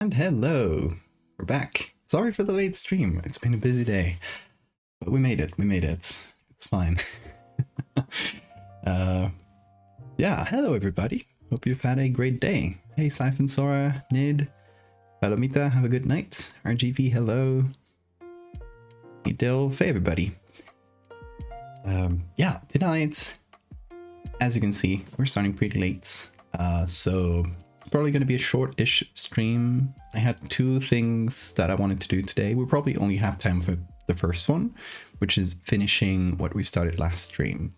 And hello, we're back. Sorry for the late stream. It's been a busy day, but we made it. We made it. It's fine. Yeah, hello everybody. Hope you've had a great day. Hey, Siphon, Sora, Nid, Palomita, have a good night. RGV, hello. Hey, Dilf, hey everybody. Yeah, tonight, as you can see, we're starting pretty late. So probably going to be a short-ish stream. I had two things that I wanted to do today. We probably only have time for the first one, which is finishing what we started last stream.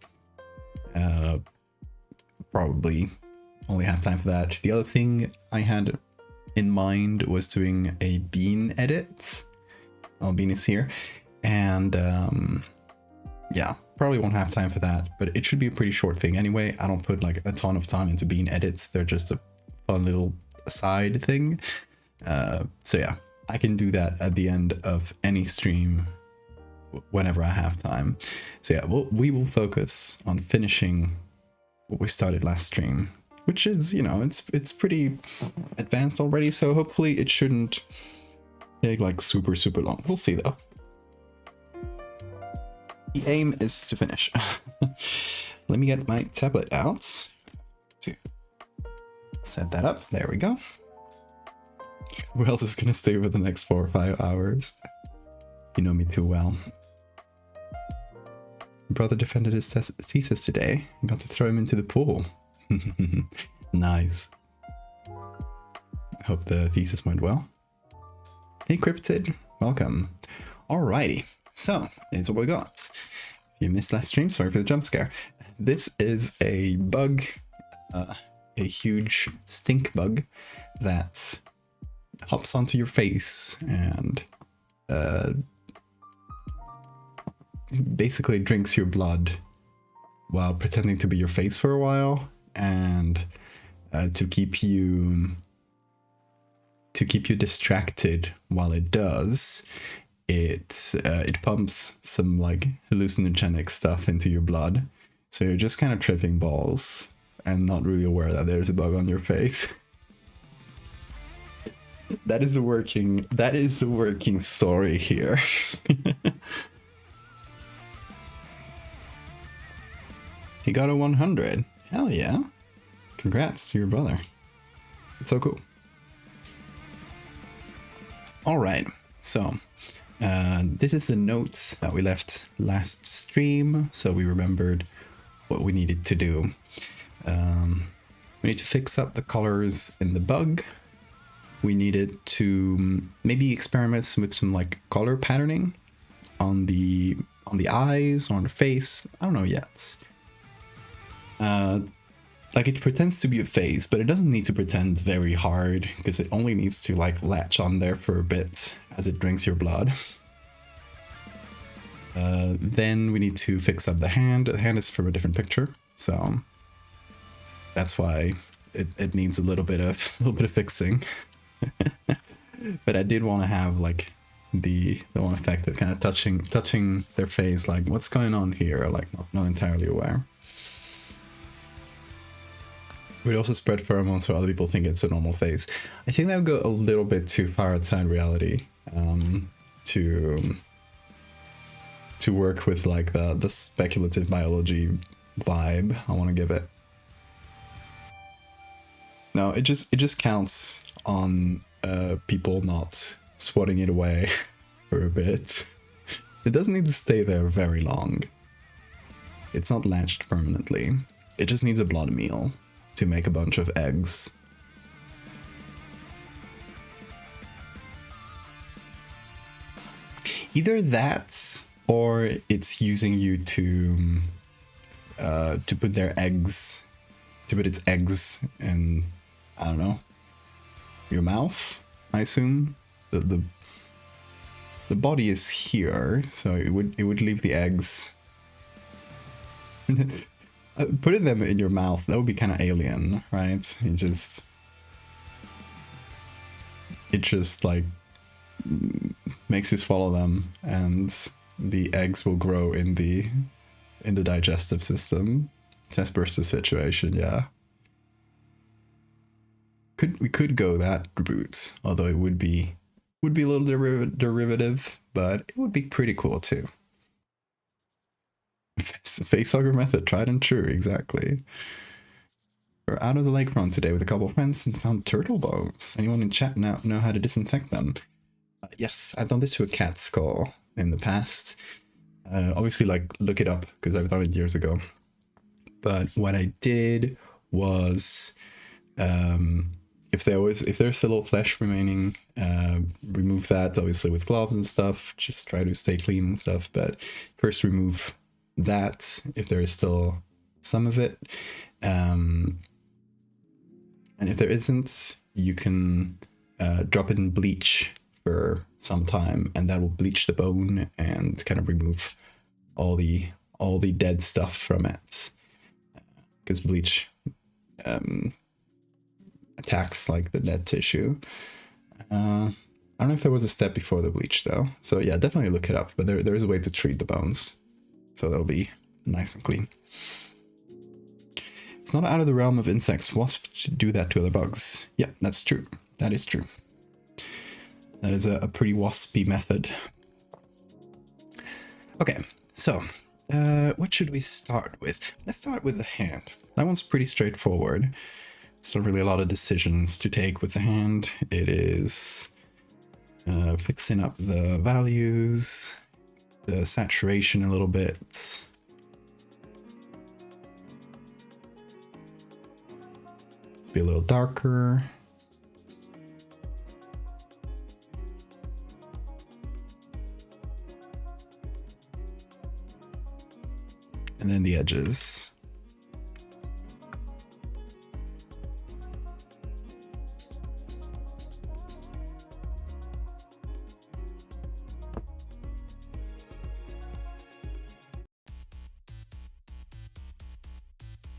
Probably only have time for that. The other thing I had in mind was doing a bean edit. Oh, Bean is here. And yeah, probably won't have time for that, but it should be a pretty short thing anyway. I don't put like a ton of time into bean edits. They're just a fun little side thing. So yeah, I can do that at the end of any stream whenever I have time. So yeah, we will focus on finishing what we started last stream, which is, you know, it's pretty advanced already, so hopefully it shouldn't take like super long. We'll see though. The aim is to finish. Let me get my tablet out to set that up. There we go. Who else is gonna stay for the next 4 or 5 hours? You know me too well. My brother defended his thesis today and got to throw him into the pool. Nice. Hope the thesis went well. Hey Cryptid, welcome. Alrighty, so here's what we got. If you missed last stream, sorry for the jump scare. This is a bug, a huge stink bug that hops onto your face and basically drinks your blood while pretending to be your face for a while, and to keep you distracted while it does, it pumps some like hallucinogenic stuff into your blood, so you're just kind of tripping balls and not really aware that there's a bug on your face. That is the working story here. He got a 100. Hell yeah. Congrats to your brother. It's so cool. Alright, so this is the notes that we left last stream, so we remembered what we needed to do. We need to fix up the colors in the bug. We needed to maybe experiment with some like color patterning on the eyes or on the face. I don't know yet. Like it pretends to be a face, but it doesn't need to pretend very hard, because it only needs to like latch on there for a bit as it drinks your blood. Then we need to fix up the hand. The hand is from a different picture, so that's why it needs a little bit of fixing. But I did want to have like the one effect of kind of touching their face, like what's going on here, like not entirely aware. We'd also spread pheromones so other people think it's a normal face. I think that would go a little bit too far outside reality to work with like the speculative biology vibe I want to give it. No, it just counts on people not swatting it away for a bit. It doesn't need to stay there very long. It's not latched permanently. It just needs a blood meal to make a bunch of eggs. Either that, or it's using you to put its eggs in, I don't know, your mouth, I assume. The body is here, so it would leave the eggs. Putting them in your mouth, that would be kind of alien, right? It just like makes you swallow them, and the eggs will grow in the digestive system. Test burst situation, yeah. we could go that route, although it would be a little derivative, but it would be pretty cool too. Facehugger method, tried and true, exactly. We're out of the lakefront today with a couple of friends and found turtle bones. Anyone in chat now know how to disinfect them? Yes, I've done this to a cat skull in the past. Obviously, like, look it up, because I've done it years ago. But what I did was, if there's still a little flesh remaining, remove that, obviously with gloves and stuff. Just try to stay clean and stuff. But first remove that, if there is still some of it. And if there isn't, you can drop it in bleach for some time, and that will bleach the bone and kind of remove all the dead stuff from it. Because bleach attacks like the dead tissue. I don't know if there was a step before the bleach though. So yeah, definitely look it up. But there is a way to treat the bones, so they'll be nice and clean. It's not out of the realm of insects. Wasps do that to other bugs. Yeah, that's true. That is true. That is a pretty waspy method. Okay, so what should we start with? Let's start with the hand. That one's pretty straightforward. It's not really a lot of decisions to take with the hand. It is fixing up the values, the saturation a little bit. Be a little darker. And then the edges.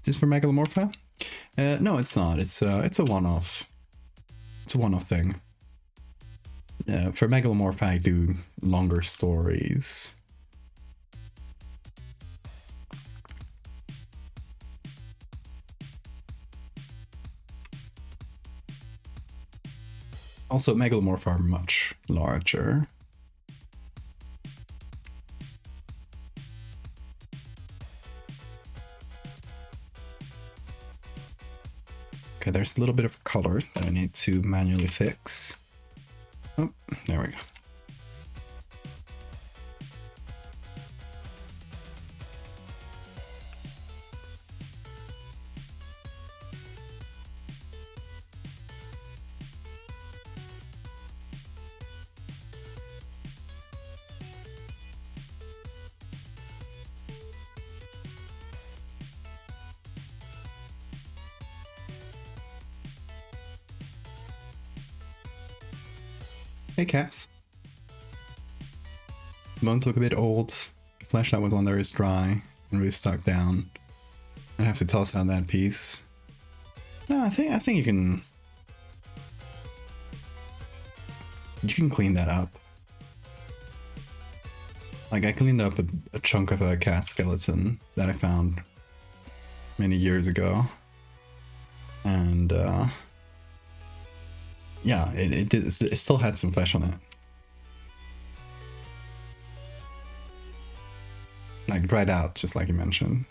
Is this for Megalomorpha? No, it's not. It's a one-off. It's a one-off thing. For Megalomorph, I do longer stories. Also, Megalomorph are much larger. Okay, there's a little bit of color that I need to manually fix. Oh, there we go. Hey, Cass. Bones look a bit old. The flashlight was on there is dry and really stuck down. I'd have to toss out that piece. No, I think you can clean that up. Like, I cleaned up a chunk of a cat skeleton that I found many years ago, and yeah, it still had some flesh on it. Like, dried out, just like you mentioned.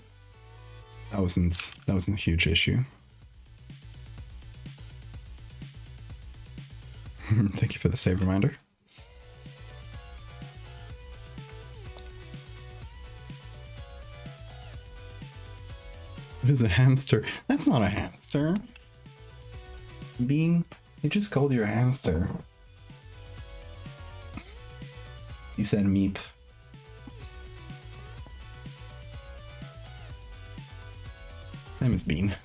That wasn't a huge issue. Thank you for the save reminder. What is a hamster? That's not a hamster. Bean, you just called you a hamster. He said meep. Name is Bean.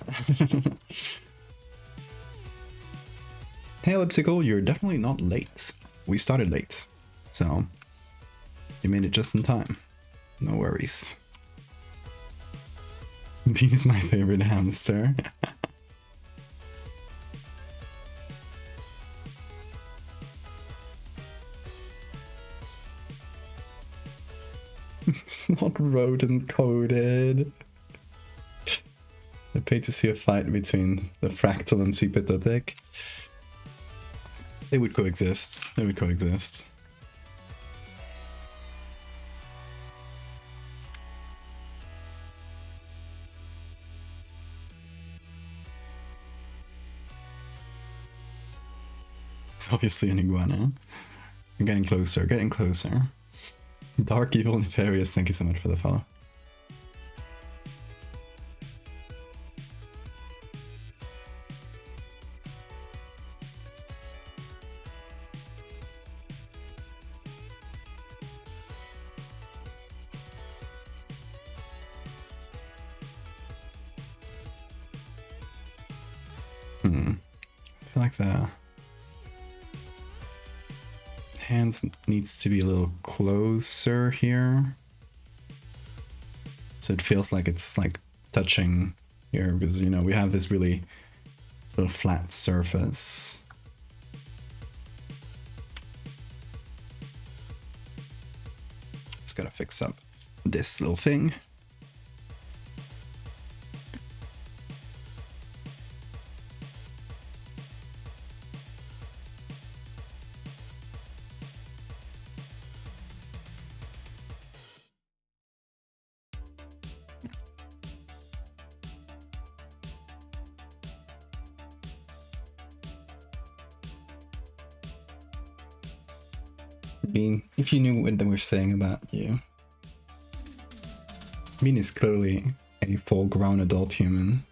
Hey Elliptical, you're definitely not late. We started late, so you made it just in time. No worries. Bean is my favorite hamster. It's not rodent coded. I paid to see a fight between the Fractal and Supertotic. They would coexist. They would coexist. It's obviously an iguana. I'm getting closer, getting closer. Dark Evil Nefarious, thank you so much for the follow. I feel like the hands needs to be a little closer here. So it feels like it's like touching here because, you know, we have this really sort of flat surface. Just gotta fix up this little thing. Bean, if you knew what they were saying about you. Bean is clearly a full-grown adult human.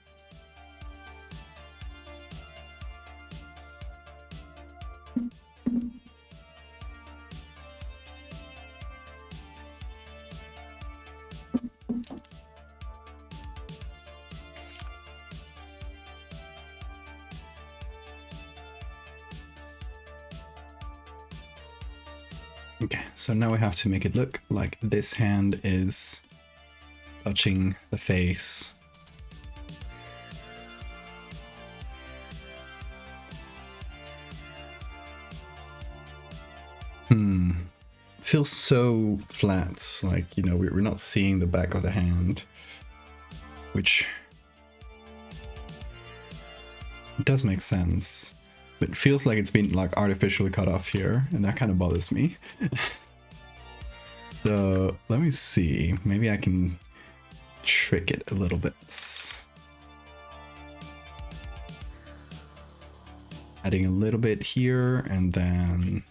Okay, so now we have to make it look like this hand is touching the face. Feels so flat, like, you know, we're not seeing the back of the hand, which does make sense. But it feels like it's been like artificially cut off here, and that kind of bothers me. So let me see, maybe I can trick it a little bit. Adding a little bit here, and then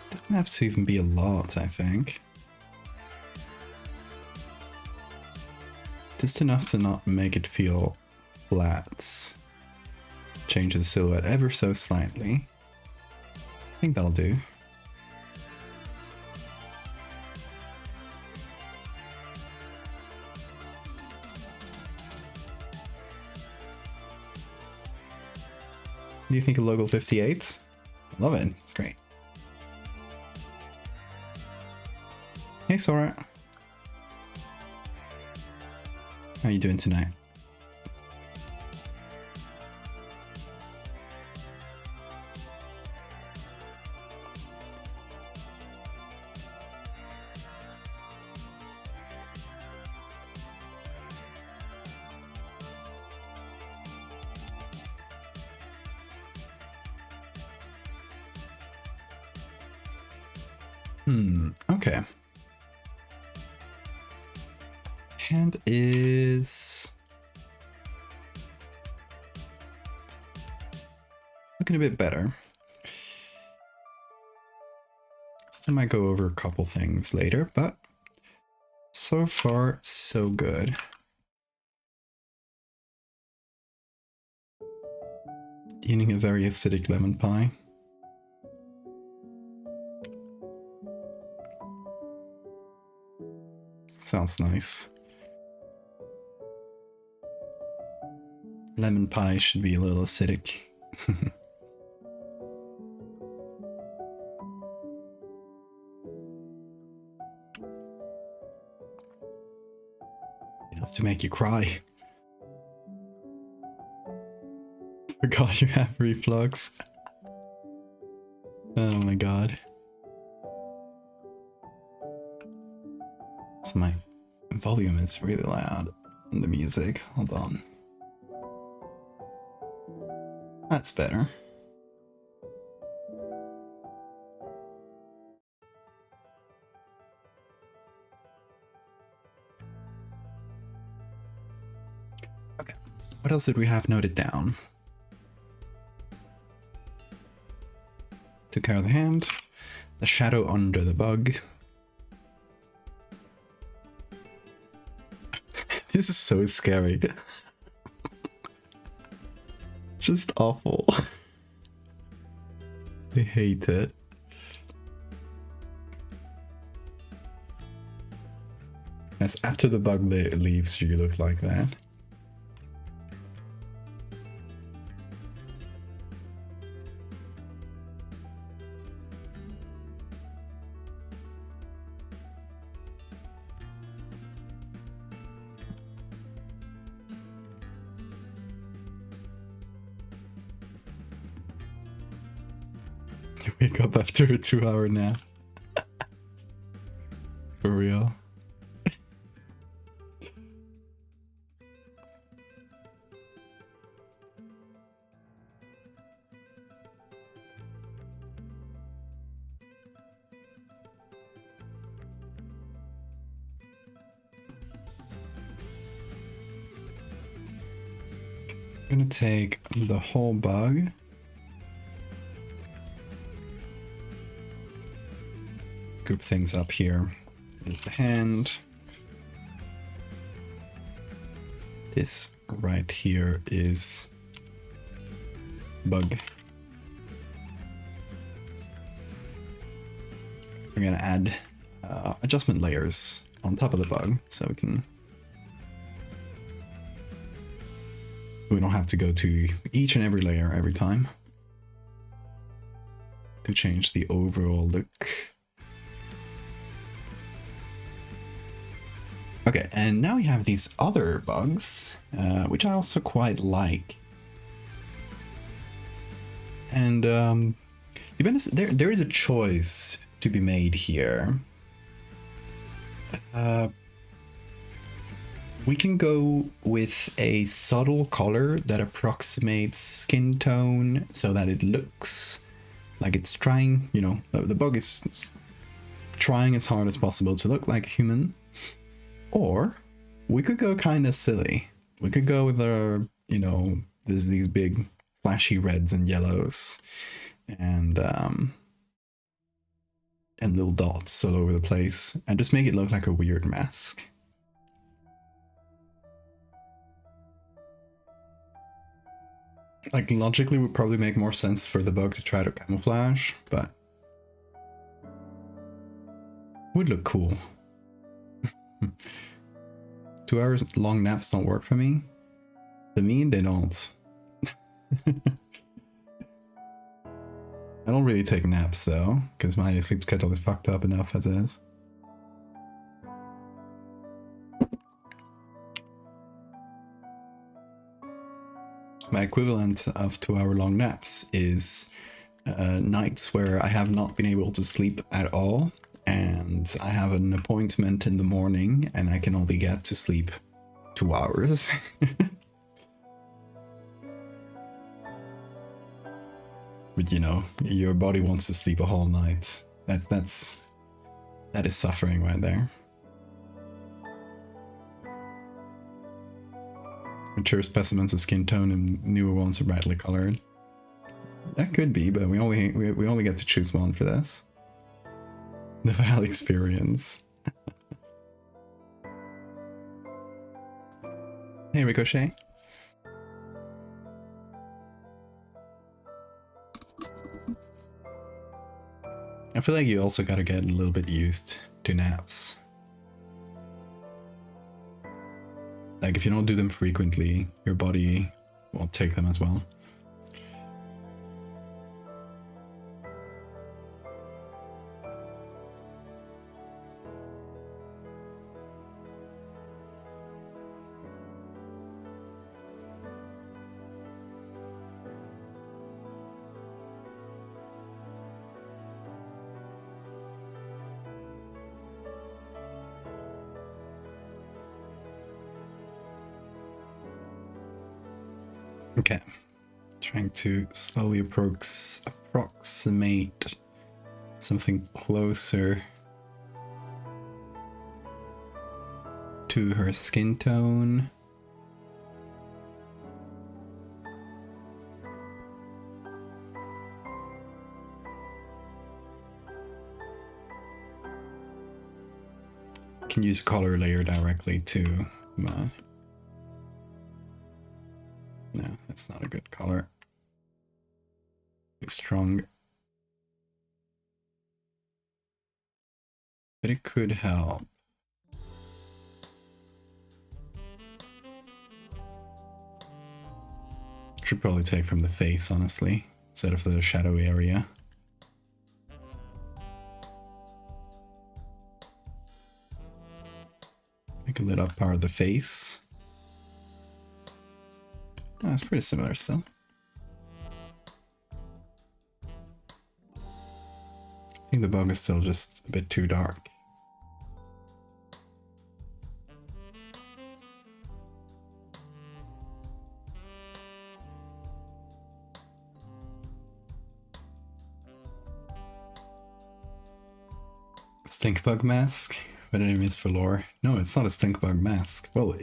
doesn't have to even be a lot, I think. Just enough to not make it feel flat. Change the silhouette ever so slightly. I think that'll do. What do you think of logo 58? Love it, it's great. Hey Sora. How you doing tonight? Okay. Hand is looking a bit better. Still might go over a couple things later, but so far so good. Eating a very acidic lemon pie. Sounds nice. Lemon pie should be a little acidic. Enough to make you cry. Forgot you have reflux. Oh my god. So my volume is really loud on the music. Hold on. That's better. Okay. What else did we have noted down? Took care of the hand. The shadow under the bug. This is so scary. Just awful. I hate it. Yes, after the bug leaves, she looks like that. Wake up after a 2-hour nap. For real. I'm gonna take the whole bug. Group things up here. There's the hand. This right here is bug. We're gonna add adjustment layers on top of the bug so we don't have to go to each and every layer every time to change the overall look. Okay, and now we have these other bugs, which I also quite like. And to be honest, there is a choice to be made here. We can go with a subtle color that approximates skin tone so that it looks like it's trying, you know, the bug is trying as hard as possible to look like a human. Or we could go kind of silly. We could go with our, you know, there's these big flashy reds and yellows and little dots all over the place and just make it look like a weird mask. Like logically would probably make more sense for the bug to try to camouflage, but would look cool. 2 hours long naps don't work for me. For me, they don't. I don't really take naps though, because my sleep schedule is fucked up enough as is. My equivalent of 2-hour long naps is nights where I have not been able to sleep at all, and I have an appointment in the morning and I can only get to sleep 2 hours. But you know, your body wants to sleep a whole night. That is suffering right there. Mature specimens of skin tone and newer ones are brightly colored. That could be, but we only get to choose one for this. The Val experience. Hey, Ricochet. I feel like you also gotta get a little bit used to naps. Like, if you don't do them frequently, your body won't take them as well. Okay. Trying to slowly approximate something closer to her skin tone. Can use a color layer directly too. No, that's not a good color. Too strong. But it could help. Should probably take from the face, honestly, instead of the shadow area. Make a lit up part of the face. Oh, it's pretty similar still. I think the bug is still just a bit too dark. Stink bug mask? What enemies for lore? No, it's not a stink bug mask. Well,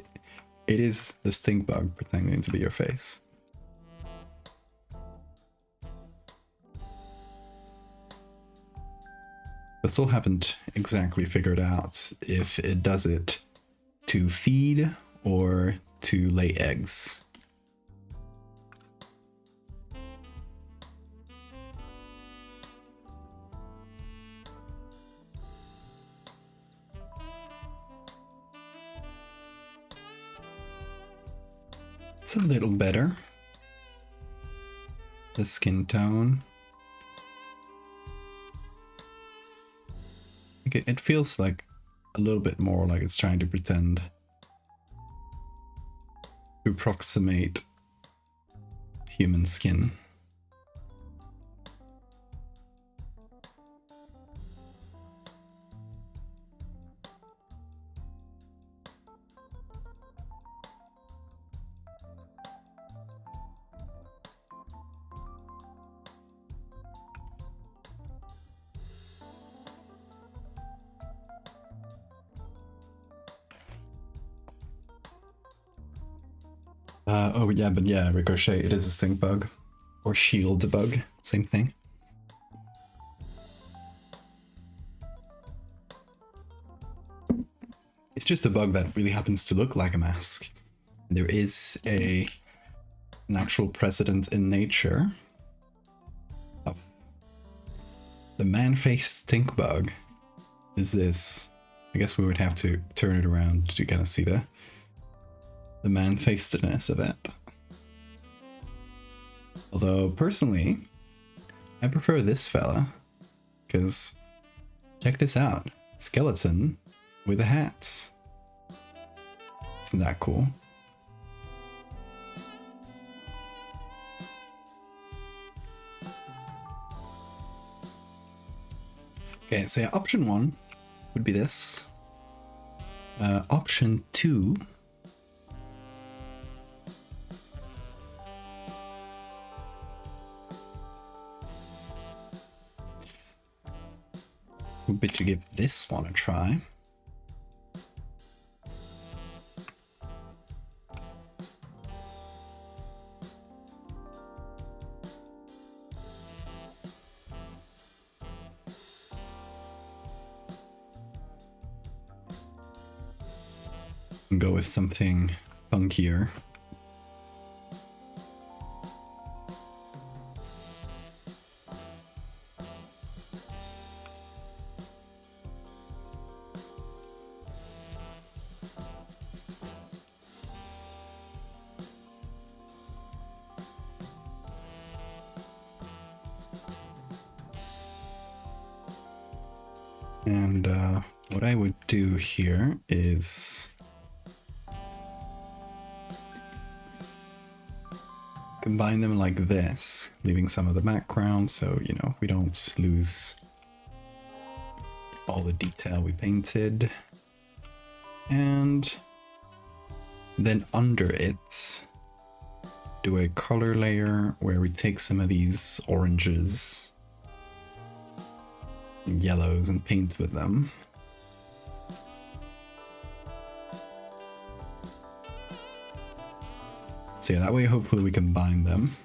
it is the stink bug pretending to be your face. I still haven't exactly figured out if it does it to feed or to lay eggs. It's a little better. The skin tone. Okay, it feels like a little bit more like it's trying to pretend to approximate human skin. Oh yeah, but yeah, Ricochet, it is a stink bug. Or shield bug, same thing. It's just a bug that really happens to look like a mask. There is an actual precedent in nature of the man-faced stink bug. Is this? I guess we would have to turn it around to kind of see the man-facedness of it. Although, personally, I prefer this fella, because check this out. Skeleton with a hat. Isn't that cool? Okay, so yeah, option 1 would be this. Option 2 would be to give this one a try. And go with something funkier. And what I would do here is combine them like this, leaving some of the background so, you know, we don't lose all the detail we painted. And then under it, do a color layer where we take some of these oranges and yellows and paint with them. So yeah, that way hopefully we combine them.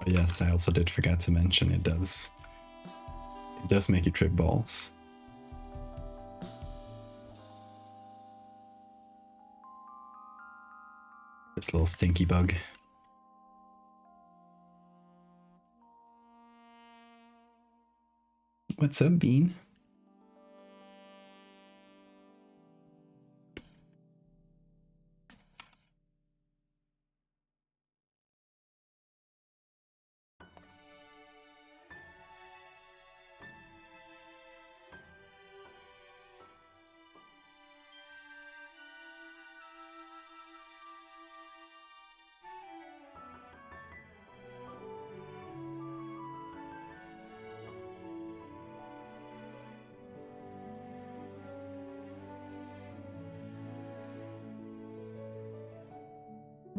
But yes, I also did forget to mention it does make you trip balls. This little stinky bug. What's up, Bean?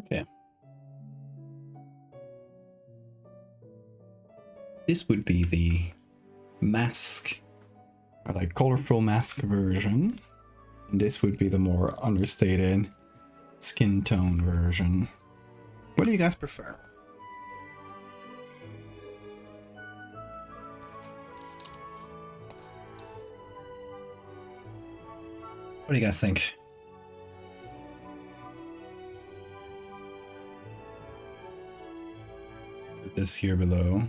Okay. This would be the mask, or like colorful mask version. And this would be the more understated skin tone version. What do you guys prefer? What do you guys think? Put this here below.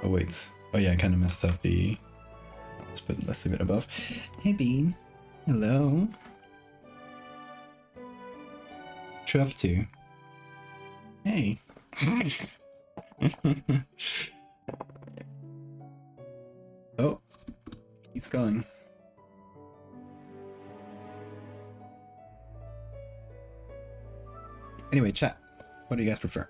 Oh wait. Oh yeah, I kind of messed up the... Let's put let's leave it above. Hey Bean. Hello. What you up to? Hey. Oh, he's going. Anyway, chat. What do you guys prefer?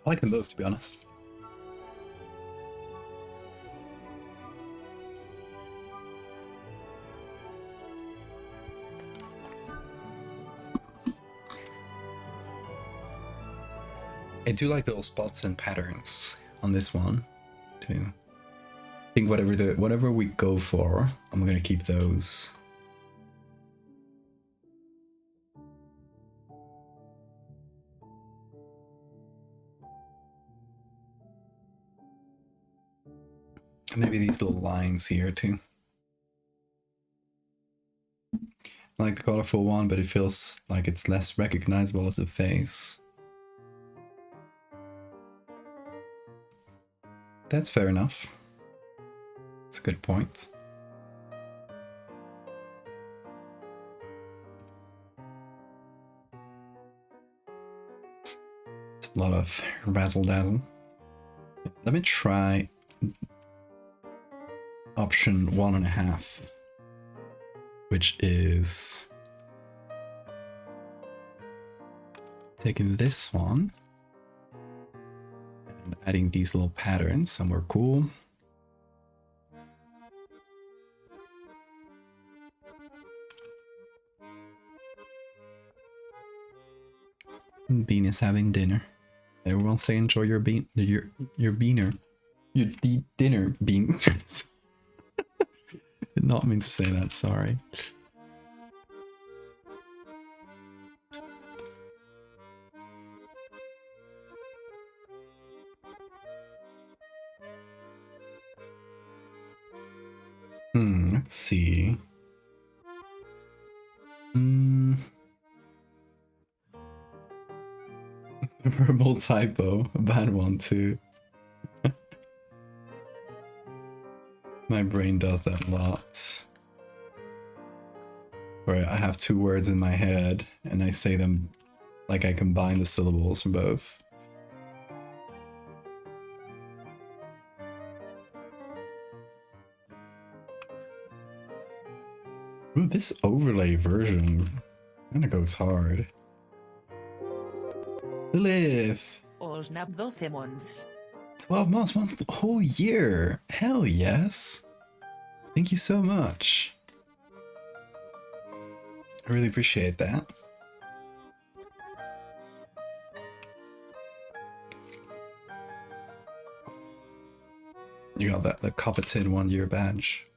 I like them both, to be honest. I do like the little spots and patterns on this one, too. I think whatever we go for, I'm gonna keep those. And maybe these little lines here too. I like the colorful one, but it feels like it's less recognizable as a face. That's fair enough. That's a good point. It's a lot of razzle dazzle. Let me try option 1.5, which is taking this one and adding these little patterns somewhere cool. Bean is having dinner. Everyone say enjoy your bean, your beaner, your dinner, Bean. Did not mean to say that, sorry. Let's see. Verbal typo, a bad one too. My brain does that a lot. Where I have two words in my head and I say them like I combine the syllables from both. Ooh, this overlay version kind of goes hard. Lilith! O snap 12 months. 12 months, one whole year! Hell yes! Thank you so much. I really appreciate that. You got that, the coveted 1-year badge.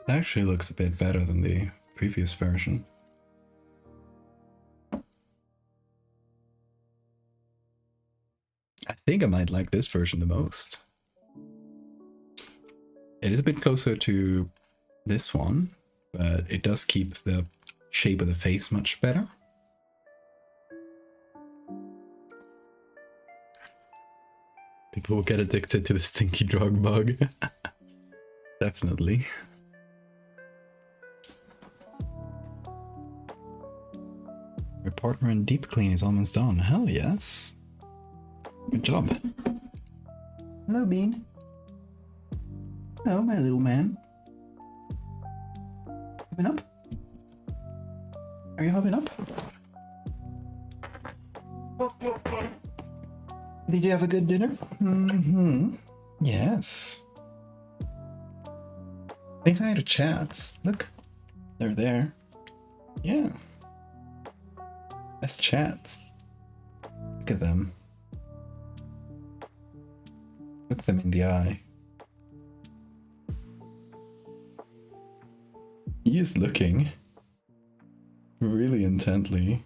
It actually looks a bit better than the previous version. I think I might like this version the most. It is a bit closer to this one, but it does keep the shape of the face much better. People will get addicted to the stinky drug bug. Definitely. Your partner in deep clean is almost done. Hell yes. Good job. Hello, Bean. Hello, my little man. Hopping up? Are you hopping up? Did you have a good dinner? Mm-hmm. Yes. Say hi to chats. Look. They're there. Yeah. That's chats. Look at them. Look them in the eye. He is looking really intently.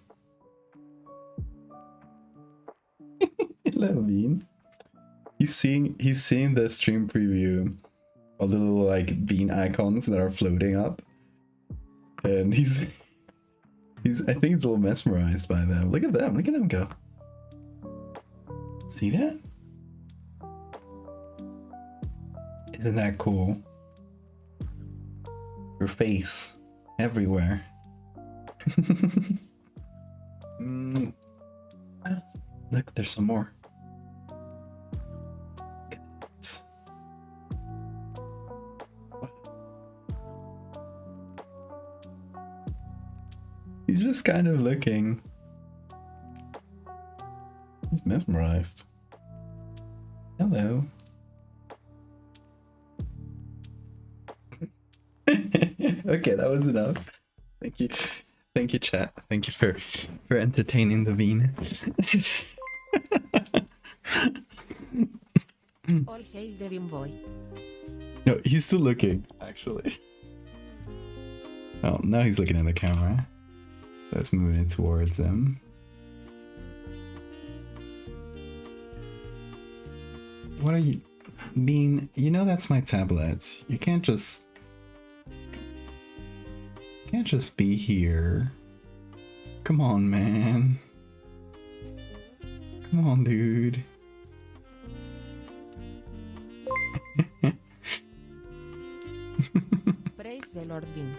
Hello, Bean. He's seeing the stream preview of the little like bean icons that are floating up, and he's I think he's a little mesmerized by them. Look at them go. See that? Isn't that cool? Your face everywhere. Look, there's some more. He's just kind of looking. He's mesmerized. Hello. Okay, that was enough. Thank you. Thank you, chat. Thank you for entertaining the bean. All hail the bean boy. No, he's still looking, actually. Oh, now he's looking at the camera. Let's move it towards him. What are you... Bean, you know that's my tablet. You can't just be here. Come on, man. Come on, dude. Praise the Lord Bean.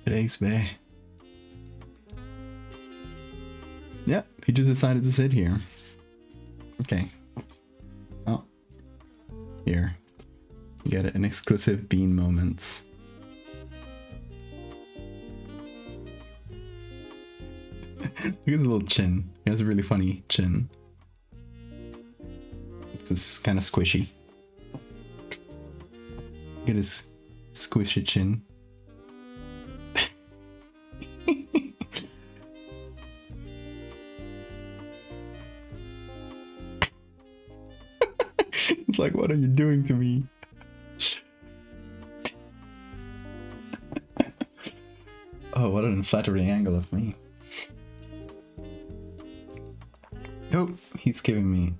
Praise be. Yep, he just decided to sit here. Okay. Oh. Here. You get an exclusive bean moments. Look at his little chin. He has a really funny chin. It's just kind of squishy. Look at his squishy chin. It's like, what are you doing to me? Oh, what an unflattering angle of me. Oh, he's giving me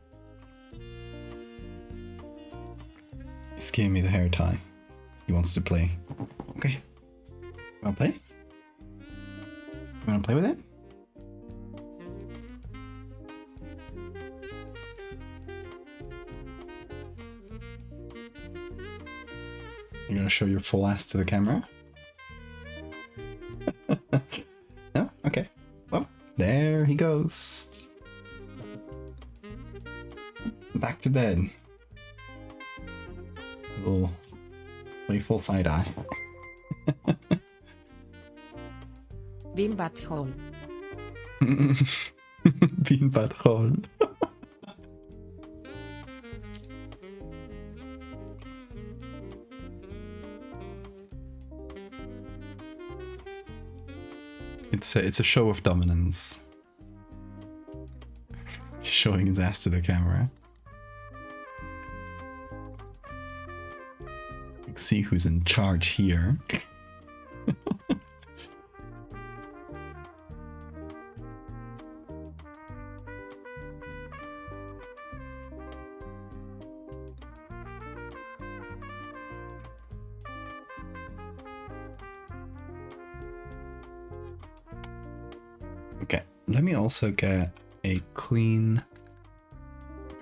the hair tie. He wants to play. Okay. Wanna play? Wanna play with it? You're gonna show your full ass to the camera? No? Okay. Well, there he goes. Back to bed. Little playful side eye. Bean bat hole. Bean bat hole. It's a show of dominance. Showing his ass to the camera. Let's see who's in charge here. Okay, let me also get a clean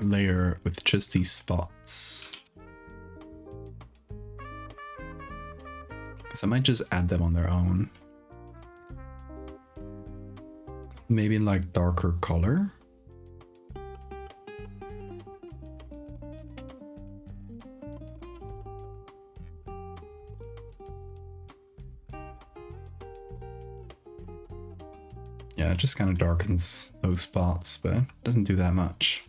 layer with just these spots. Because I might just add them on their own. Maybe in like darker color. Yeah, it just kind of darkens those spots, but doesn't do that much.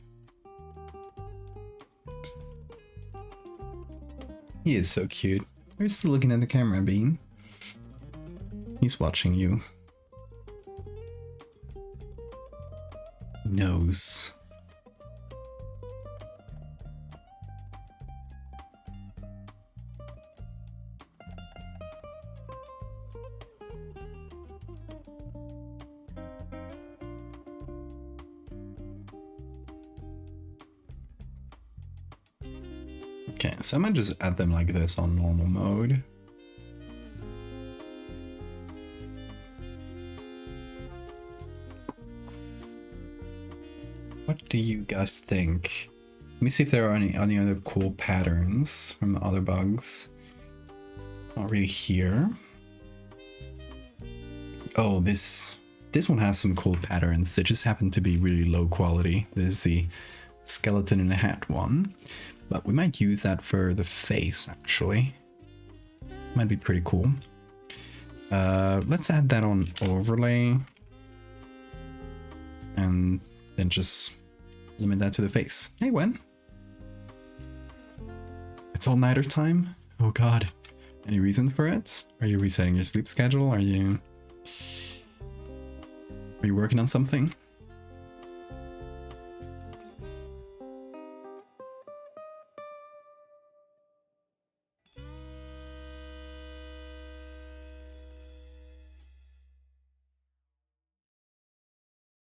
He is so cute. Are you still looking at the camera, Bean? He's watching you. Nose. Okay, so I might just add them like this on normal mode. What do you guys think? Let me see if there are any other cool patterns from other bugs. Not really here. Oh, this one has some cool patterns. They just happen to be really low quality. There's the skeleton in a hat one. But we might use that for the face, actually. Might be pretty cool. Let's add that on overlay. And then just limit that to the face. Hey, Wen. It's all nighter time? Oh god. Any reason for it? Are you resetting your sleep schedule? Are you working on something?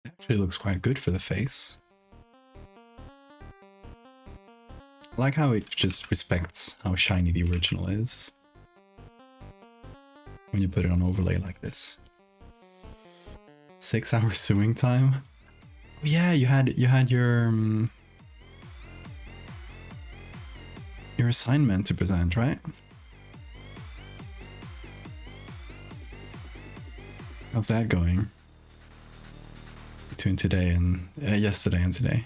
Actually looks quite good for the face. I like how it just respects how shiny the original is when you put it on overlay like this. 6 hour sewing time. Oh, yeah, you had your assignment to present, right? How's that going? Between today and yesterday and today.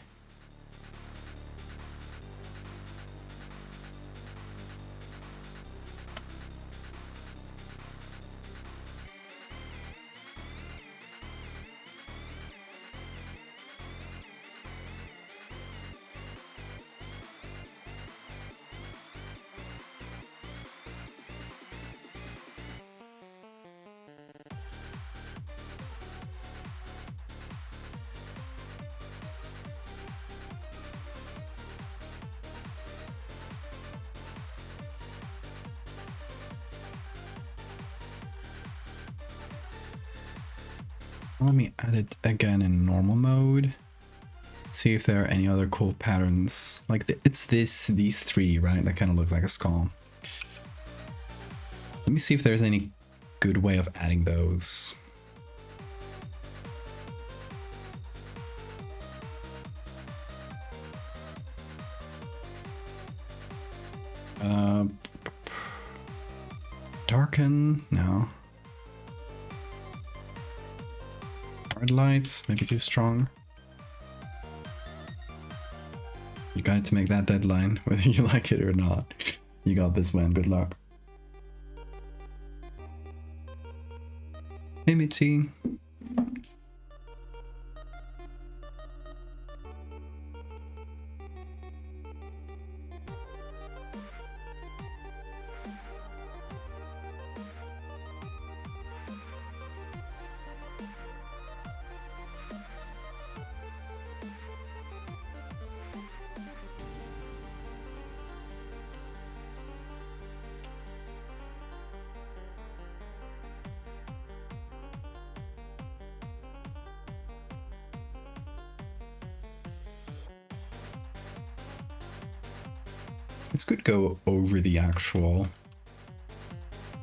Let me add it again in normal mode. See if there are any other cool patterns. Like it's these three, right? That kind of look like a skull. Let me see if there's any good way of adding those. Darken? No. Red lights, maybe too strong. You got to make that deadline, whether you like it or not. You got this, man. Good luck. Hey, Mitzi. This could go over the actual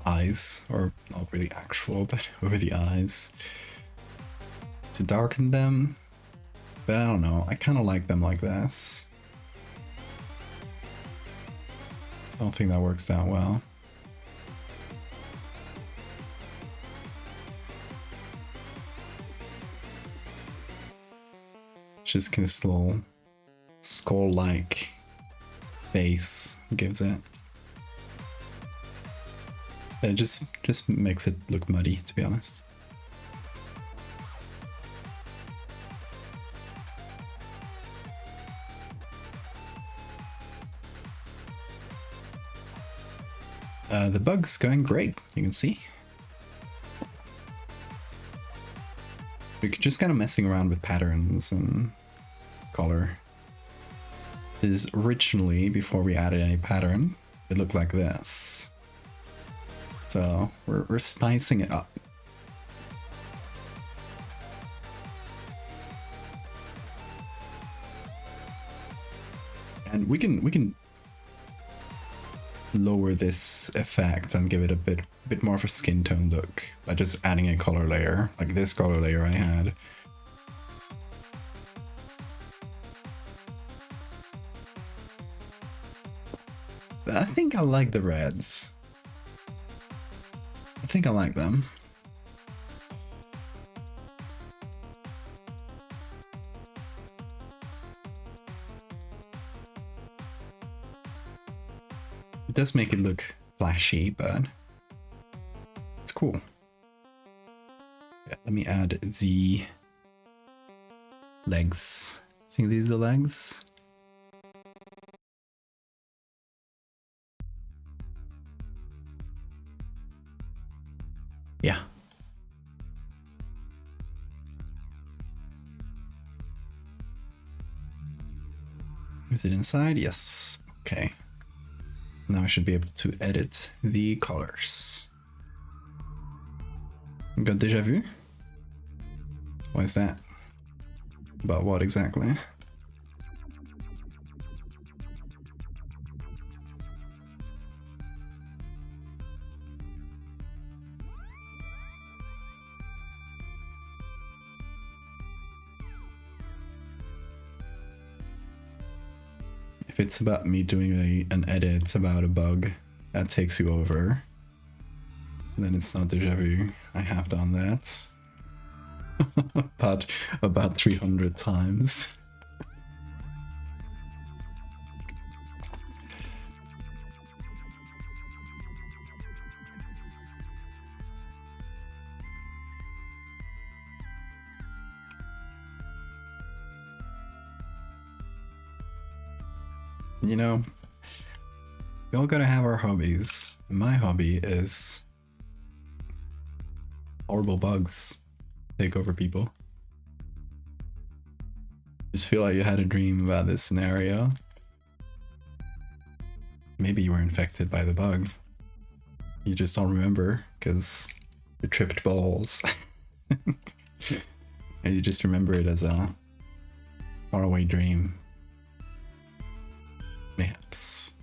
eyes, or not over the actual, but over the eyes to darken them. But I don't know, I kind of like them like this. I don't think that works that well. Just this little skull-like base gives it. It just makes it look muddy, to be honest. The bug's going great, you can see. We're just kind of messing around with patterns and color. Is originally, before we added any pattern, it looked like this. So we're spicing it up. And we can lower this effect and give it a bit more of a skin tone look by just adding a color layer, like this color layer I had. But I think I like the reds. I think I like them. It does make it look flashy, but it's cool. Yeah, let me add the legs. I think these are the legs. Yeah. Is it inside? Yes. Okay. Now I should be able to edit the colors. Got déjà vu? Why is that? About what exactly? If it's about me doing an edit about a bug that takes you over, then it's not déjà vu. I have done that. about 300 times. You know, we all gotta have our hobbies. My hobby is horrible bugs take over people. Just feel like you had a dream about this scenario. Maybe you were infected by the bug. You just don't remember because you tripped balls. And you just remember it as a faraway dream. Mayhaps.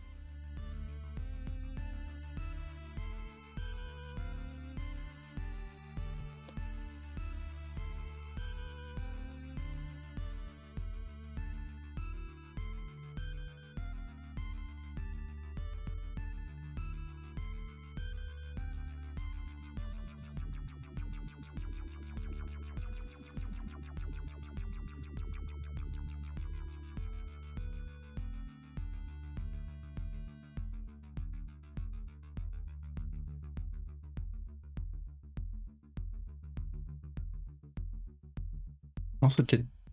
also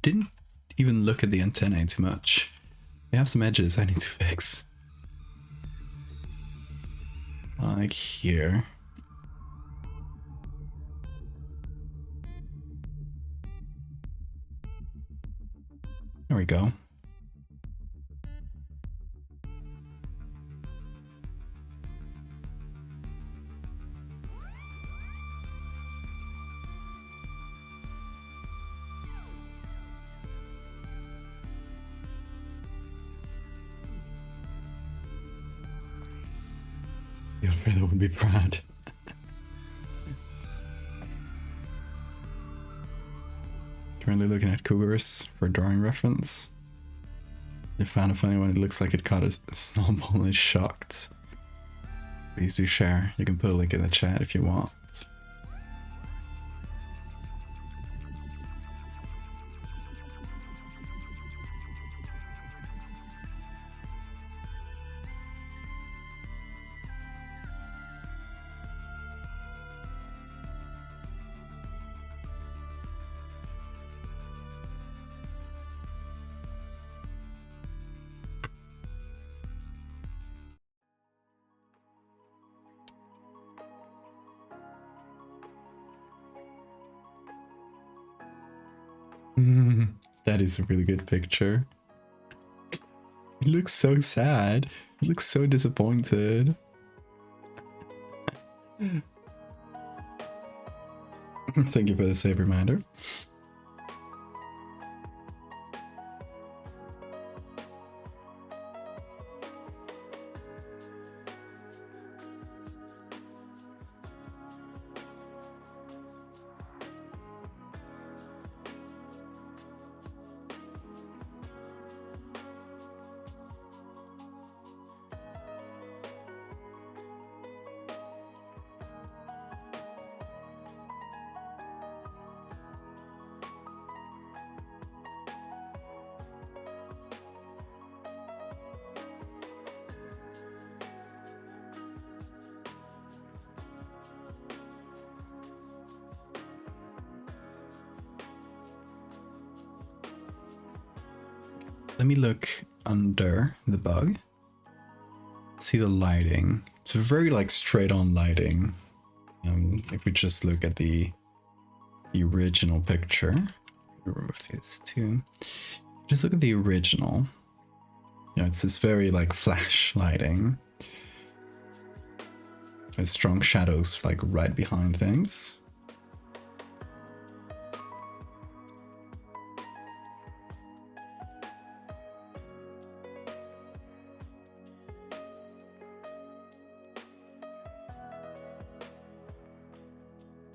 didn't even look at the antennae too much. They have some edges I need to fix. Like here. There we go. The Alfredo would be proud. Currently looking at cougars for drawing reference. They found a funny one. It looks like it caught a snowball and is shocked. Please do share. You can put a link in the chat if you want. That is a really good picture. He looks so sad. He looks so disappointed. Thank you for the save reminder. Let me look under the bug. See the lighting. It's a very like straight on lighting. If we just look at the original picture. Remove this too. Just look at the original. You know, it's this very like flash lighting. With strong shadows like right behind things.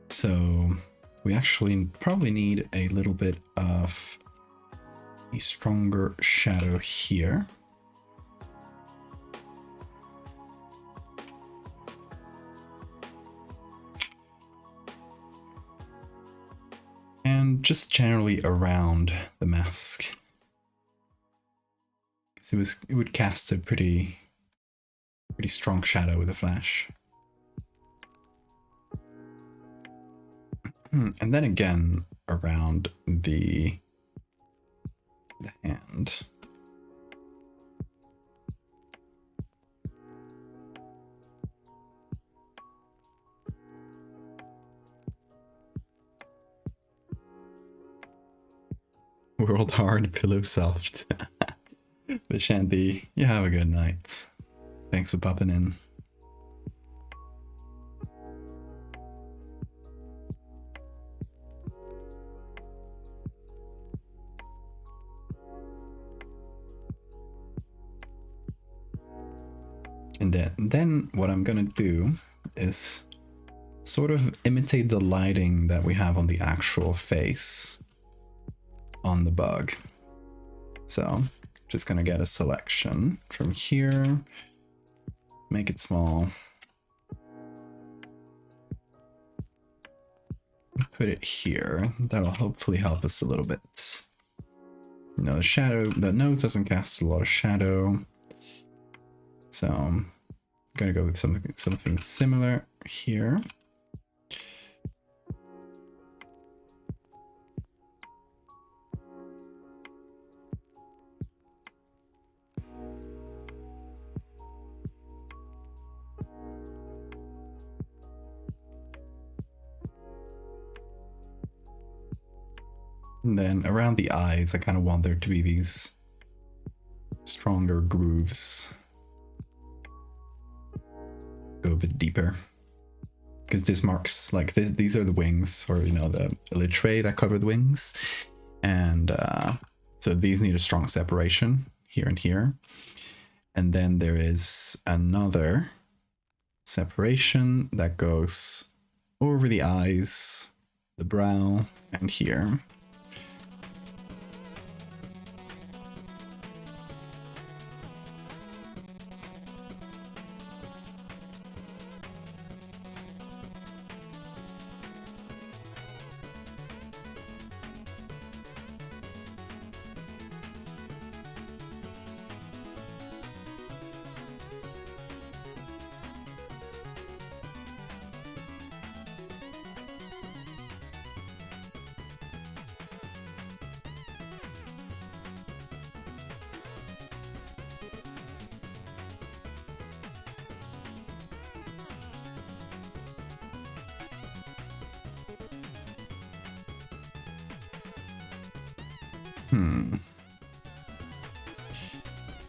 So we actually probably need a little bit of a stronger shadow here. And just generally around the mask. Because it would cast a pretty strong shadow with a flash. And then again around the hand. World hard, pillow soft. But Shanti, you have a good night. Thanks for popping in. And then what I'm gonna do is sort of imitate the lighting that we have on the actual face on the bug. So just gonna get a selection from here, make it small, put it here. That'll hopefully help us a little bit. You know, the nose doesn't cast a lot of shadow. So I'm gonna go with something similar here. And then around the eyes, I kind of want there to be these stronger grooves. Go a bit deeper. Because this marks, like, these are the wings, or, you know, the elytrae that cover the wings. And so these need a strong separation here and here. And then there is another separation that goes over the eyes, the brow, and here.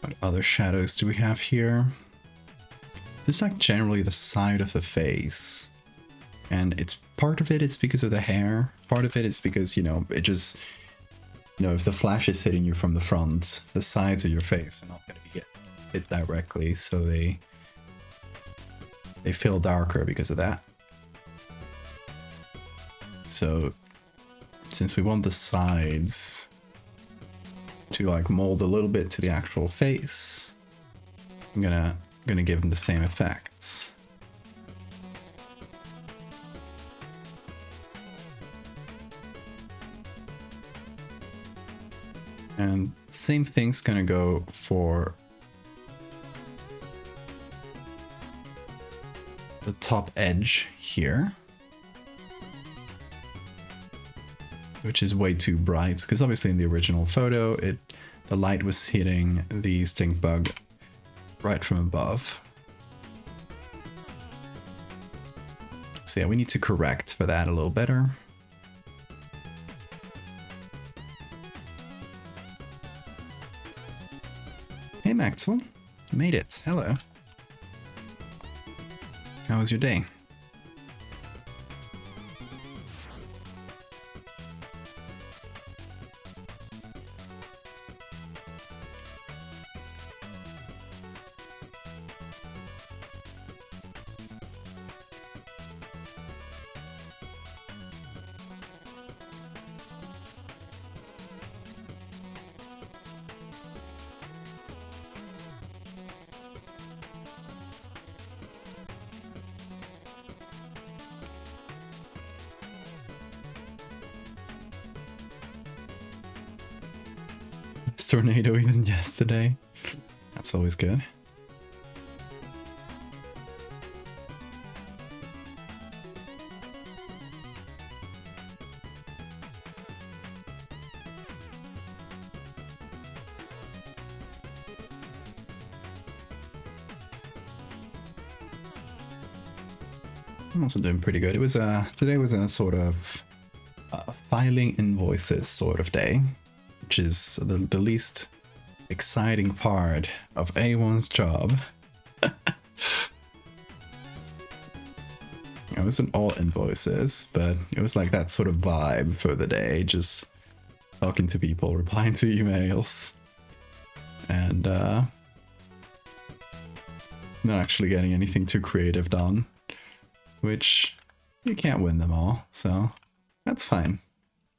What other shadows do we have here? This is like generally the side of the face. And it's part of it is because of the hair. Part of it is because, you know, it just, you know, if the flash is hitting you from the front, the sides of your face are not going to be hit directly. So they feel darker because of that. So since we want the sides to like mold a little bit to the actual face, I'm gonna give them the same effects. And same thing's gonna go for the top edge here, which is way too bright, because obviously in the original photo, the light was hitting the stink bug right from above. So yeah, we need to correct for that a little better. Hey Maxwell, you made it. Hello. How was your day? Tornado even yesterday. That's always good. I'm also doing pretty good. It was today was a sort of filing invoices sort of day, which is the least exciting part of anyone's job. It wasn't all invoices, but it was like that sort of vibe for the day, just talking to people, replying to emails, and not actually getting anything too creative done, which you can't win them all, so that's fine,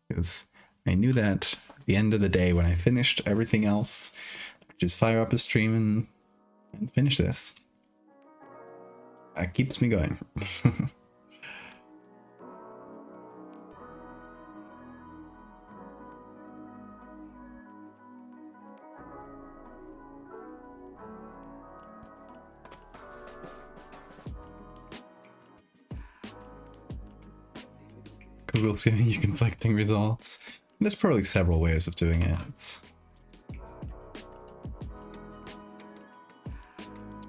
because I knew that at the end of the day, when I finished everything else, I'd just fire up a stream and finish this. That keeps me going. Google's giving you conflicting results. There's probably several ways of doing it.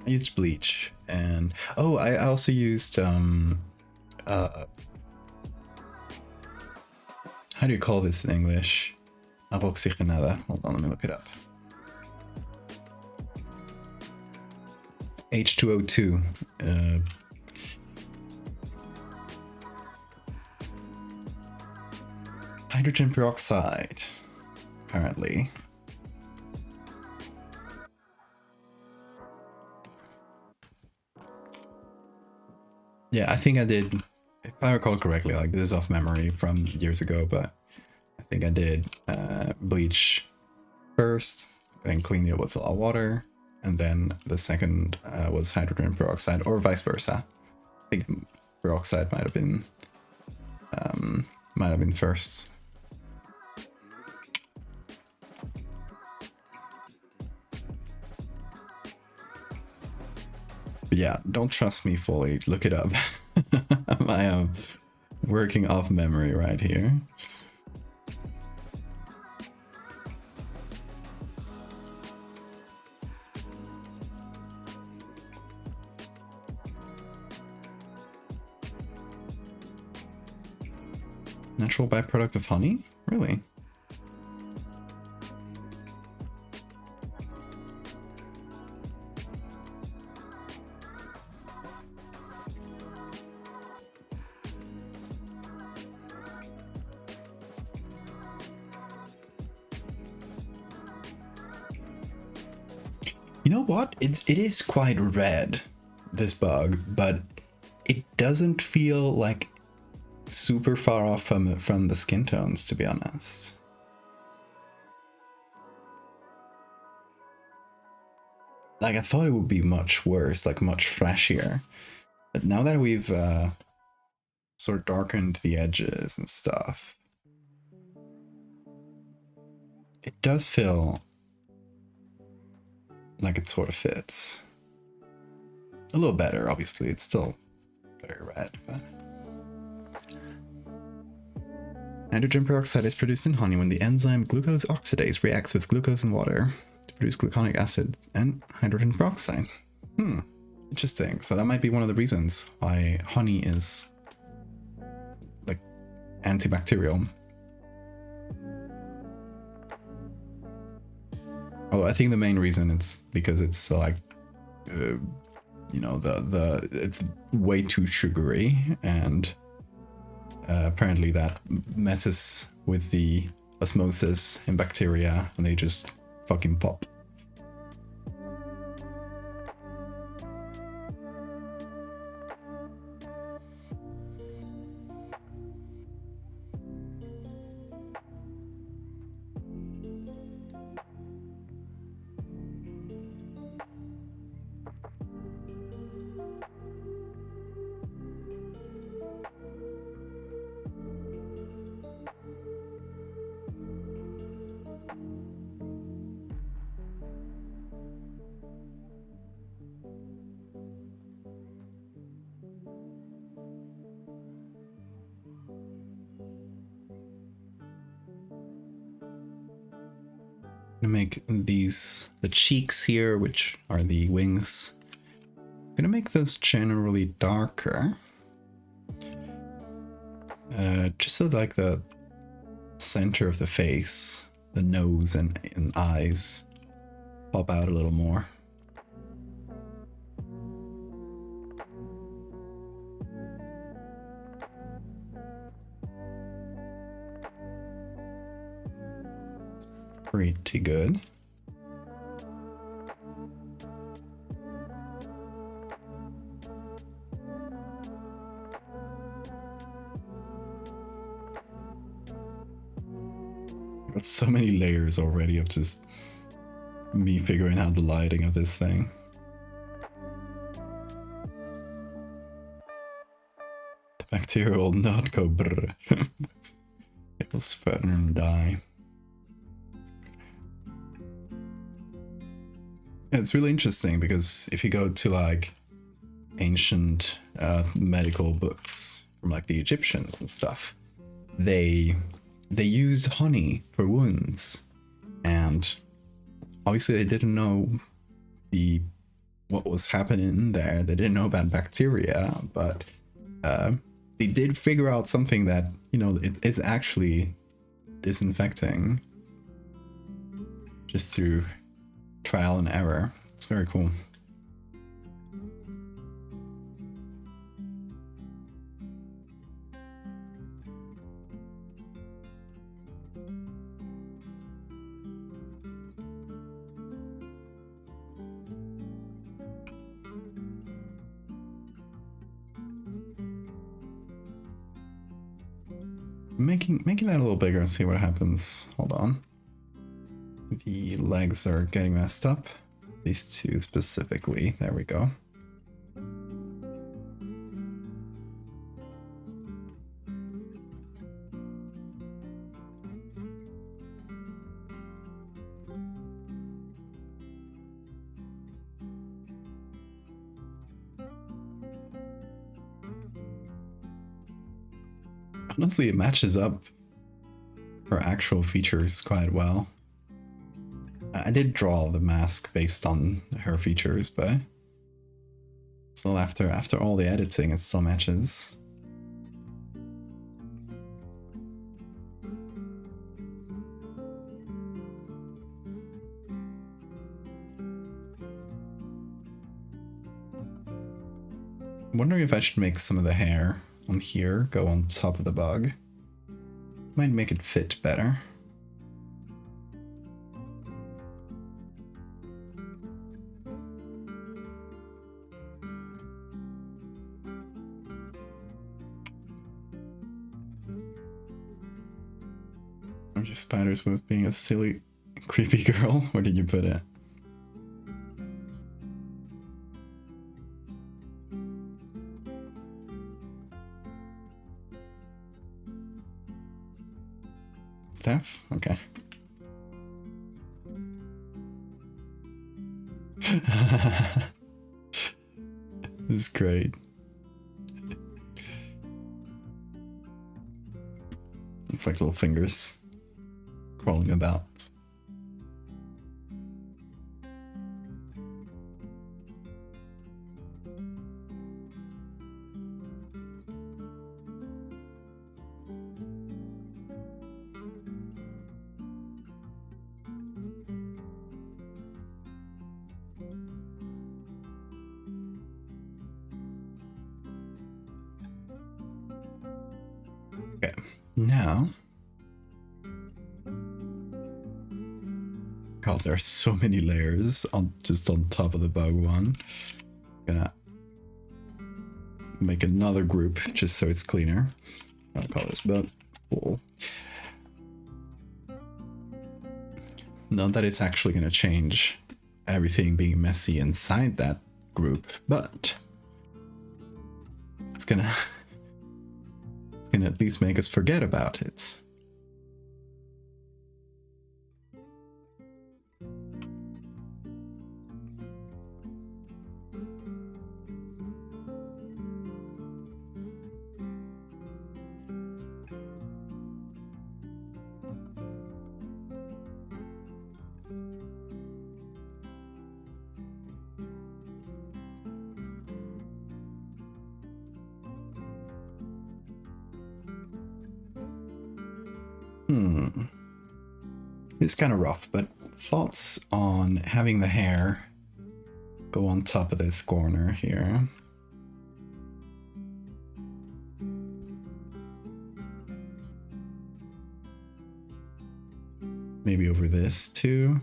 I used bleach, and I also used how How do you call this in English? Agua oxigenada. Hold on, let me look it up. H2O2. Hydrogen peroxide, apparently. Yeah, I think I did, if I recall correctly, like this is off memory from years ago, but I think I did bleach first, then clean it with a lot of water, and then the second was hydrogen peroxide, or vice versa. I think peroxide might have been first. But yeah, don't trust me fully. Look it up. I am working off memory right here. Natural byproduct of honey? Really? You know what? It is quite red, this bug, but it doesn't feel like super far off from the skin tones, to be honest. Like, I thought it would be much worse, like much flashier. But now that we've sort of darkened the edges and stuff, it does feel like it sort of fits. A little better, obviously. It's still very red, but... Hydrogen peroxide is produced in honey when the enzyme glucose oxidase reacts with glucose and water to produce gluconic acid and hydrogen peroxide. Interesting. So that might be one of the reasons why honey is like antibacterial. Oh, I think the main reason it's because it's like, you know, it's way too sugary, and apparently that messes with the osmosis in bacteria and they just fucking pop. I'm gonna make these, the cheeks here, which are the wings, I'm gonna make those generally darker. Just so like the center of the face, the nose and eyes pop out a little more. Pretty good. Got so many layers already of just me figuring out the lighting of this thing. The bacteria will not go brr. It will spread and die. It's really interesting because if you go to like ancient medical books from like the Egyptians and stuff, they used honey for wounds, and obviously they didn't know what was happening there. They didn't know about bacteria, but they did figure out something that, you know, it is actually disinfecting just through trial and error. It's very cool. Making that a little bigger and see what happens. Hold on. The legs are getting messed up. These two specifically. There we go. Honestly, it matches up her actual features quite well. I did draw the mask based on her features, but still after all the editing, it still matches. I'm wondering if I should make some of the hair on here go on top of the bug. Might make it fit better. Aren't you spiders with being a silly, creepy girl? Where did you put it? Staff? Okay. This is great. Looks like little fingers crawling about. Okay, now, God, there are so many layers on just on top of the bug one. Gonna make another group just so it's cleaner. I'll call this bug full. Not that it's actually gonna change everything being messy inside that group, but it's gonna at least make us forget about it. It's kind of rough, but thoughts on having the hair go on top of this corner here. Maybe over this too.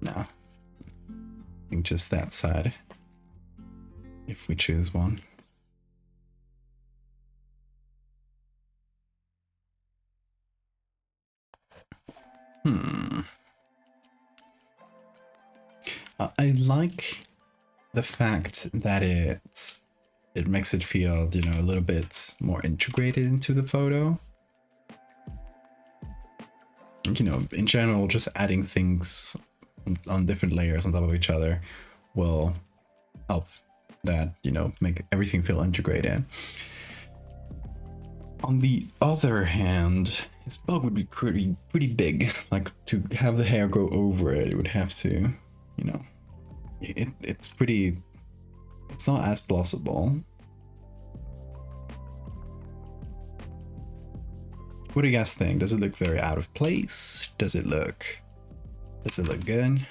No. I think just that side. If we choose one. I like the fact that it makes it feel, you know, a little bit more integrated into the photo. You know, in general, just adding things on different layers on top of each other will help that, you know, make everything feel integrated. On the other hand, this bug would be pretty big. Like, to have the hair go over it, it would have to, you know, it's not as plausible. what do you guys think? Does it look very out of place? Does it look good?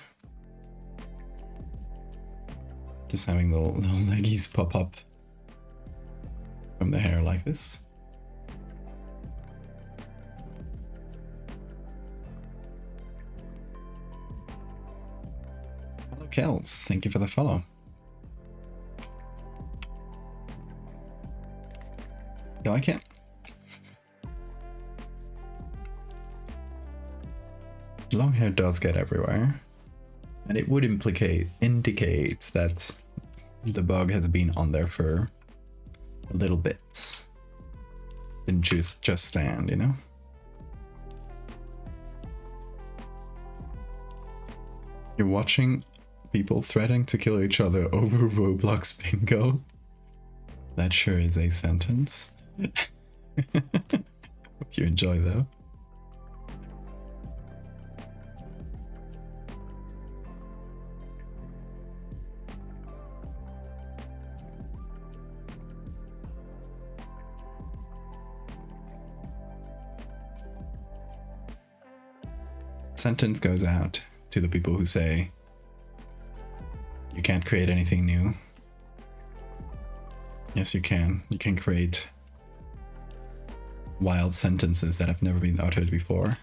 Just having little leggies pop up from the hair like this. Hello Kels, thank you for the follow. You like it? Long hair does get everywhere, and it would indicate that the bug has been on there for a little bit, and just stand, you know. You're watching people threatening to kill each other over Roblox bingo. That sure is a sentence. Hope you enjoy though. Sentence goes out to the people who say you can't create anything new. Yes, you can. You can create wild sentences that have never been uttered before.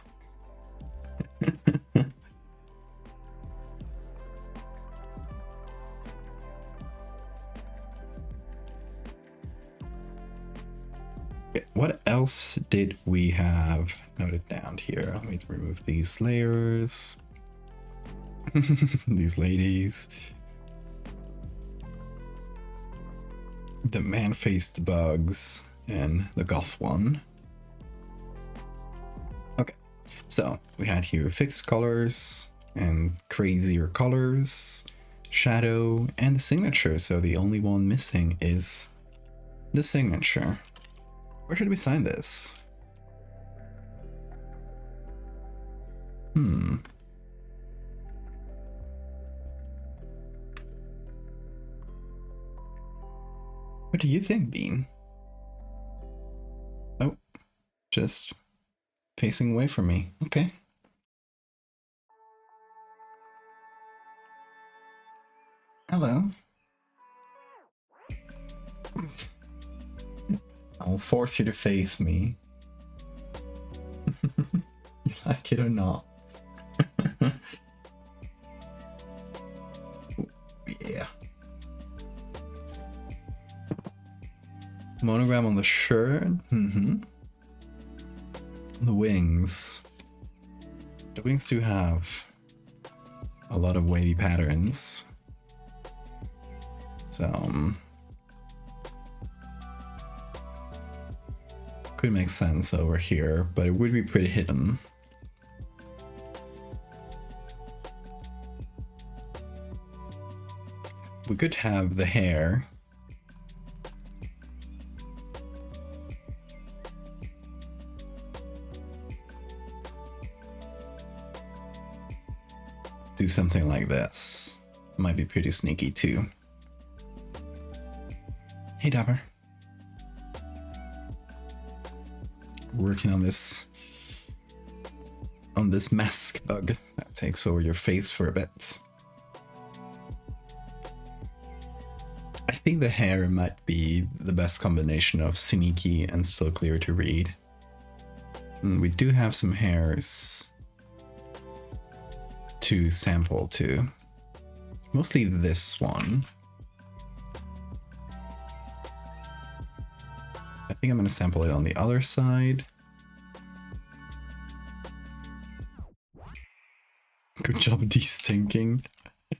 What else did we have noted down here? Let me remove these layers. These ladies. The man-faced bugs and the goth one. Okay, so we had here fixed colors and crazier colors, shadow, and the signature. So the only one missing is the signature. Where should we sign this? What do you think, Bean? Oh, just facing away from me. Okay. Hello. I'll force you to face me. You like it or not? Ooh, yeah. Monogram on the shirt. The wings. The wings do have a lot of wavy patterns. So could make sense over here, but it would be pretty hidden. We could have the hair. Do something like this. Might be pretty sneaky too. Hey Dapper. Working on this mask bug that takes over your face for a bit. I think the hair might be the best combination of sneaky and still clear to read. And we do have some hairs to sample too. Mostly this one. I think I'm going to sample it on the other side. Good job de-stinking. I'm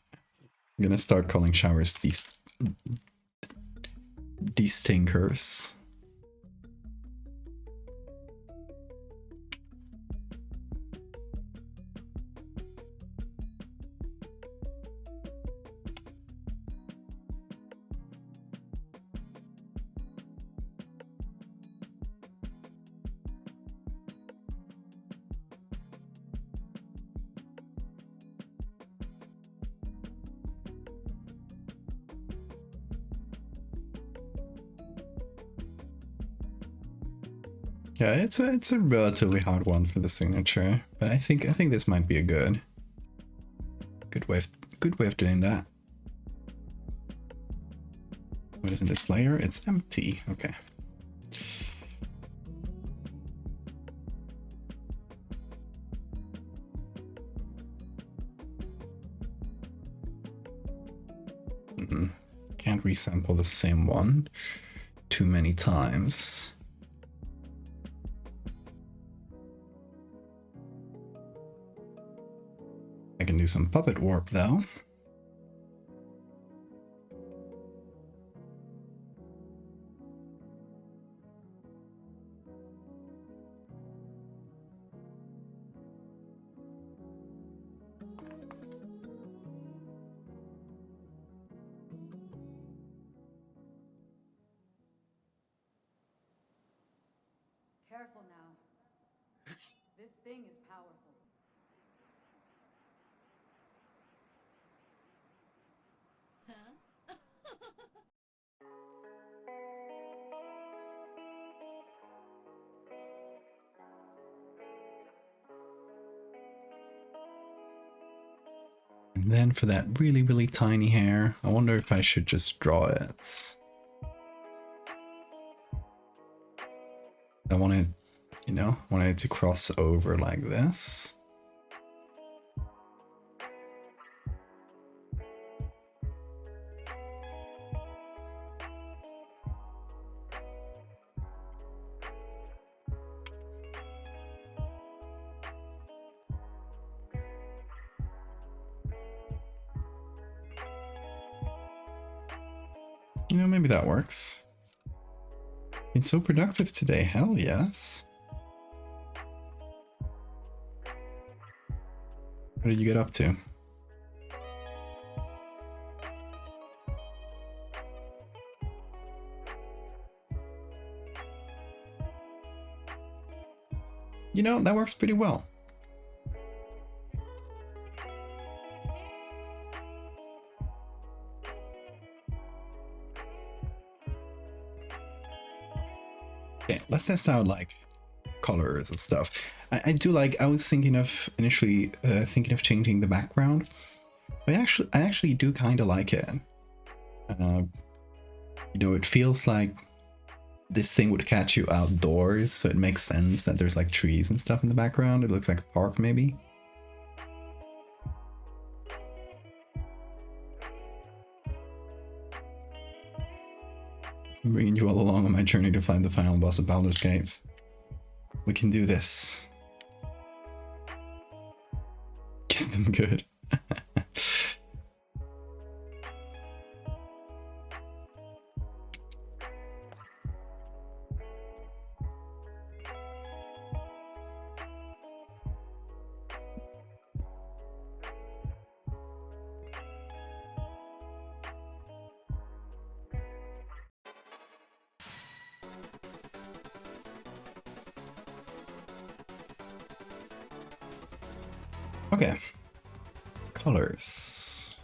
going to start calling showers de-stinkers. Yeah, it's a relatively hard one for the signature, but I think this might be a good way of doing that. What is in this layer? It's empty. Okay. Can't resample the same one too many times. I can do some puppet warp though. Careful now. This thing is powerful. And then for that really, really tiny hair, I wonder if I should just draw it. I want it, you know, wanted it to cross over like this. You know, maybe that works. Been so productive today, hell yes. What did you get up to? You know, that works pretty well. Okay, let's test out like colors and stuff. I do like, I was thinking of initially thinking of changing the background. I actually do kind of like it. You know, it feels like this thing would catch you outdoors, so it makes sense that there's like trees and stuff in the background. It looks like a park maybe. I'm bringing you all along on my journey to find the final boss of Baldur's Gate. We can do this. Kiss them good. Okay. Colors.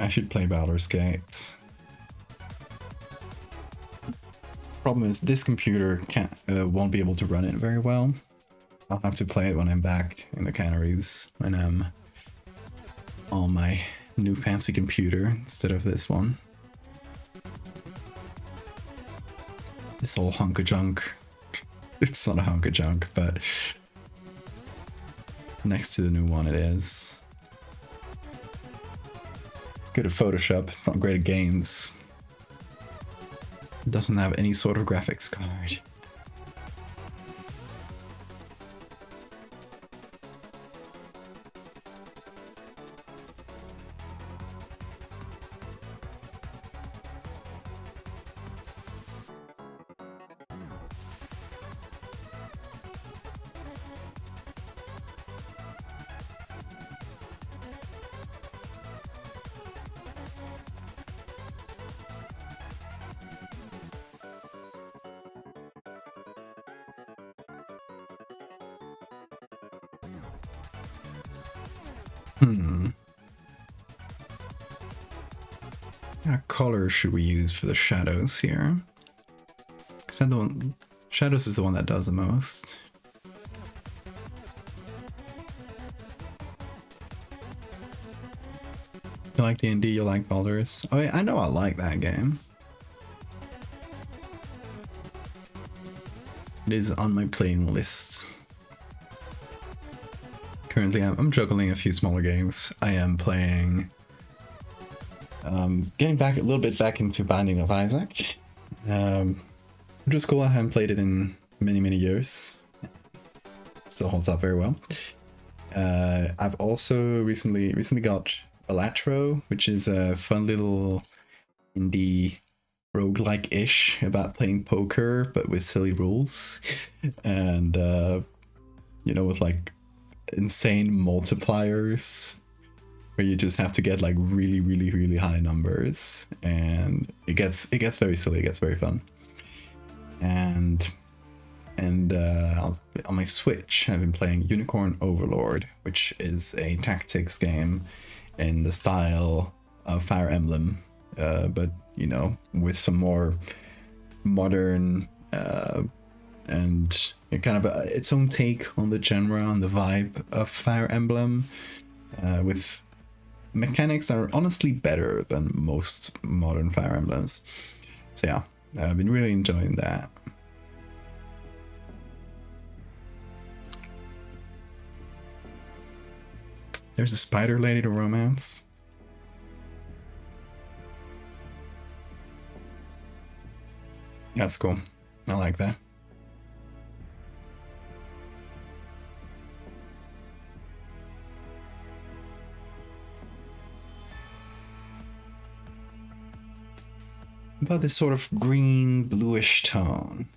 I should play Baldur's Gate. Problem is, this computer won't be able to run it very well. I'll have to play it when I'm back in the Canaries, when I'm on my new fancy computer instead of this one. This old hunk of junk. It's not a hunk of junk, but next to the new one it is. It's good at Photoshop, it's not great at games. It doesn't have any sort of graphics card. What kind of color should we use for the shadows here? Is that the one? Shadows is the one that does the most. You like D&D, you like Baldur's. Oh yeah, I know I like that game. It is on my playing list. Currently, I'm juggling a few smaller games. I am playing... getting back a little bit back into Binding of Isaac. Which was cool. I haven't played it in many years. Still holds up very well. I've also recently got Balatro, which is a fun little indie roguelike-ish about playing poker, but with silly rules. And, you know, with like insane multipliers where you just have to get like really high numbers, and it gets very silly, it gets very fun. And on my Switch, I've been playing Unicorn Overlord, which is a tactics game in the style of Fire Emblem, but you know, with some more modern and kind of its own take on the genre and the vibe of Fire Emblem, with mechanics that are honestly better than most modern Fire Emblems. So yeah, I've been really enjoying that. There's a spider lady to romance. That's cool. I like that. About this sort of green bluish tone.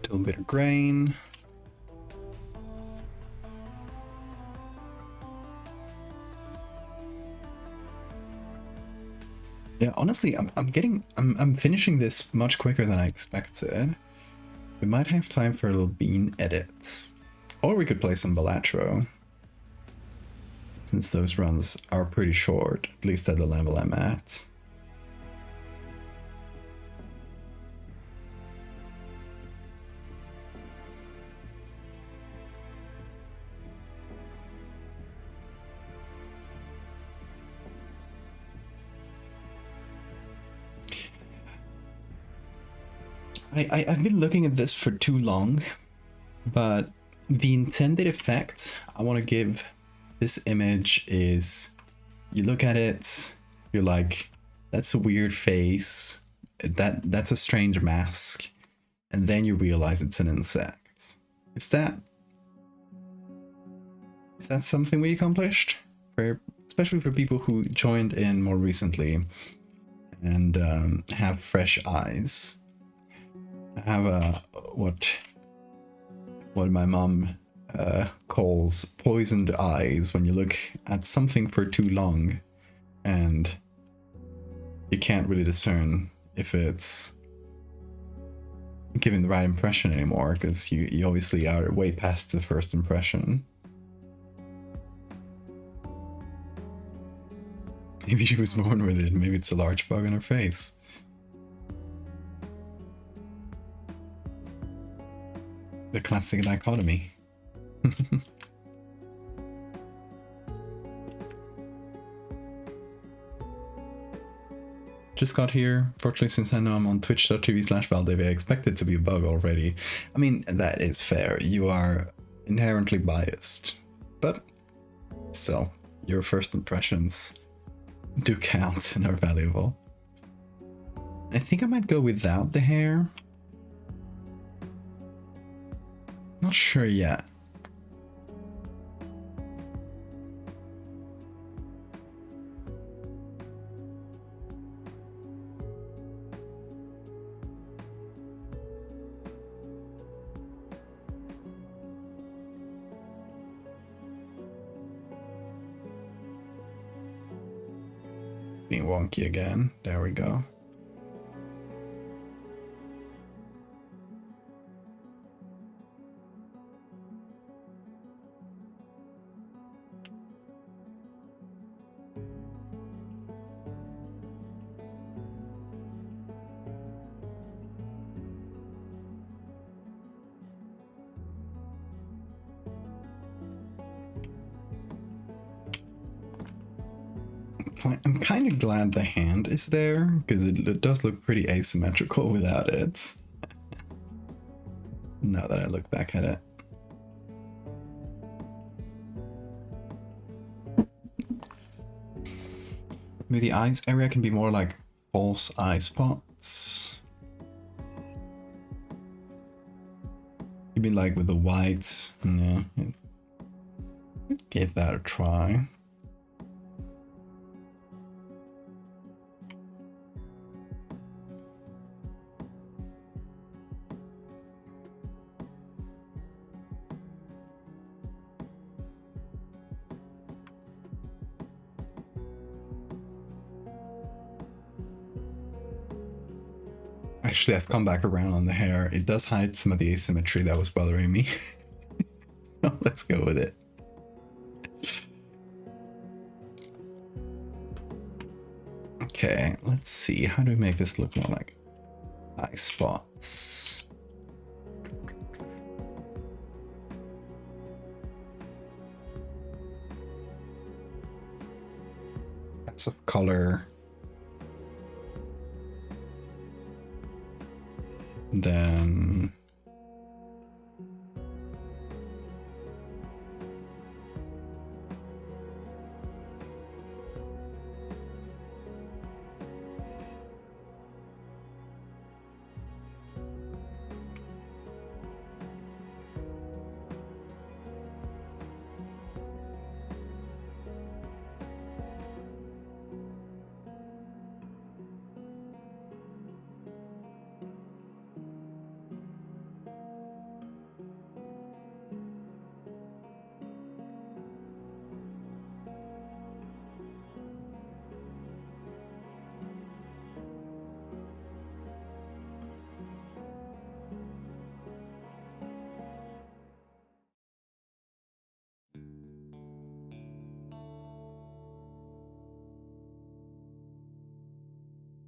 A little bit of grain. Yeah, honestly, I'm finishing this much quicker than I expected. We might have time for a little bean edits. Or we could play some Balatro, since those runs are pretty short, at least at the level I'm at. I've been looking at this for too long, but the intended effect I want to give this image is, you look at it, you're like, that's a weird face, that's a strange mask, and then you realize it's an insect. Is that something we accomplished? Especially for people who joined in more recently and have fresh eyes. I have a what my mom calls poisoned eyes, when you look at something for too long and you can't really discern if it's giving the right impression anymore, because you obviously are way past the first impression. Maybe she was born with it, maybe it's a large bug in her face. The classic dichotomy. Just got here. Fortunately, since I know I'm on twitch.tv/Valdevia, I expect it to be a bug already. I mean, that is fair. You are inherently biased. But still, your first impressions do count and are valuable. I think I might go without the hair. Not sure yet. Being wonky again. There we go. I'm kind of glad the hand is there, because it does look pretty asymmetrical without it. Now that I look back at it. Maybe the eyes area can be more like false eye spots. You mean like with the whites? Yeah. Give that a try. Actually, I've come back around on the hair. It does hide some of the asymmetry that was bothering me. So let's go with it. Okay, let's see. How do we make this look more like eye spots? Lots of color. Then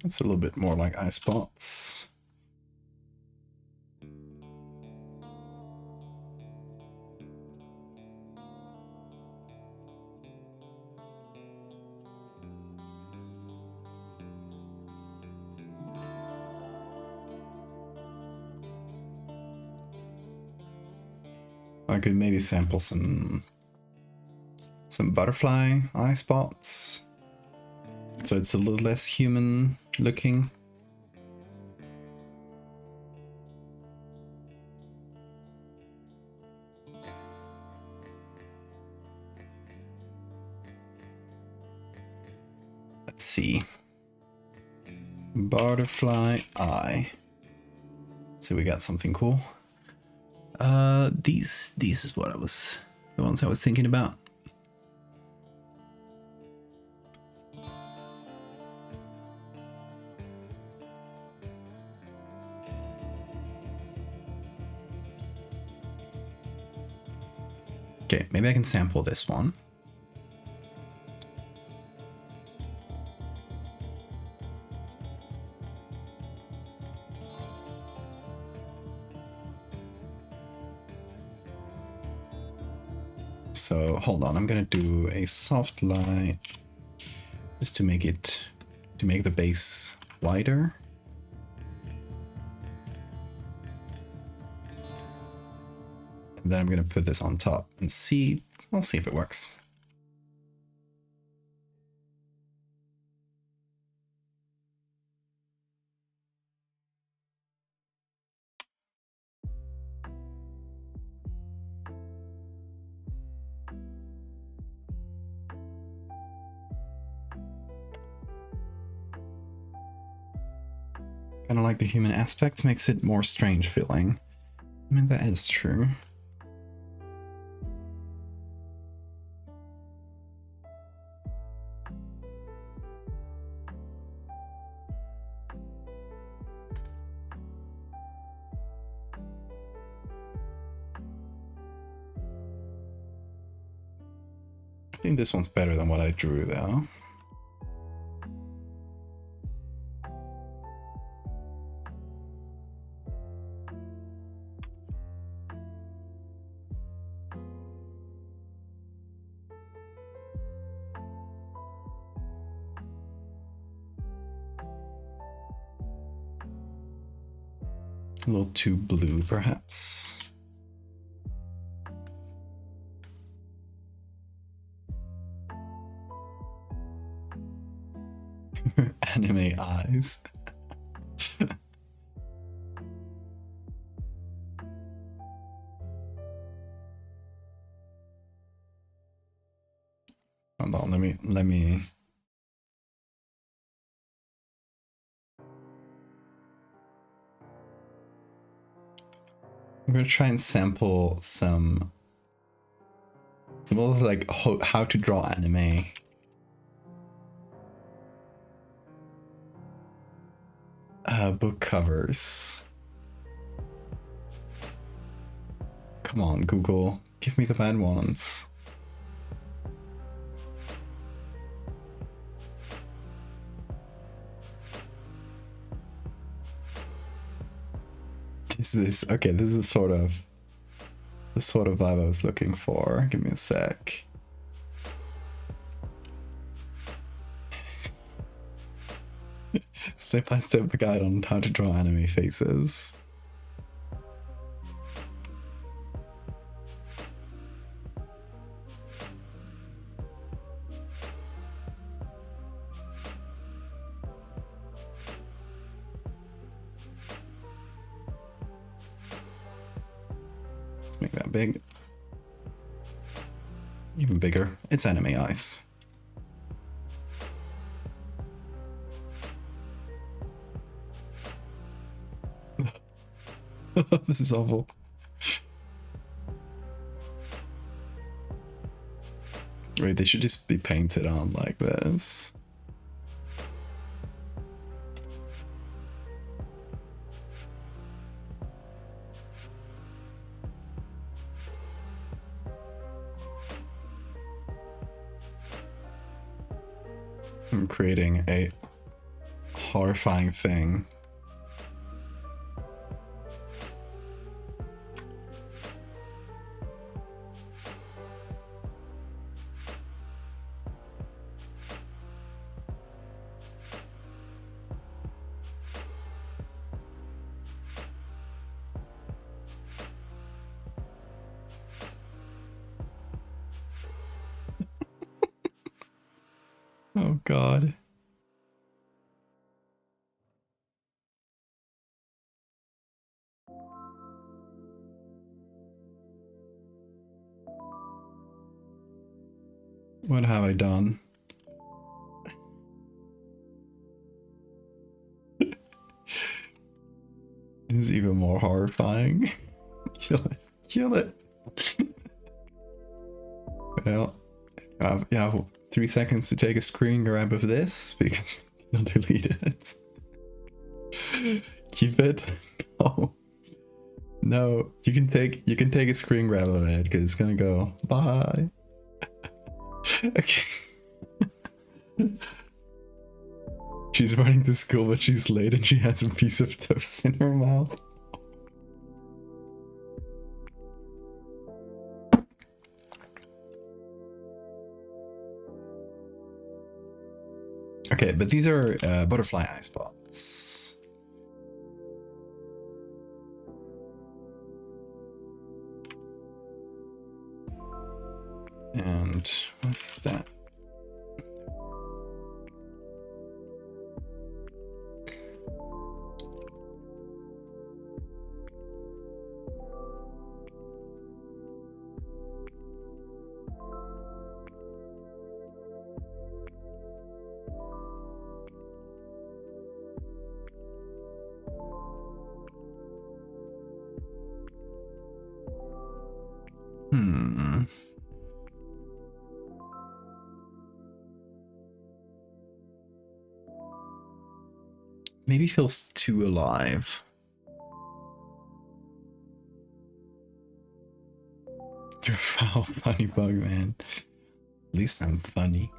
it's a little bit more like eye spots. I could maybe sample some butterfly eye spots, so it's a little less human looking. Let's see. Butterfly eye. So we got something cool. These is what the ones I was thinking about. Okay, maybe I can sample this one. So hold on, I'm gonna do a soft light just to make the base wider. And then I'm gonna put this on top and see, we'll see if it works. Kind of like the human aspect makes it more strange feeling. I mean, that is true. think this one's better than what I drew, though. A little too blue, perhaps. Anime eyes. Hold on, let me. I'm gonna try and sample some of like how to draw anime. Book covers. Come on, Google, give me the bad ones. This okay? This is the sort of vibe I was looking for. Give me a sec. Step-by-step guide on how to draw anime faces. Let's make that big. Even bigger. It's anime eyes. This is awful. Wait, they should just be painted on like this. I'm creating a horrifying thing. Oh God. What have I done? This is even more horrifying. Kill it. Kill it. Well, you have 3 seconds to take a screen grab of this because you'll delete it. Keep it. No. No, you can take a screen grab of it because it's gonna go bye. Okay. She's running to school, but she's late and she has a piece of toast in her mouth. Okay, but these are butterfly eye spots. And what's that? Maybe feels too alive. You're a foul funny bug, man. At least I'm funny.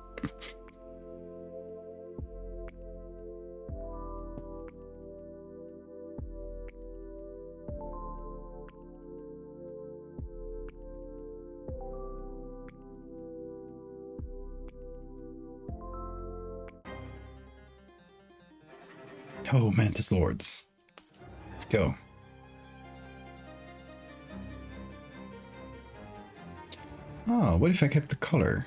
Oh, Mantis Lords. Let's go. Oh, what if I kept the color?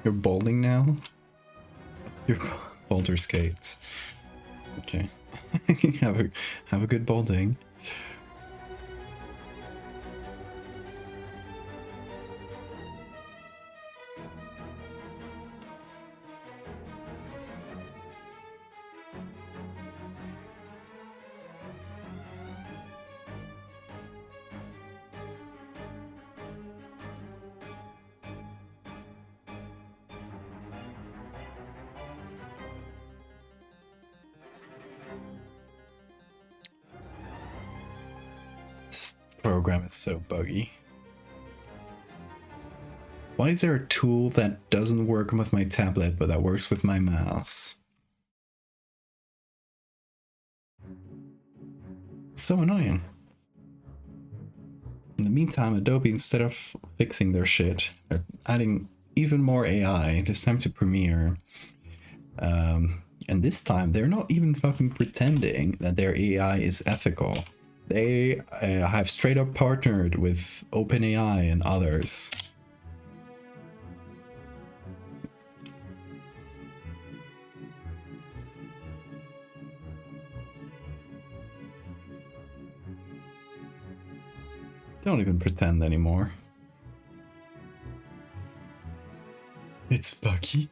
You're bowling now? You're boulder skates. Okay. have a good bowling. This program is so buggy. Why is there a tool that doesn't work with my tablet but that works with my mouse? It's so annoying. In the meantime, Adobe, instead of fixing their shit, they're adding even more AI, this time to Premiere. And this time, they're not even fucking pretending that their AI is ethical. They have straight up partnered with OpenAI and others. Don't even pretend anymore. It's buggy.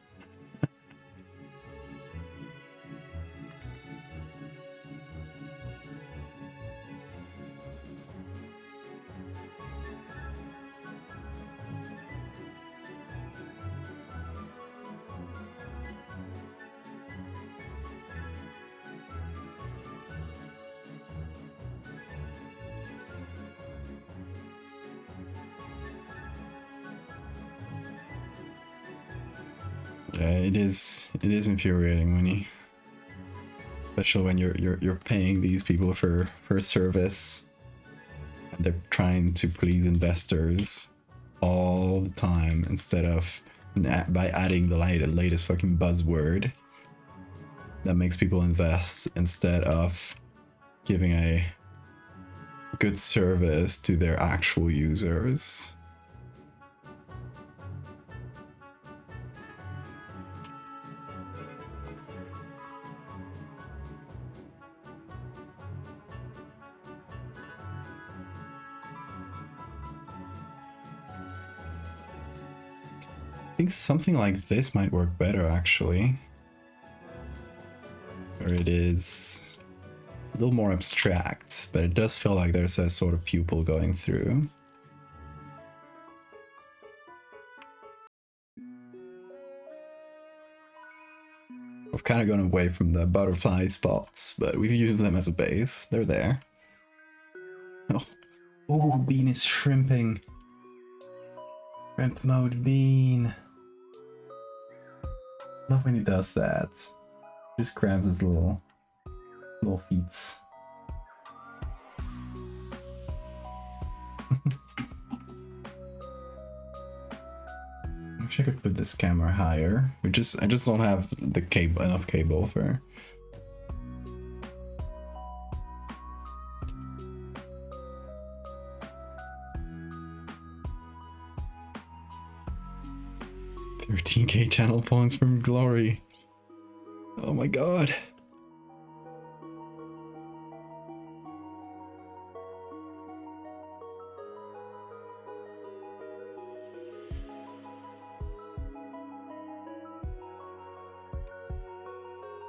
Yeah, it is infuriating when you, especially when you're paying these people for a service and they're trying to please investors all the time instead of by adding the latest fucking buzzword that makes people invest instead of giving a good service to their actual users. I think something like this might work better, actually. Where it is a little more abstract, but it does feel like there's a sort of pupil going through. We've kind of gone away from the butterfly spots, but we've used them as a base. They're there. Oh, Bean is shrimping. Shrimp mode Bean. Love when he does that. Just grabs his little feets. I wish I could put this camera higher. I just don't have the enough cable for. 15k channel points from Glory. Oh my god.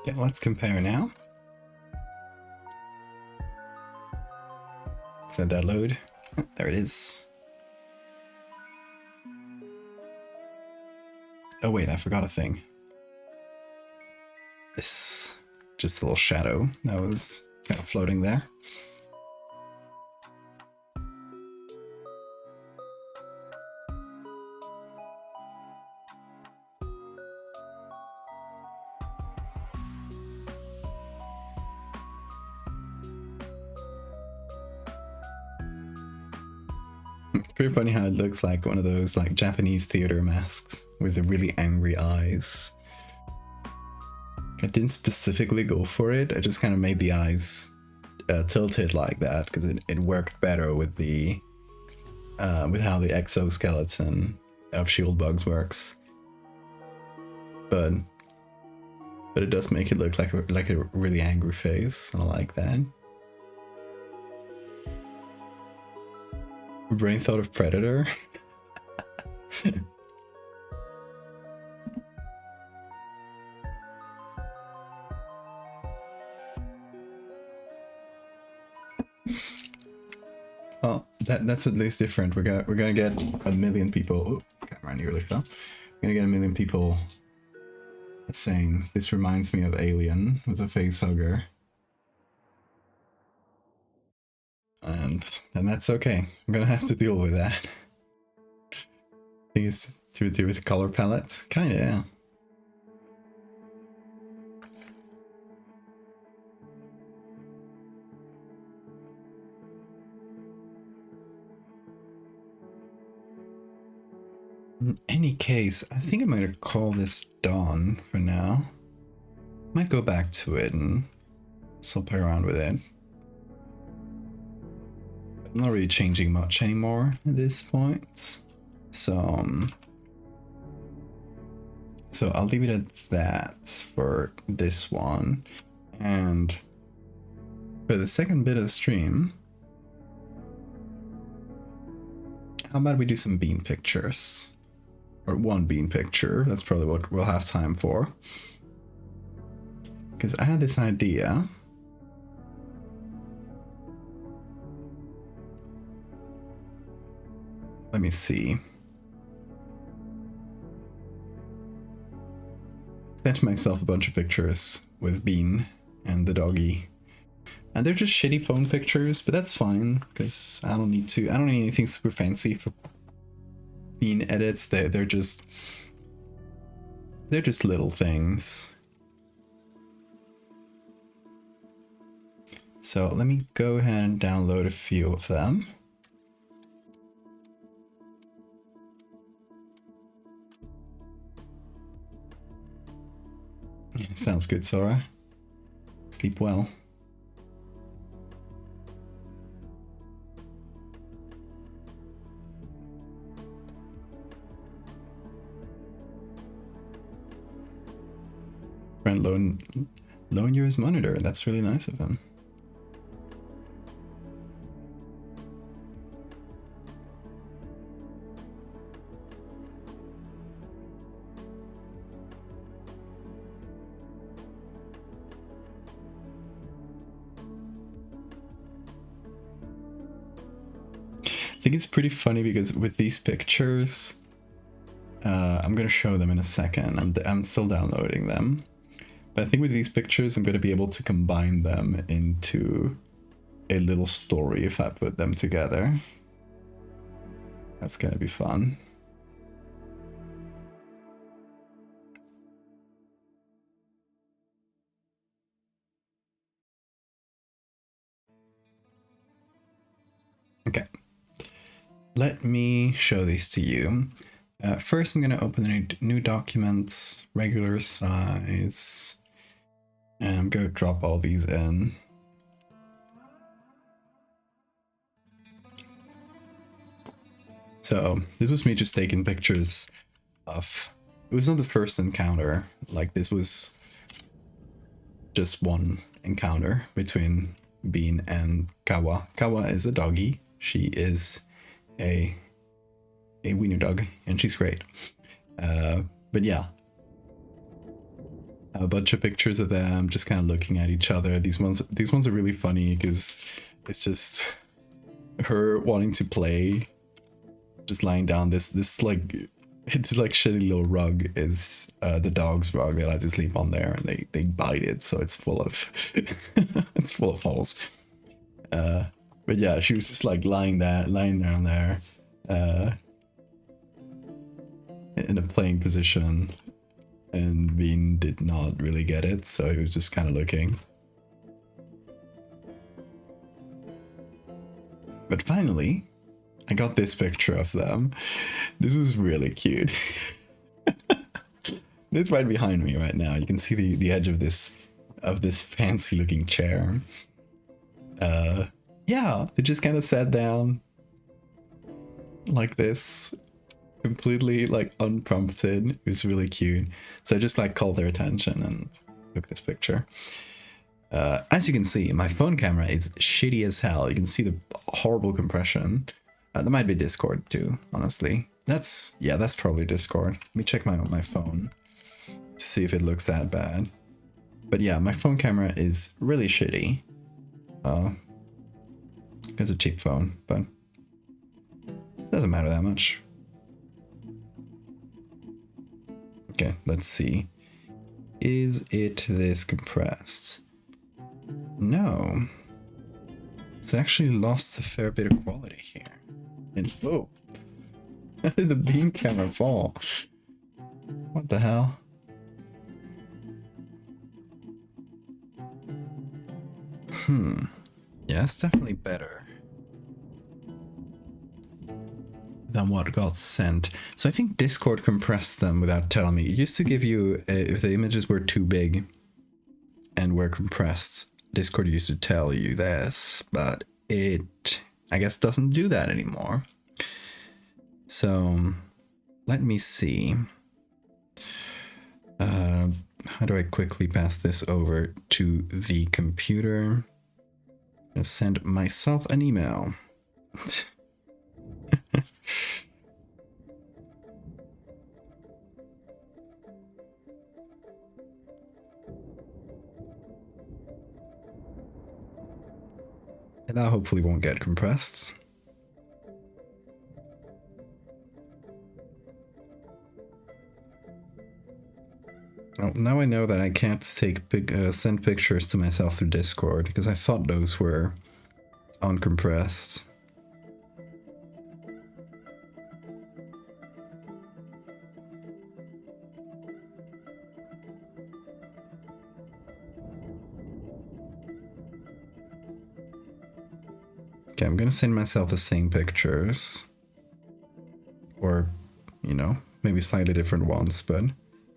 Yeah, let's compare now. Let that load. Oh, there it is. Oh wait, I forgot a thing. This, just a little shadow that was kind of floating there. It's pretty funny how it looks like one of those like Japanese theater masks with the really angry eyes. I didn't specifically go for it, I just kind of made the eyes tilted like that because it worked better with the with how the exoskeleton of shield bugs works. But it does make it look like a really angry face, and I like that. Brain thought of Predator. Well, that's at least different. We're gonna get a million people. Oh, camera nearly fell. We're gonna get a million people saying this reminds me of Alien with a face hugger, and that's okay. I'm gonna have to deal with that. I think it's to do with color palette, kinda. Yeah. In any case, I think I'm gonna call this Dawn for now. Might go back to it and still play around with it. I'm not really changing much anymore at this point. So I'll leave it at that for this one. And for the second bit of the stream, how about we do some bean pictures? Or one bean picture, that's probably what we'll have time for. Because I had this idea. Let me see. Sent myself a bunch of pictures with Bean and the doggy. And they're just shitty phone pictures, but that's fine, because I don't need anything super fancy for Bean edits. They're just little things. So let me go ahead and download a few of them. Sounds good, Sora. Sleep well. Friend loan you his monitor. That's really nice of him. I think it's pretty funny because with these pictures, I'm gonna show them in a second. I'm still downloading them, but I think with these pictures, I'm gonna be able to combine them into a little story if I put them together. That's gonna be fun. Okay. Let me show these to you. First, I'm going to open a new document, regular size, and I'm going to drop all these in. So this was me just taking pictures of it was not the first encounter. Like, this was just one encounter between Bean and Kawa. Kawa is a doggy. She is a wiener dog, and she's great. But yeah, a bunch of pictures of them just kind of looking at each other. These ones are really funny because it's just her wanting to play, just lying down. This like shitty little rug is the dog's rug. They like to sleep on there, and they bite it, so it's full of it's full of holes. But yeah, she was just like lying down there in a playing position, and Bean did not really get it, so he was just kind of looking. But finally, I got this picture of them. This was really cute. It's right behind me right now. You can see the edge of this fancy looking chair. Yeah, they just kind of sat down like this, completely like unprompted. It was really cute. So I just like called their attention and took this picture. As you can see, my phone camera is shitty as hell. You can see the horrible compression. That might be Discord too, honestly. That's probably Discord. Let me check my phone to see if it looks that bad. But yeah, my phone camera is really shitty. It's a cheap phone, but it doesn't matter that much. Okay, let's see. Is it this compressed? No. It's actually lost a fair bit of quality here. And whoa. How did the beam camera fall? What the hell? Yeah, it's definitely better than what got sent. So I think Discord compressed them without telling me. It used to give you, if the images were too big and were compressed, Discord used to tell you this, but it, I guess, doesn't do that anymore. So let me see. How do I quickly pass this over to the computer? I'll send myself an email. And that hopefully won't get compressed. Oh, now I know that I can't take send pictures to myself through Discord, because I thought those were uncompressed. Okay, I'm gonna send myself the same pictures. Or, you know, maybe slightly different ones, but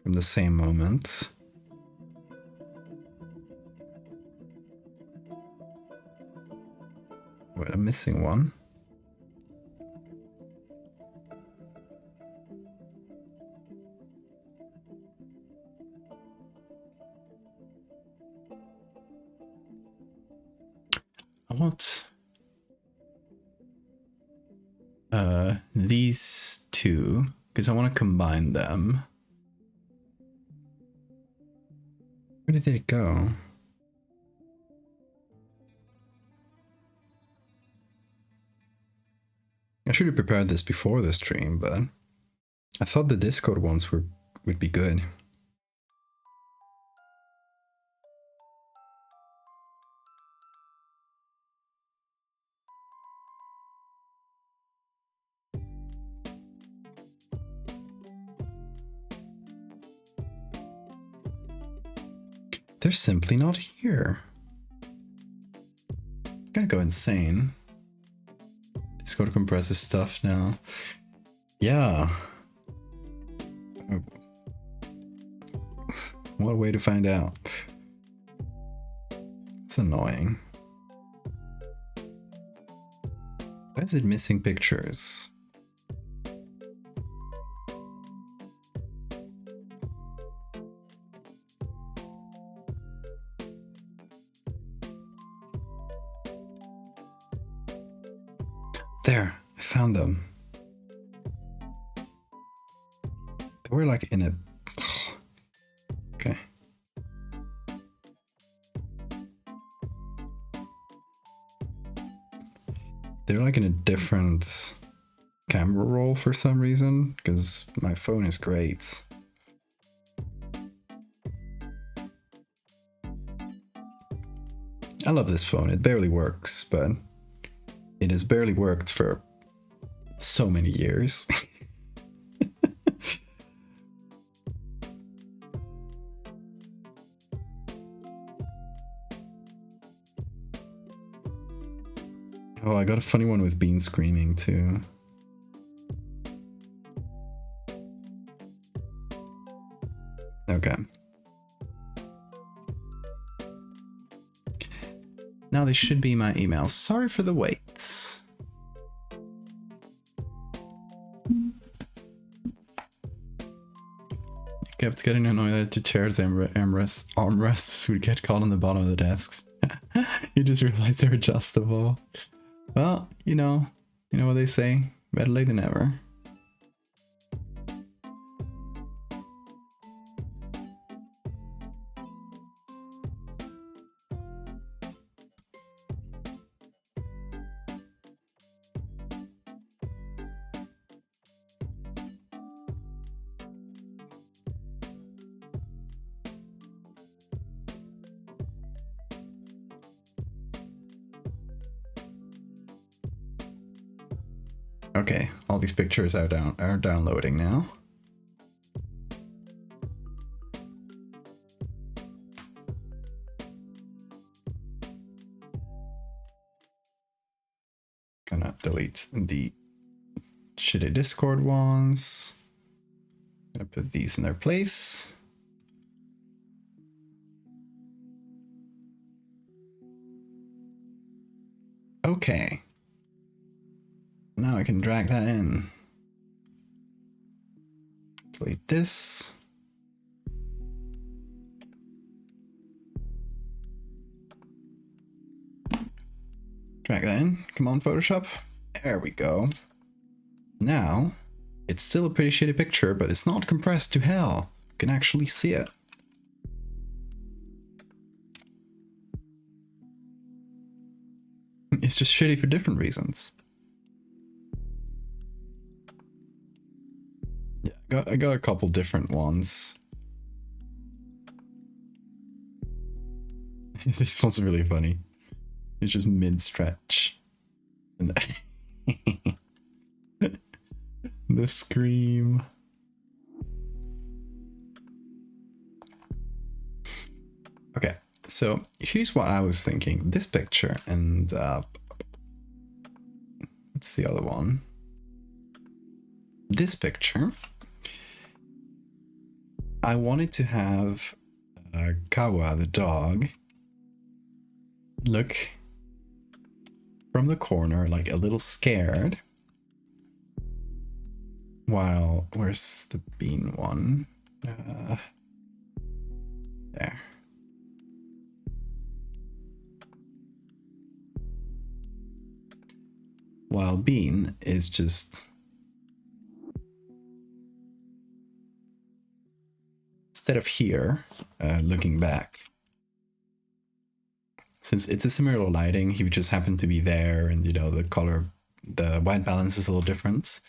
from the same moment. Wait, I'm missing one. I want these two, because I want to combine them. Where did it go? I should have prepared this before the stream, but I thought the Discord ones would be good. They're simply not here. I'm gonna go insane. Discord compresses stuff now. Yeah. What a way to find out. It's annoying. Why is it missing pictures? There, I found them. They were like in a... Okay. They're like in a different camera roll for some reason, because my phone is great. I love this phone. It barely works, but it has barely worked for so many years. Oh, I got a funny one with Bean screaming too. Okay. Now they should be my emails. Sorry for the wait. Kept getting annoyed that the chair's armrests would get caught on the bottom of the desks. You just realized they're adjustable. Well, you know what they say. Better late than never. Okay, all these pictures are downloading now. Gonna delete the shitty Discord ones. Gonna put these in their place. Okay. Now I can drag that in. Delete this. Drag that in. Come on, Photoshop. There we go. Now, it's still a pretty shitty picture, but it's not compressed to hell. You can actually see it. It's just shitty for different reasons. Yeah, I got a couple different ones. This one's really funny. It's just mid-stretch. And the scream. Okay, so here's what I was thinking. This picture and what's the other one? This picture. I wanted to have Kawa, the dog, look from the corner like a little scared. While, where's the Bean one? There. While Bean is just instead of here, looking back. Since it's a similar lighting, he would just happen to be there, and the color, the white balance is a little different.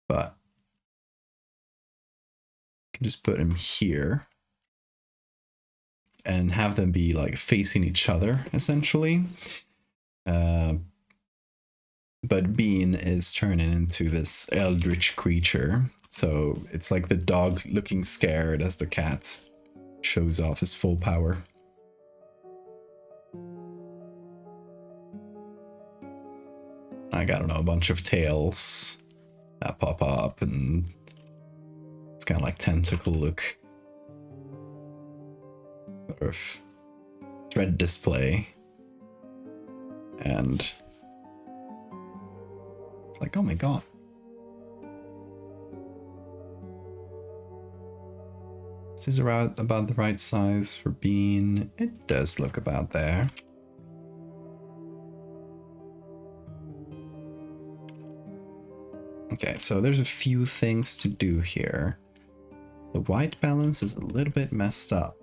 But I can just put him here and have them be like facing each other, essentially. But Bean is turning into this eldritch creature. So it's like the dog looking scared as the cat shows off his full power. I don't know, a bunch of tails that pop up, and it's kind of like tentacle look. Sort of thread display. And it's like, oh my god. This is about the right size for Bean. It does look about there. Okay, so there's a few things to do here. The white balance is a little bit messed up.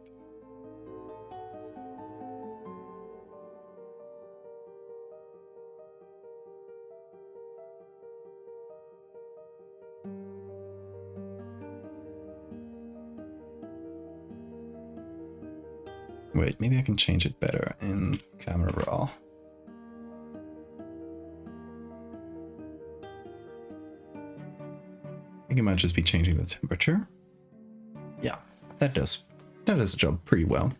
Wait, maybe I can change it better in camera raw. I think it might just be changing the temperature. Yeah, that does the job pretty well.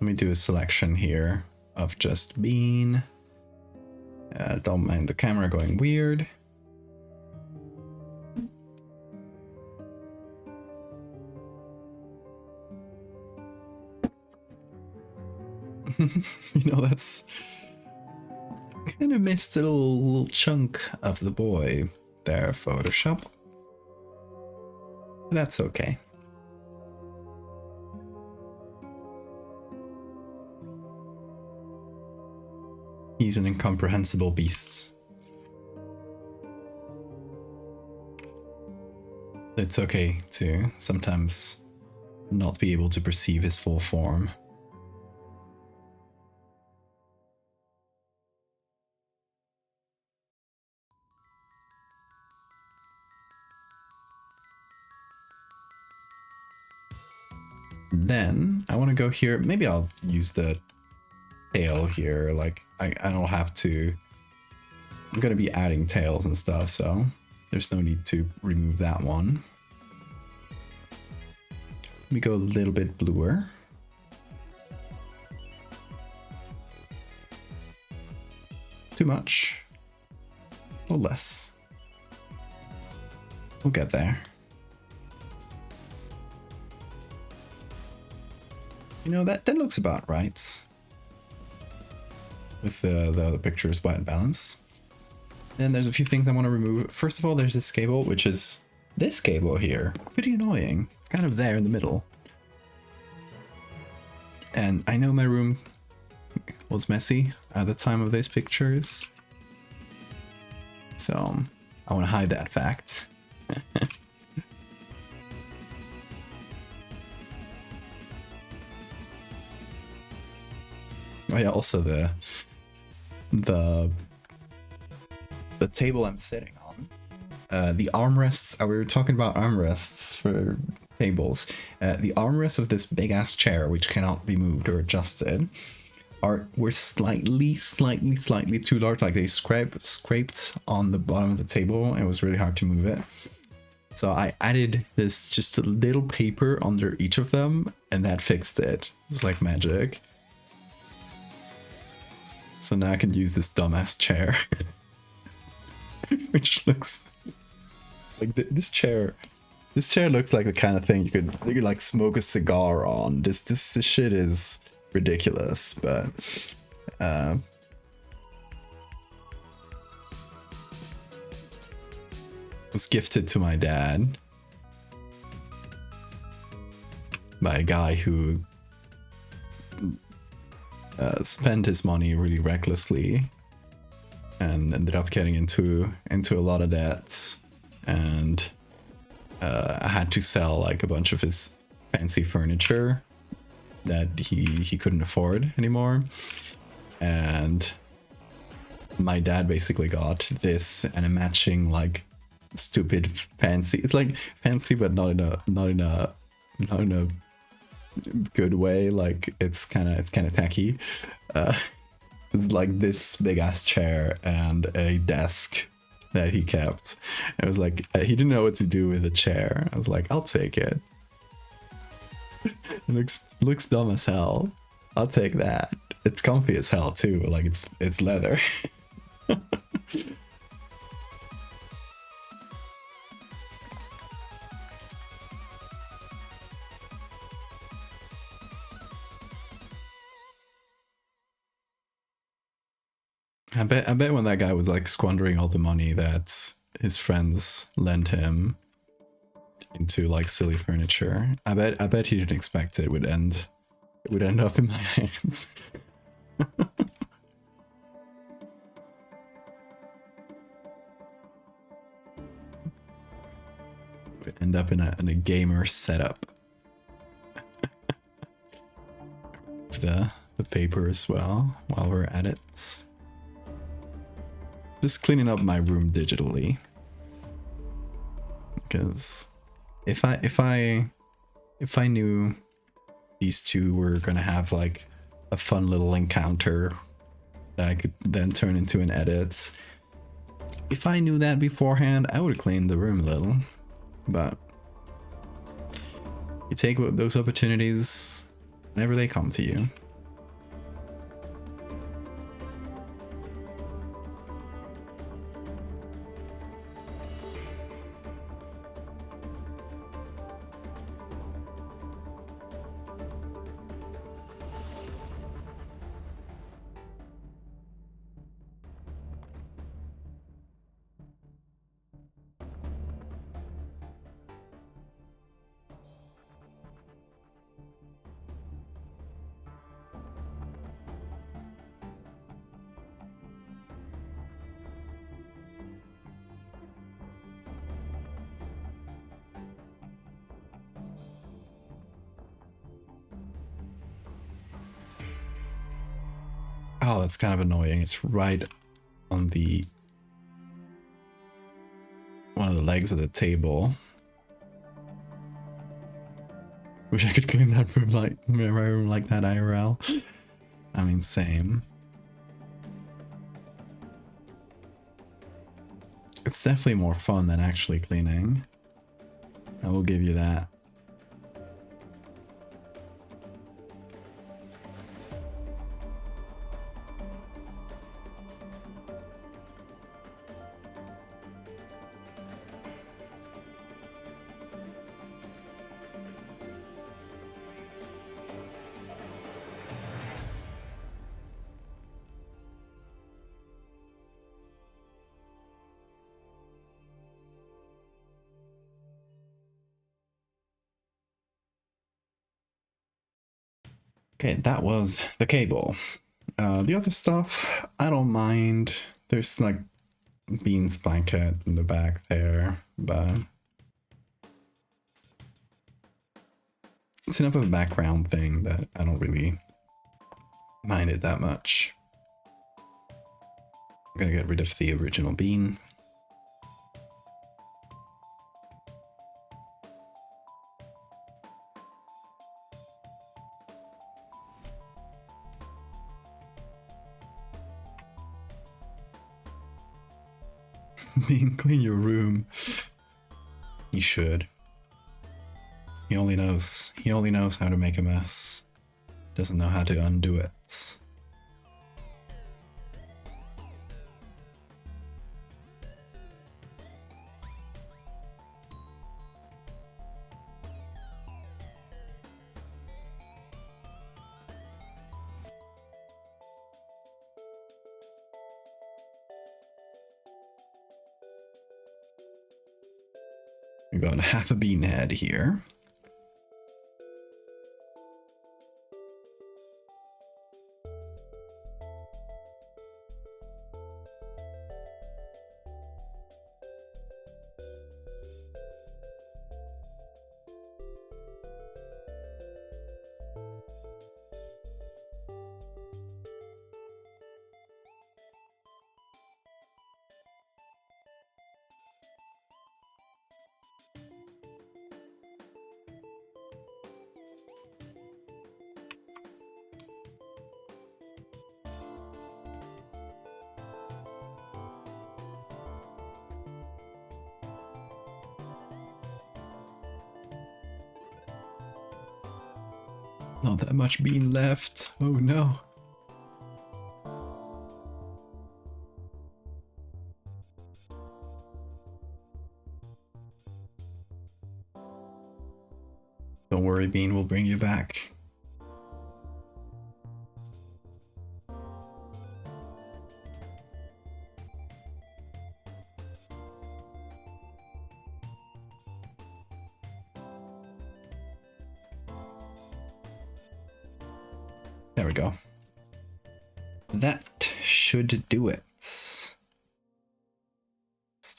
Let me do a selection here of just bean. Don't mind the camera going weird. You know, that's... I kind of missed a little chunk of the boy there, Photoshop. That's okay. He's an incomprehensible beast. It's okay to sometimes not be able to perceive his full form. Then I want to go here. Maybe I'll use the tail here. Like I don't have to. I'm going to be adding tails and stuff, so there's no need to remove that one. Let me go a little bit bluer. Too much. Or less. We'll get there. You know, that looks about right. With the picture's white balance. Then there's a few things I want to remove. First of all, there's this cable, which is this cable here. Pretty annoying. It's kind of there in the middle. And I know my room was messy at the time of these pictures. So I want to hide that fact. Oh yeah, also the table I'm sitting on. The armrests, we were talking about armrests for tables. The armrests of this big ass chair, which cannot be moved or adjusted, were slightly too large. Like they scraped on the bottom of the table and it was really hard to move it. So I added this just a little paper under each of them and that fixed it. It's like magic. So now I can use this dumbass chair. Which looks like this chair looks like the kind of thing you could like smoke a cigar on. This shit is ridiculous, but it was gifted to my dad by a guy who spent his money really recklessly and ended up getting into a lot of debts, and I had to sell like a bunch of his fancy furniture that he couldn't afford anymore. And my dad basically got this and a matching like stupid fancy. It's like fancy, but not in a good way. Like it's kind of tacky. It's like this big ass chair and a desk that he kept. It was like he didn't know what to do with the chair. I was like, I'll take it. It looks dumb as hell. I'll take that. It's comfy as hell too. Like it's leather. I bet when that guy was like squandering all the money that his friends lent him into like silly furniture. I bet he didn't expect it would end up in my hands. Would end up in a gamer setup. The paper as well while we're at it. Just cleaning up my room digitally. Because if I knew these two were gonna have like a fun little encounter that I could then turn into an edit, if I knew that beforehand, I would have cleaned the room a little. But you take those opportunities whenever they come to you. Oh, that's kind of annoying. It's right on one of the legs of the table. Wish I could clean that room like my room like that IRL. I mean, same. It's definitely more fun than actually cleaning. I will give you that. Okay, that was the cable. The other stuff, I don't mind. There's like Bean's blanket in the back there, but it's enough of a background thing that I don't really mind it that much. I'm gonna get rid of the original Bean. Bean, clean your room. He should. He only knows how to make a mess. Doesn't know how to undo it. We got half a bean head here. Not that much bean left. Oh no. Don't worry, Bean, we'll bring you back. There we go. That should do it. Still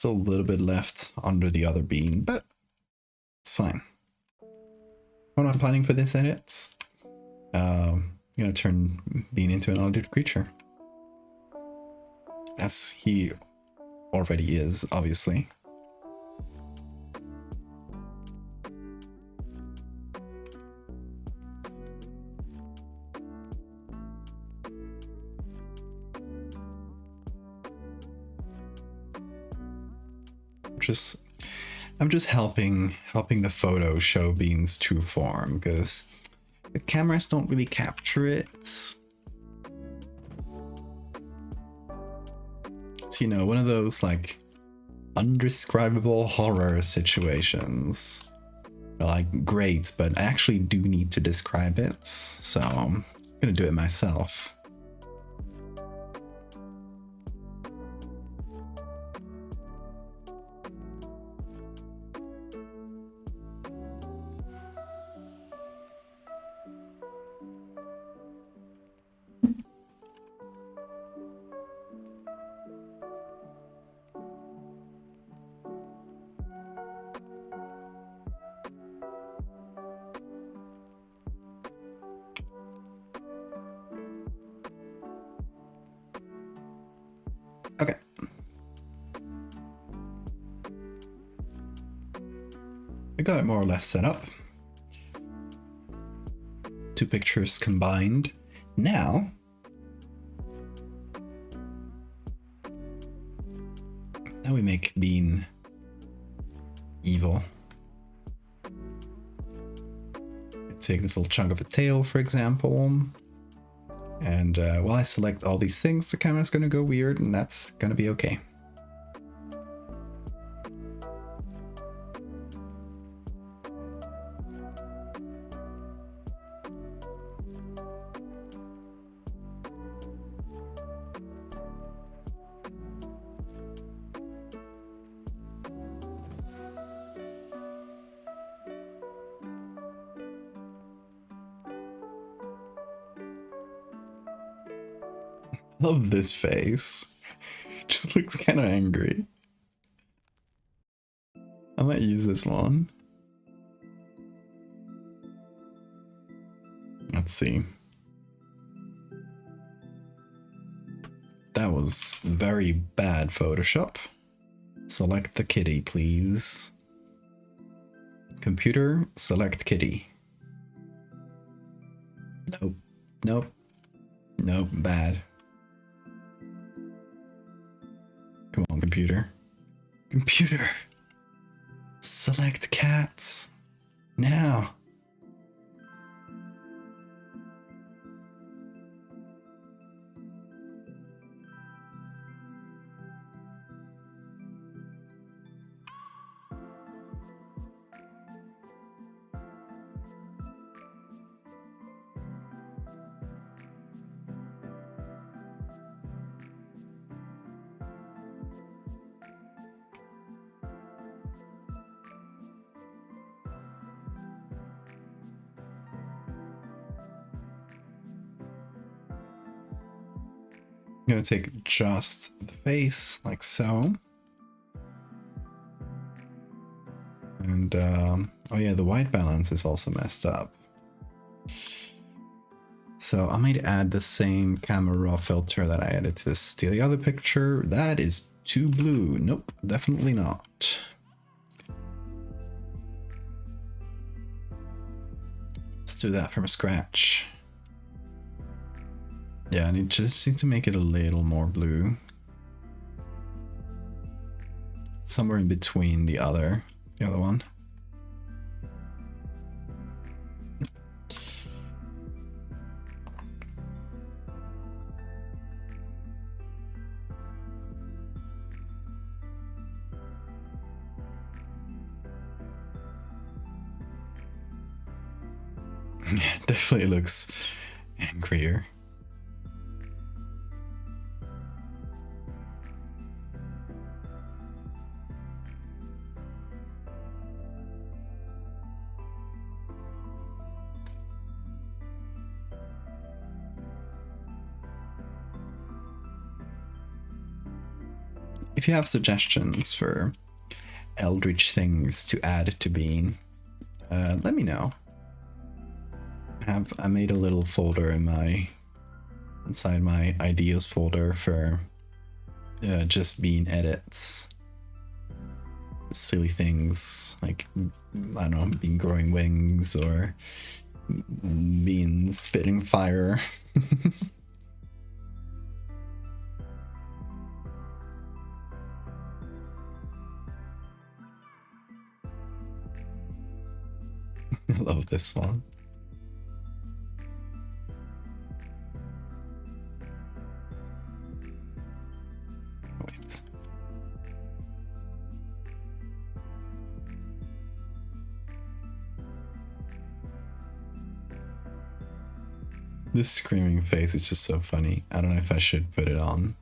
a little bit left under the other bean, but it's fine. I'm not planning for this edit. I'm gonna turn Bean into an altered creature. As he already is, obviously. I'm just helping the photo show Bean's true form, because the cameras don't really capture it. It's, you know, one of those like undescribable horror situations. Like, great, but I actually do need to describe it, so I'm gonna do it myself. Okay. I got it more or less set up. Two pictures combined. Now, we make Bean evil. Take this little chunk of a tail, for example. And while I select all these things, the camera's gonna go weird, and that's gonna be okay. Love this face. Just looks kind of angry. I might use this one. Let's see. That was very bad Photoshop. Select the kitty, please. Computer, select kitty. Nope. Nope. Nope, bad. Come on, computer. Computer! Select cats! Now! I'm gonna take just the face, like so. And, oh yeah, the white balance is also messed up. So I might add the same camera raw filter that I added to the other picture. That is too blue. Nope, definitely not. Let's do that from scratch. Yeah, and it just needs to make it a little more blue. Somewhere in between the other one. Yeah, definitely looks angrier. if you have suggestions for eldritch things to add to Bean, let me know. I made a little folder inside my ideas folder for just Bean edits. Silly things like, I don't know, Bean growing wings or Bean spitting fire. I love this one. Wait. This screaming face is just so funny. I don't know if I should put it on.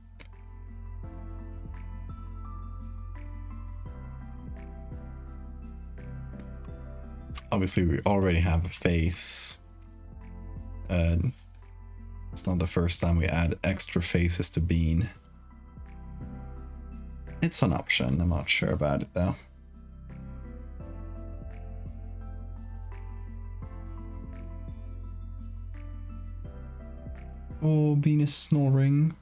Obviously, we already have a face. It's not the first time we add extra faces to Bean. It's an option. I'm not sure about it though. Oh, Bean is snoring.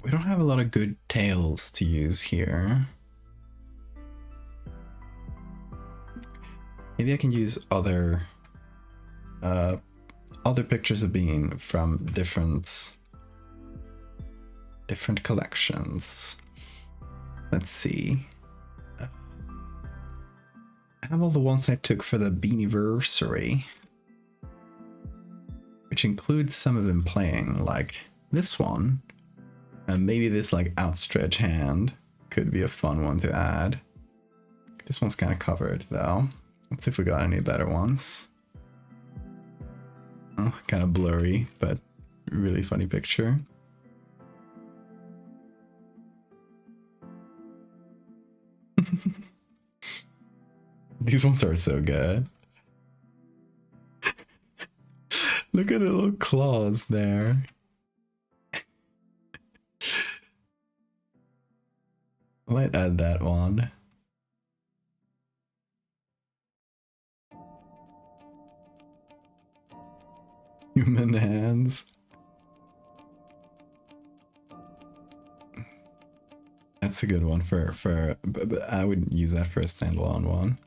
We don't have a lot of good tails to use here. Maybe I can use other pictures of Bean from different collections. Let's see. I have all the ones I took for the Beaniversary, which includes some of them playing, like this one. And maybe this like outstretched hand could be a fun one to add. This one's kind of covered though. Let's see if we got any better ones. Oh, kind of blurry, but really funny picture. These ones are so good. Look at the little claws there. I might add that one. Human hands. That's a good one but I wouldn't use that for a standalone one.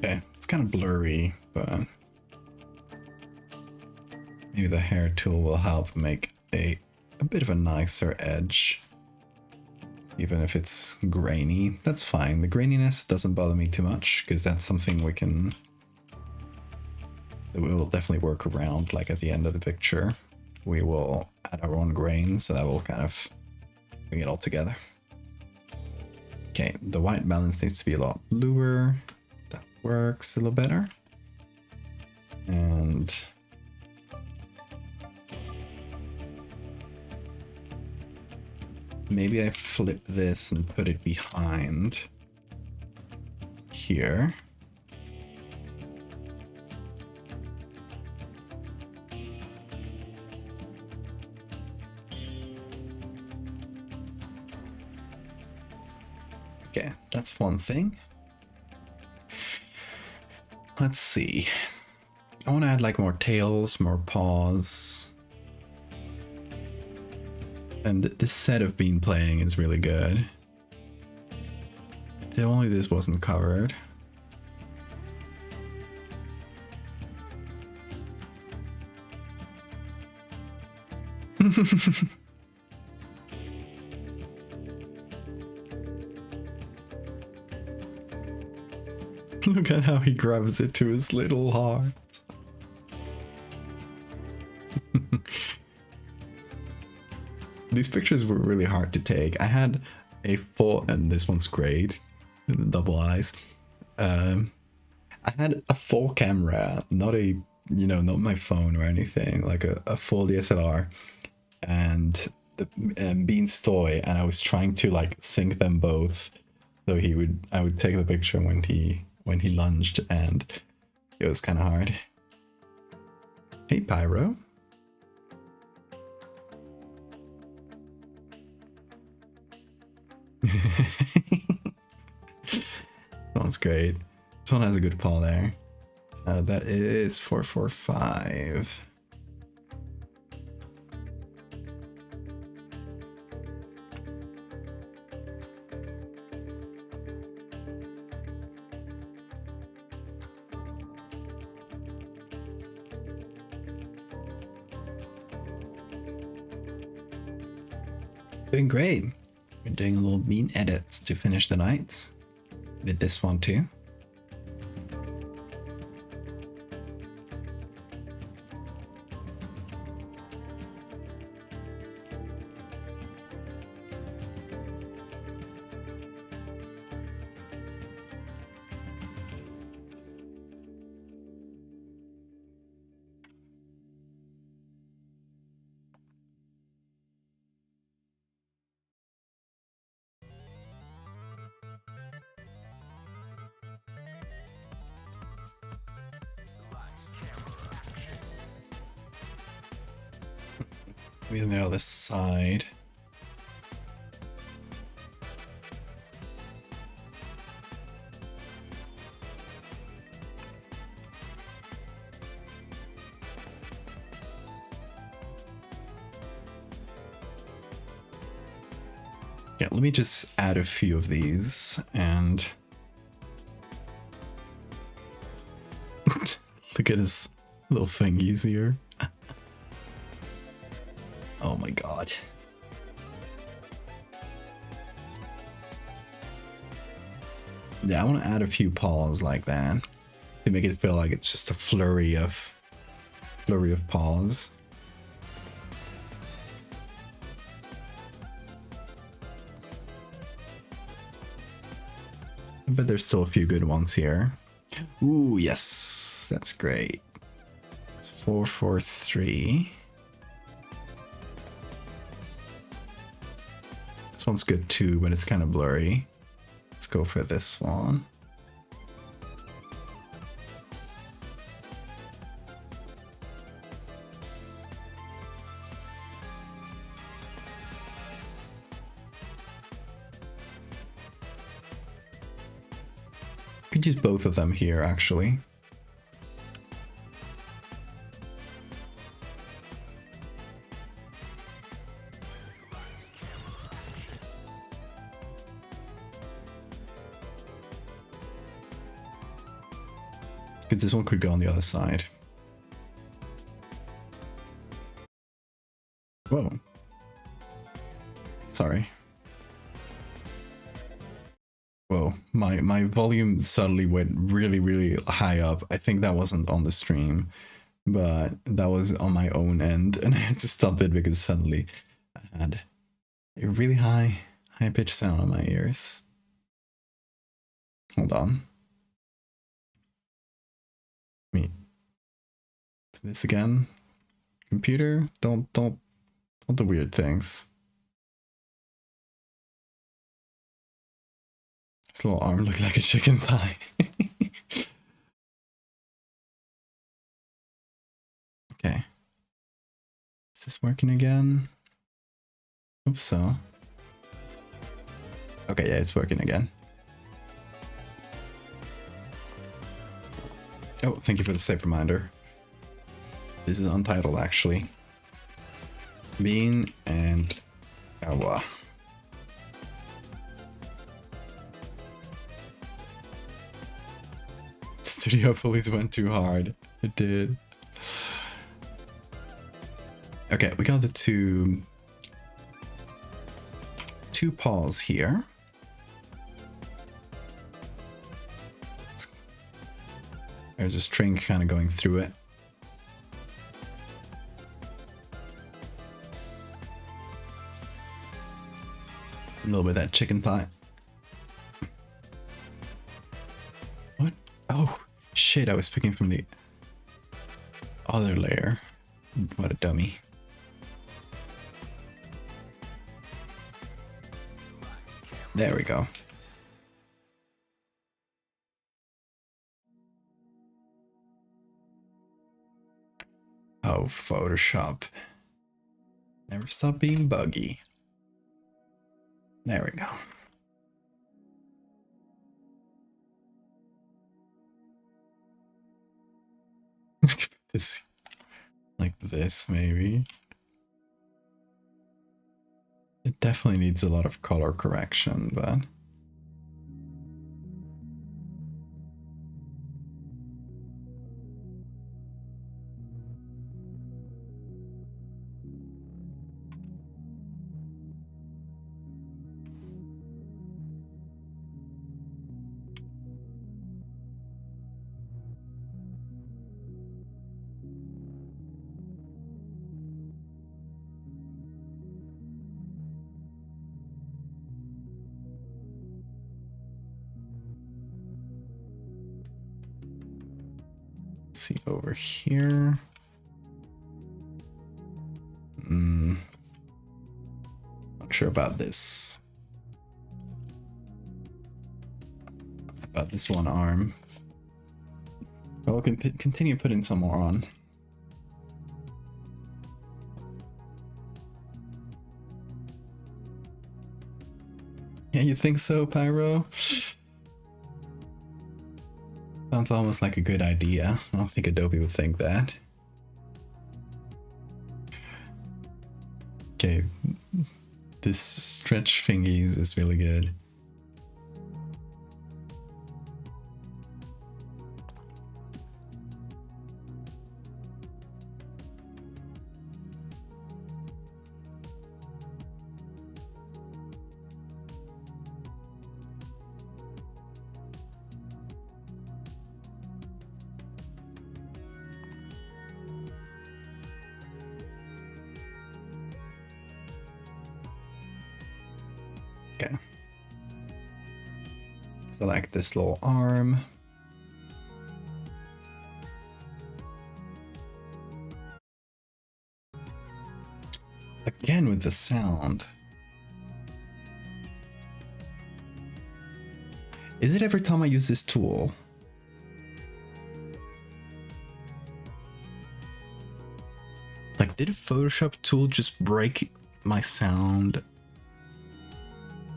Okay, it's kind of blurry, but maybe the hair tool will help make a bit of a nicer edge. Even if it's grainy, that's fine. The graininess doesn't bother me too much, because that's something that we will definitely work around. Like at the end of the picture, we will add our own grain, so that will kind of bring it all together. Okay, the white balance needs to be a lot bluer. That works a little better. And maybe I flip this and put it behind here. Okay, that's one thing. Let's see. I want to add like more tails, more paws. And this set of Bean playing is really good. If only this wasn't covered. Look at how he grabs it to his little heart. These pictures were really hard to take. I had a full, and this one's great, double eyes. I had a full camera, not a, you know, not my phone or anything, like a full DSLR, and the Bean's toy, and I was trying to like sync them both, so I would take the picture when he lunged, and it was kind of hard. Hey, Pyro. Sounds great. This one has a good paw there. That is 445. Doing great. We're doing a little bean edits to finish the nights. Did this one too. Maybe on the other side. Yeah, let me just add a few of these and look at his little thingies here. Oh my god. Yeah, I want to add a few paws like that to make it feel like it's just a flurry of paws. But there's still a few good ones here. Ooh, yes, that's great. It's 443. This one's good too, but it's kind of blurry. Let's go for this one. Could use both of them here, actually. Because this one could go on the other side. Whoa. Sorry. Whoa, my volume suddenly went really high up. I think that wasn't on the stream, but that was on my own end, and I had to stop it because suddenly I had a really high pitched sound on my ears. Hold on. Let me do this again. Computer, don't do weird things. His little arm looked like a chicken thigh. Okay. Is this working again? Hope so. Okay, yeah, it's working again. Oh, thank you for the safe reminder. This is untitled, actually. Bean and Awa. Studio Police went too hard. It did. Okay, we got the two paws here. There's a string kind of going through it. A little bit of that chicken thigh. What? Oh, shit, I was picking from the other layer. What a dummy. There we go. Oh, Photoshop. Never stop being buggy. There we go. This, like this, maybe. It definitely needs a lot of color correction, but... Let's see over here. Not sure about this. About this one arm. Well, we can continue putting some more on. Yeah, you think so, Pyro? Sounds almost like a good idea. I don't think Adobe would think that. Okay, this stretch thingies is really good. Okay. Select this little arm. Again with the sound. Is it every time I use this tool? Like, did a Photoshop tool just break my sound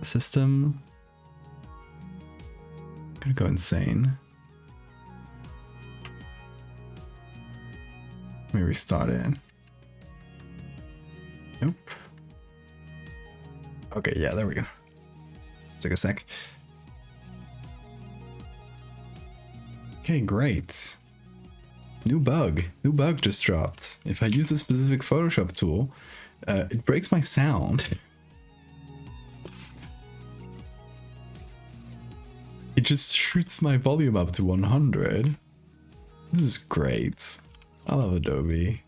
system? I'm gonna go insane. Let me restart it. Nope. Okay, yeah, there we go. Took a sec. Okay, great. New bug just dropped. If I use a specific Photoshop tool, it breaks my sound. It just shoots my volume up to 100. This is great. I love Adobe.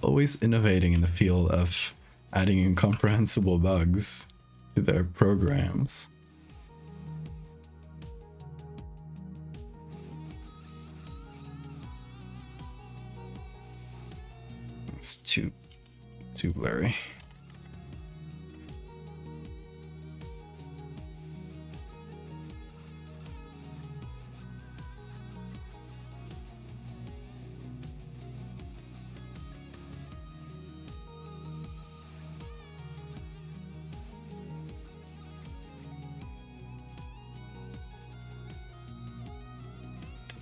Always innovating in the field of adding incomprehensible bugs to their programs. It's too blurry.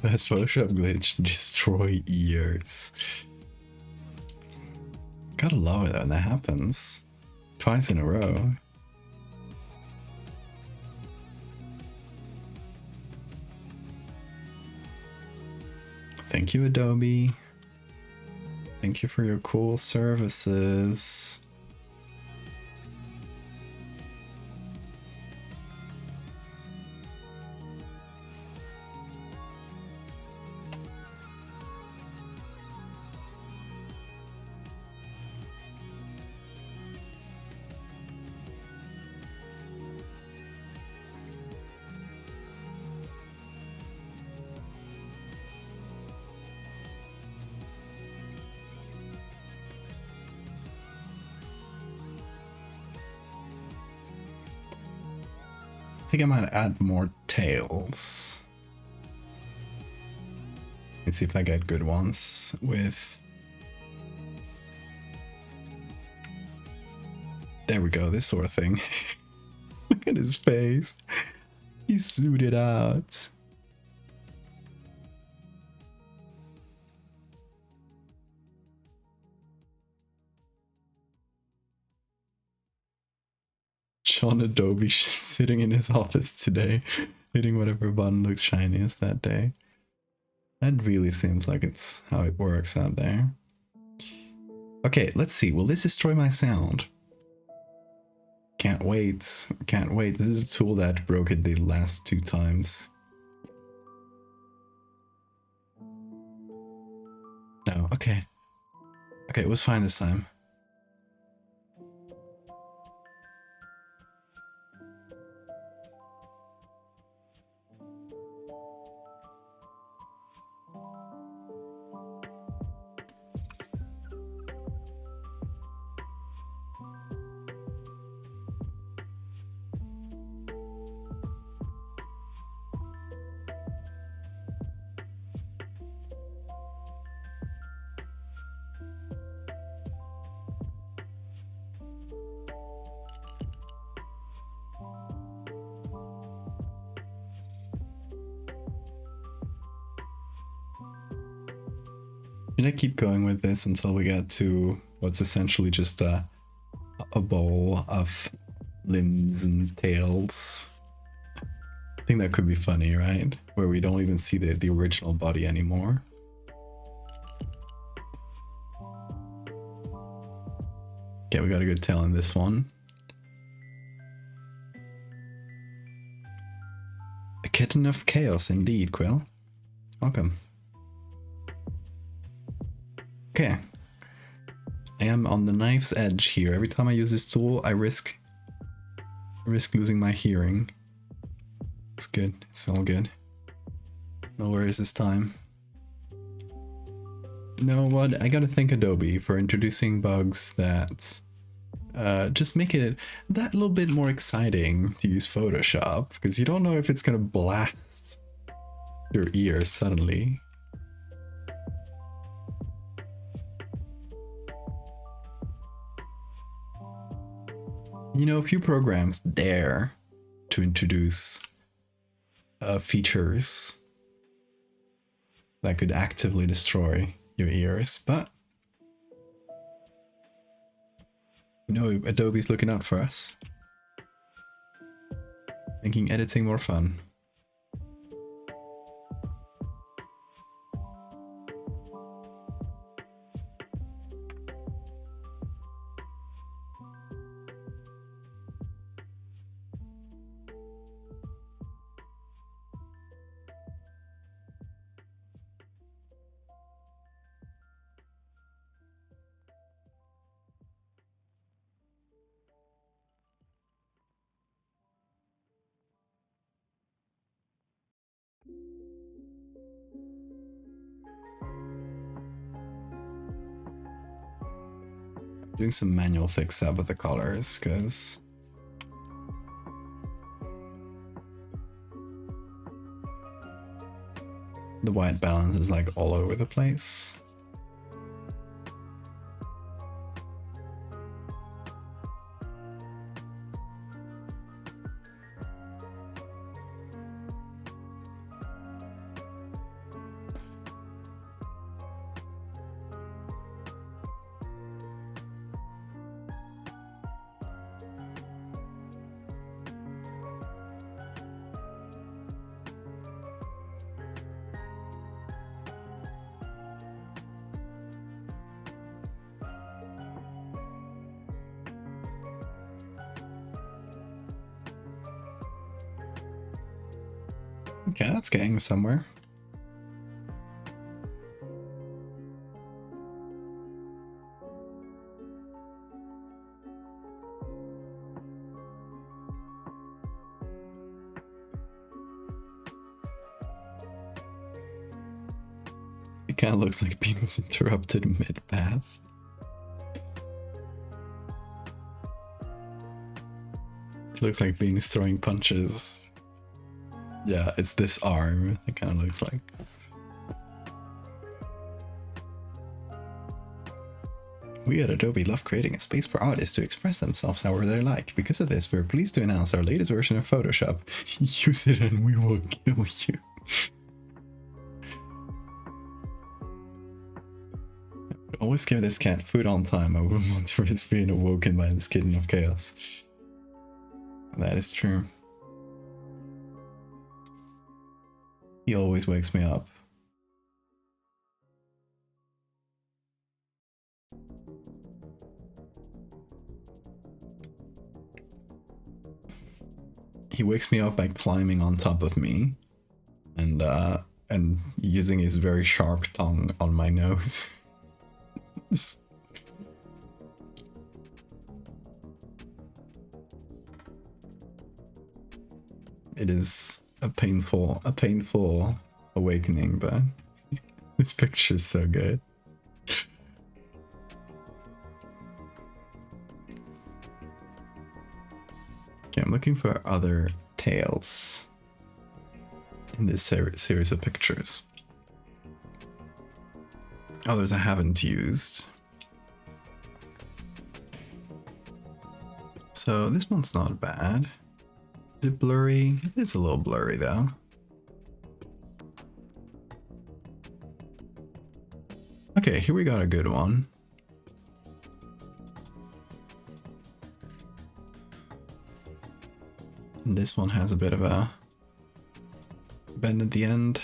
Best Photoshop glitch, destroy ears. Gotta love it when that happens. Twice in a row. Thank you, Adobe. Thank you for your cool services. I think I might add more tails. Let's see if I get good ones with... There we go, this sort of thing. Look at his face. He's zooted out. John Adobe sitting in his office today, hitting whatever button looks shiniest that day. That really seems like it's how it works out there. Okay, let's see. Will this destroy my sound? Can't wait. Can't wait. This is a tool that broke it the last 2 times. No, okay. Okay, it was fine this time. Should I keep going with this until we get to what's essentially just a bowl of limbs and tails? I think that could be funny, right? Where we don't even see the original body anymore. Okay, we got a good tail in this one. A kitten of chaos indeed, Quill. Welcome. Okay. I am on the knife's edge here. Every time I use this tool, I risk losing my hearing. It's good. It's all good. No worries this time. You know what? I gotta thank Adobe for introducing bugs that just make it that little bit more exciting to use Photoshop, because you don't know if it's gonna blast your ears suddenly. You know, a few programs dare to introduce features that could actively destroy your ears, but you know, Adobe's looking out for us, making editing more fun. Doing some manual fix up with the colors, because the white balance is like all over the place. Okay, that's getting somewhere. It kind of looks like Bean was interrupted mid-path. It looks like Bean is throwing punches. Yeah, it's this arm. It kind of looks like. We at Adobe love creating a space for artists to express themselves however they like. Because of this, we're pleased to announce our latest version of Photoshop. Use it and we will kill you. Always give this cat food on time. I wouldn't want to risk being awoken by this kitten of chaos. That is true. He always wakes me up. He wakes me up by climbing on top of me and using his very sharp tongue on my nose. It is a painful awakening, but this picture is so good. Okay, I'm looking for other tales in this series of pictures. Others I haven't used. So this one's not bad. Is it blurry? It is a little blurry though. Okay, here we got a good one. And this one has a bit of a bend at the end.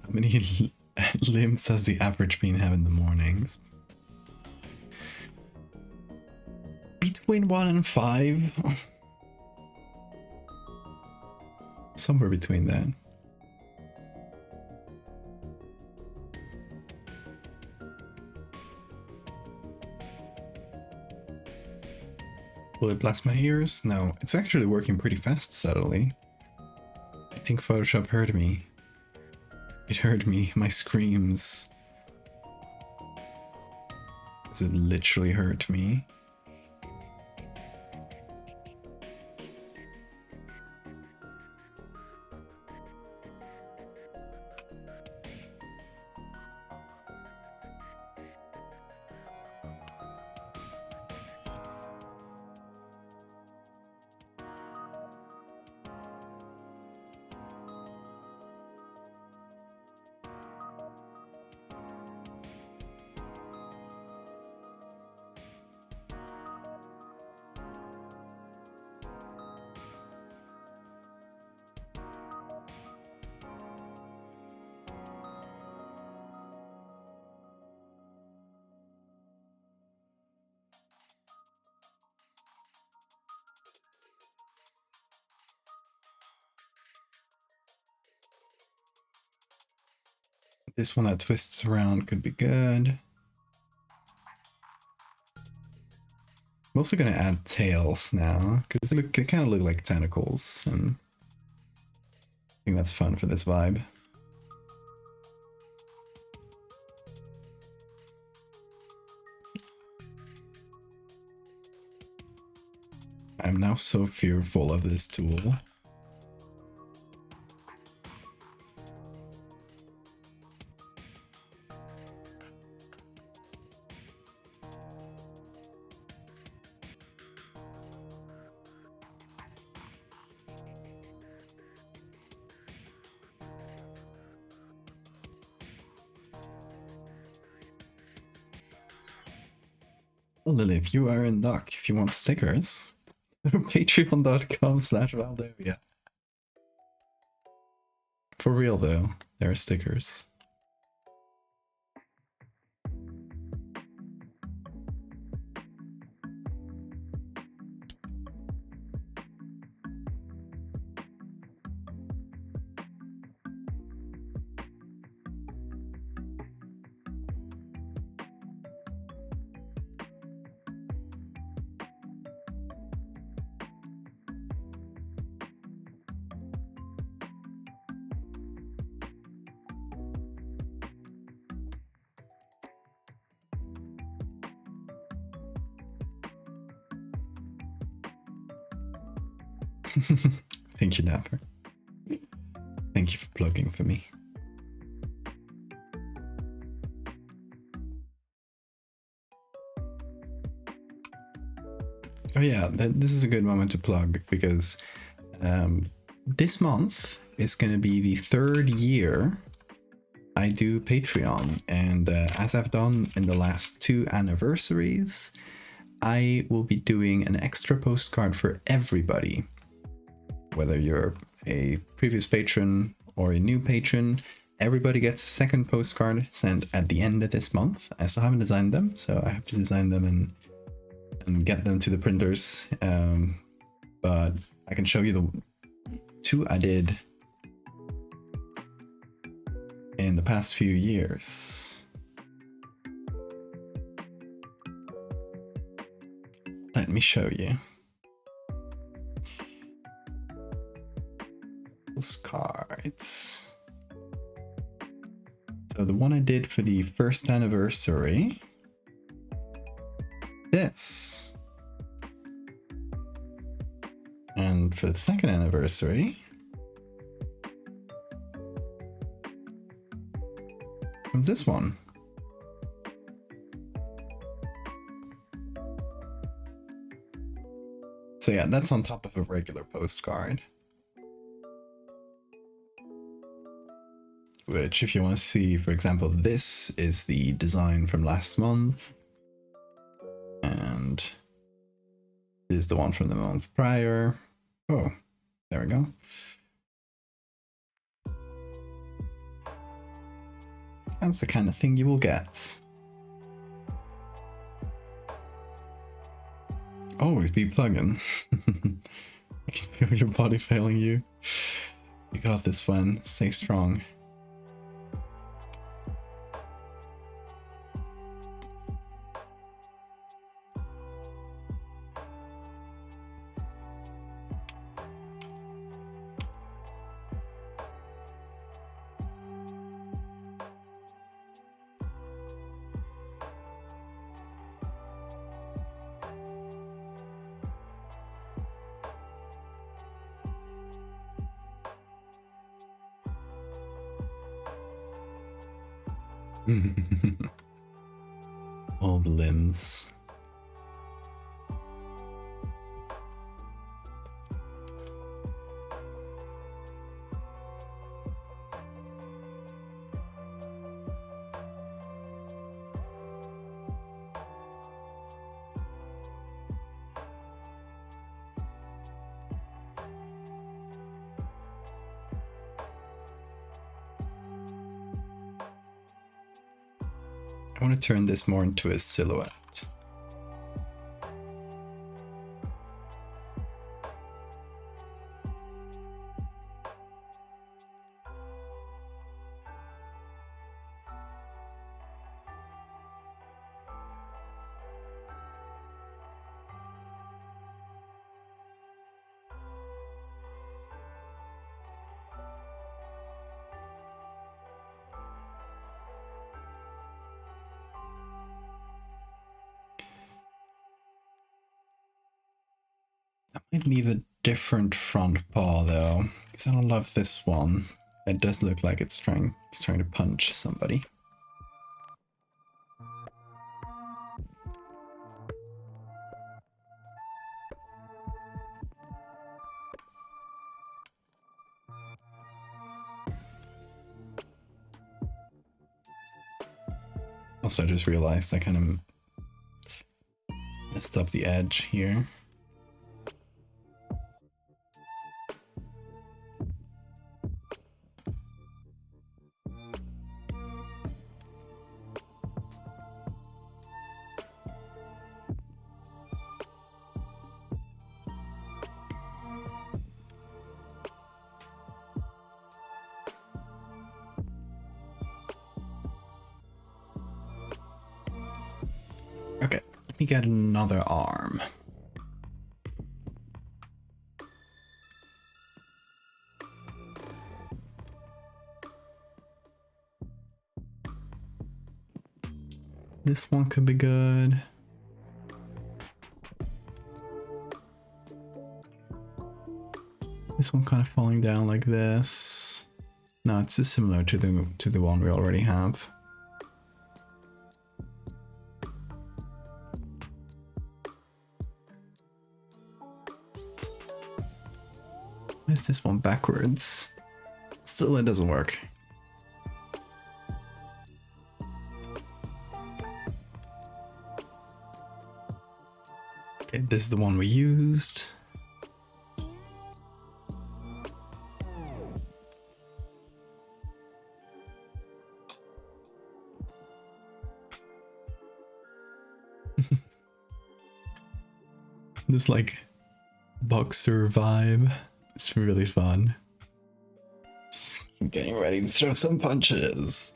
How many limbs does the average bean have in the mornings? Between 1 and 5. Somewhere between that. Will it blast my ears? No, it's actually working pretty fast suddenly. I think Photoshop heard me. It heard me, my screams. Does it literally hurt me? This one that twists around could be good. I'm also gonna add tails now, because they kind of look like tentacles, and I think that's fun for this vibe. I'm now so fearful of this tool. Lilith, you are in luck. If you want stickers, go to patreon.com/Valdevia. For real though, there are stickers. Thank you, Dapper. Thank you for plugging for me. Oh yeah, this is a good moment to plug because this month is going to be the 3rd year I do Patreon, and as I've done in the last 2 anniversaries, I will be doing an extra postcard for everybody. Whether you're a previous patron or a new patron, everybody gets a second postcard sent at the end of this month. I still haven't designed them, so I have to design them and get them to the printers. But I can show you the 2 I did in the past few years. Let me show you. Postcards. So the one I did for the 1st anniversary, this. And for the 2nd anniversary, was this one. So yeah, that's on top of a regular postcard. Which, if you want to see, for example, this is the design from last month. And this is the one from the month prior. Oh, there we go. That's the kind of thing you will get. Always be plugging. I can feel your body failing you. You got this one. Stay strong. All the limbs. I want to turn this more into a silhouette. I might leave a different front paw though, because I don't love this one. It does look like it's trying to punch somebody. Also, I just realized I kind of messed up the edge here. Okay, let me get another arm. This one could be good. This one kind of falling down like this. No, it's just similar to the one we already have. Why is this one backwards? Still, it doesn't work. Okay, this is the one we used. This like boxer vibe. It's really fun. Just getting ready to throw some punches.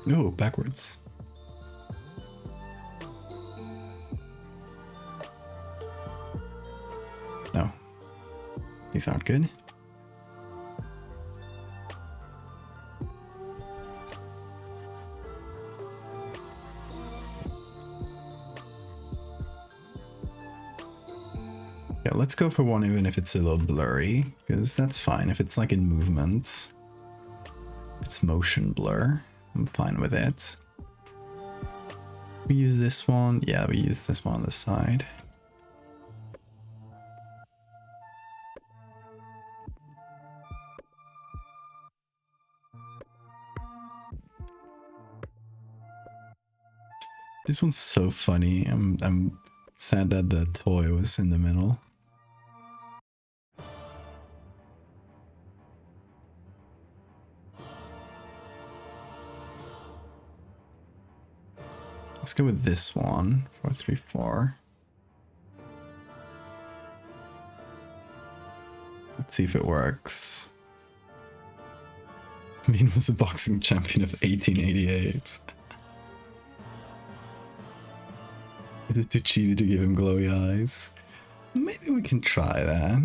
No, backwards. No. These aren't good. Yeah, let's go for one even if it's a little blurry, because that's fine. If it's like in movement, it's motion blur, I'm fine with it. We use this one. Yeah, we use this one on the side. This one's so funny. I'm sad that the toy was in the middle. Let's go with this one. 434. Let's see if it works. Bean was a boxing champion of 1888. Is it too cheesy to give him glowy eyes? Maybe we can try that.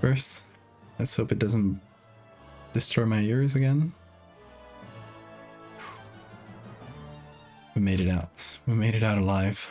First, let's hope it doesn't destroy my ears again. We made it out. We made it out alive.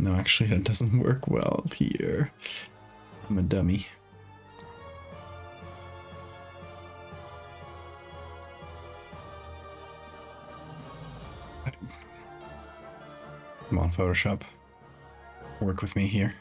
No, actually that doesn't work well here. I'm a dummy. Come on, Photoshop. Work with me here.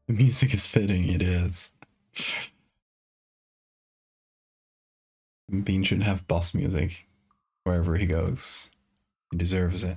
The music is fitting, it is. Bean should have boss music wherever he goes. He deserves it.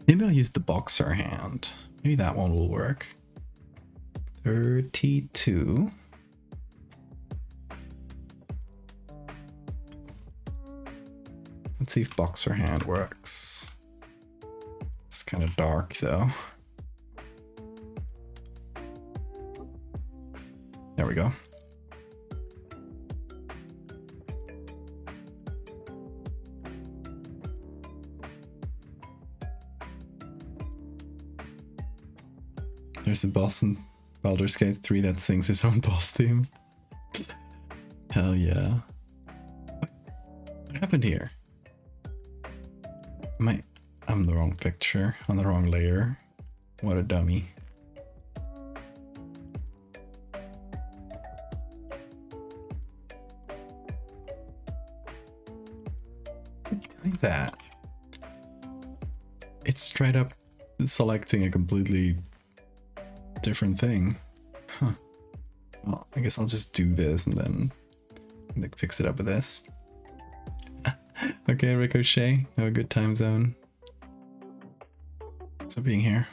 Maybe I'll use the boxer hand. Maybe that one will work. 32. Let's see if boxer hand works. It's kind of dark though. There we go. There's a boss in Baldur's Gate 3 that sings his own boss theme. Hell yeah. What happened here? I'm the wrong picture, on the wrong layer. What a dummy. Doing that. It's straight up selecting a completely different thing. Huh. Well, I guess I'll just do this and then fix it up with this. Okay, Ricochet, have a good time zone. Thanks for being here.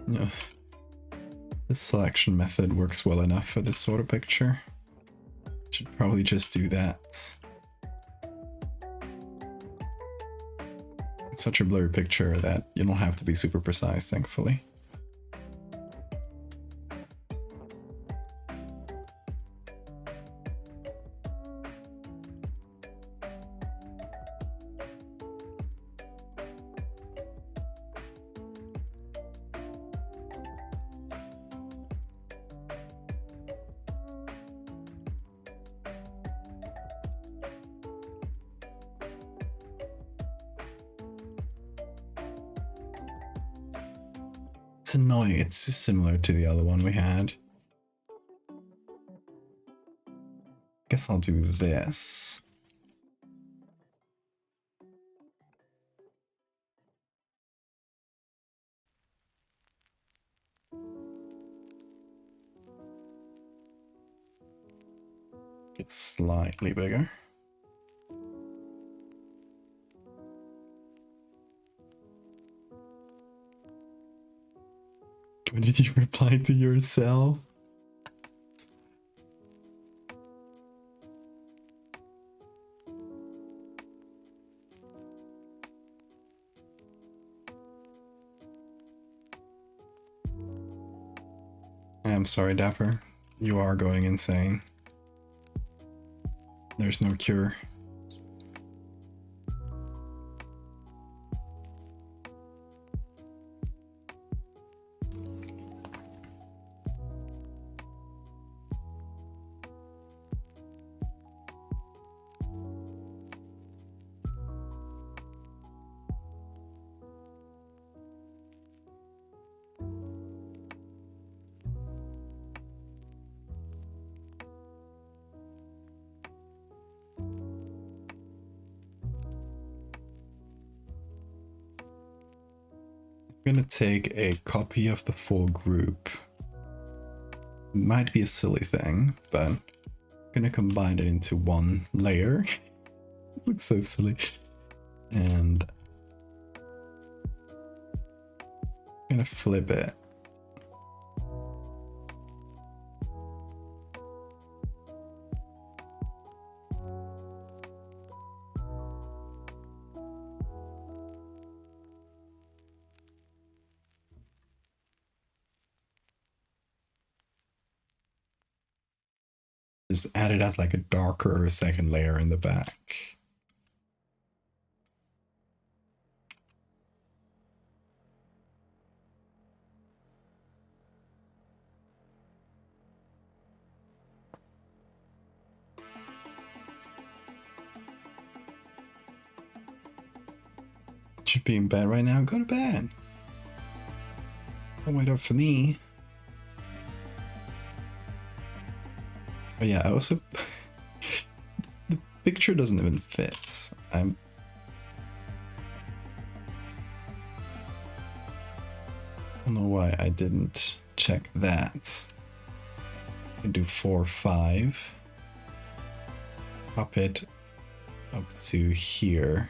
No. This selection method works well enough for this sort of picture. Should probably just do that. It's such a blurry picture that you don't have to be super precise, thankfully. It's annoying, it's just similar to the other one we had. Guess I'll do this. It's slightly bigger. When did you reply to yourself? I'm sorry, Dapper. You are going insane. There's no cure. I'm gonna take a copy of the full group. Might be a silly thing, but I'm gonna combine it into one layer. It looks so silly. And I'm gonna flip it. Just add it as like a darker second layer in the back. Should be in bed right now. Go to bed. Don't wait up for me. But yeah, I also the picture doesn't even fit. don't know why I didn't check that. I do 4, 5. Pop it up to here.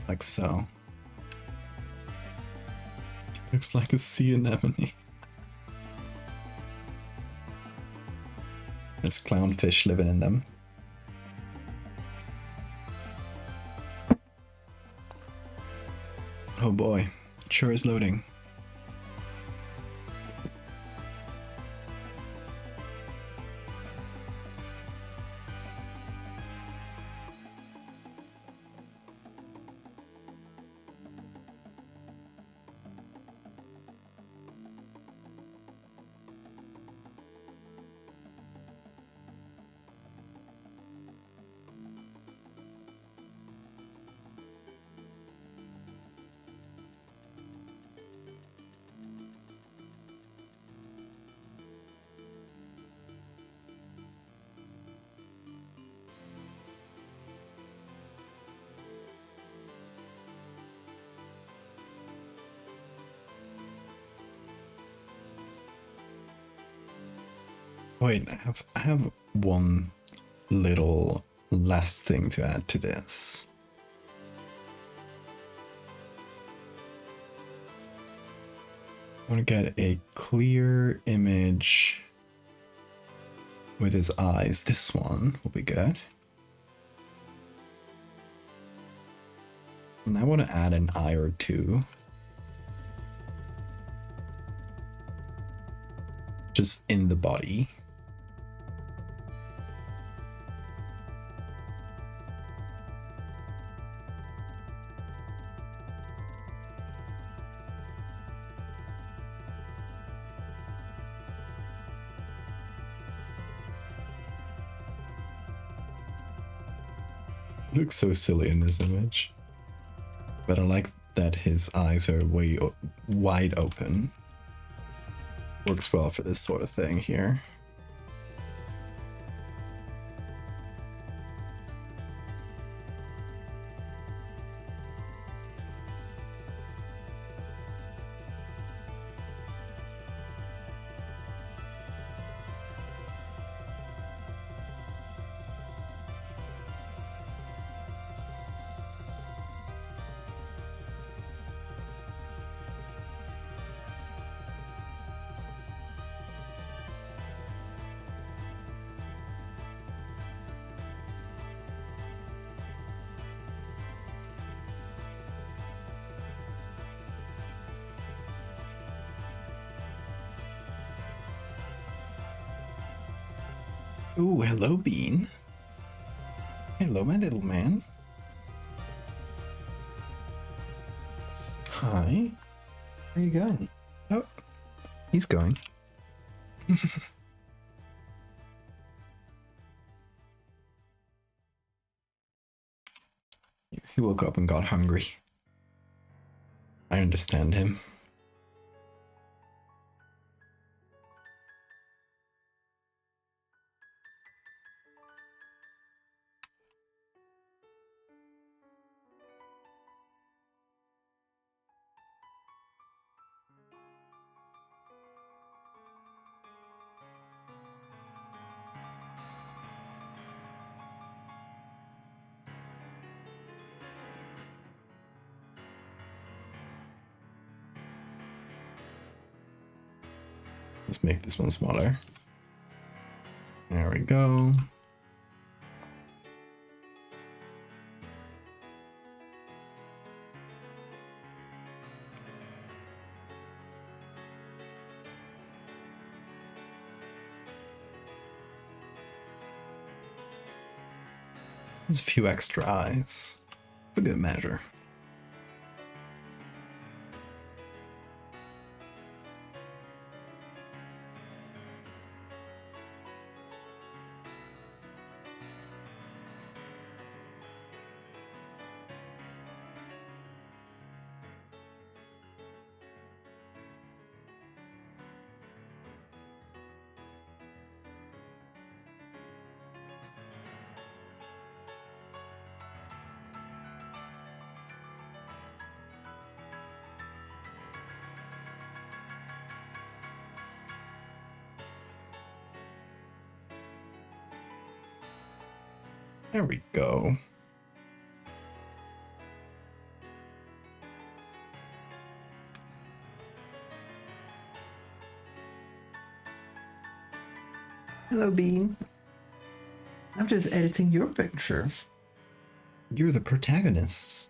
Like so. Looks like a sea anemone. There's clownfish living in them. Oh boy, it sure is loading. Wait, I have one little last thing to add to this. I want to get a clear image with his eyes. This one will be good. And I want to add an eye or two. Just in the body. It looks so silly in this image. But I like that his eyes are way wide open. Works well for this sort of thing here. Ooh, hello, Bean. Hello, my little man. Hi. Where are you going? Oh, he's going. He woke up and got hungry. I understand him. Let's make this one smaller. There we go. There's a few extra eyes. For good measure. There we go. Hello, Bean. I'm just editing your picture. You're the protagonists.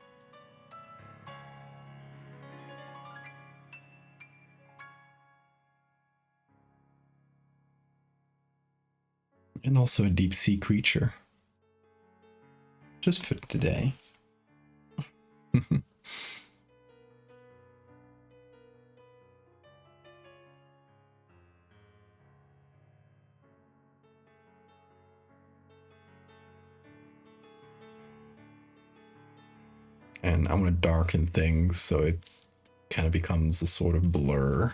And also a deep sea creature. Just for today. And I want to darken things so it kind of becomes a sort of blur.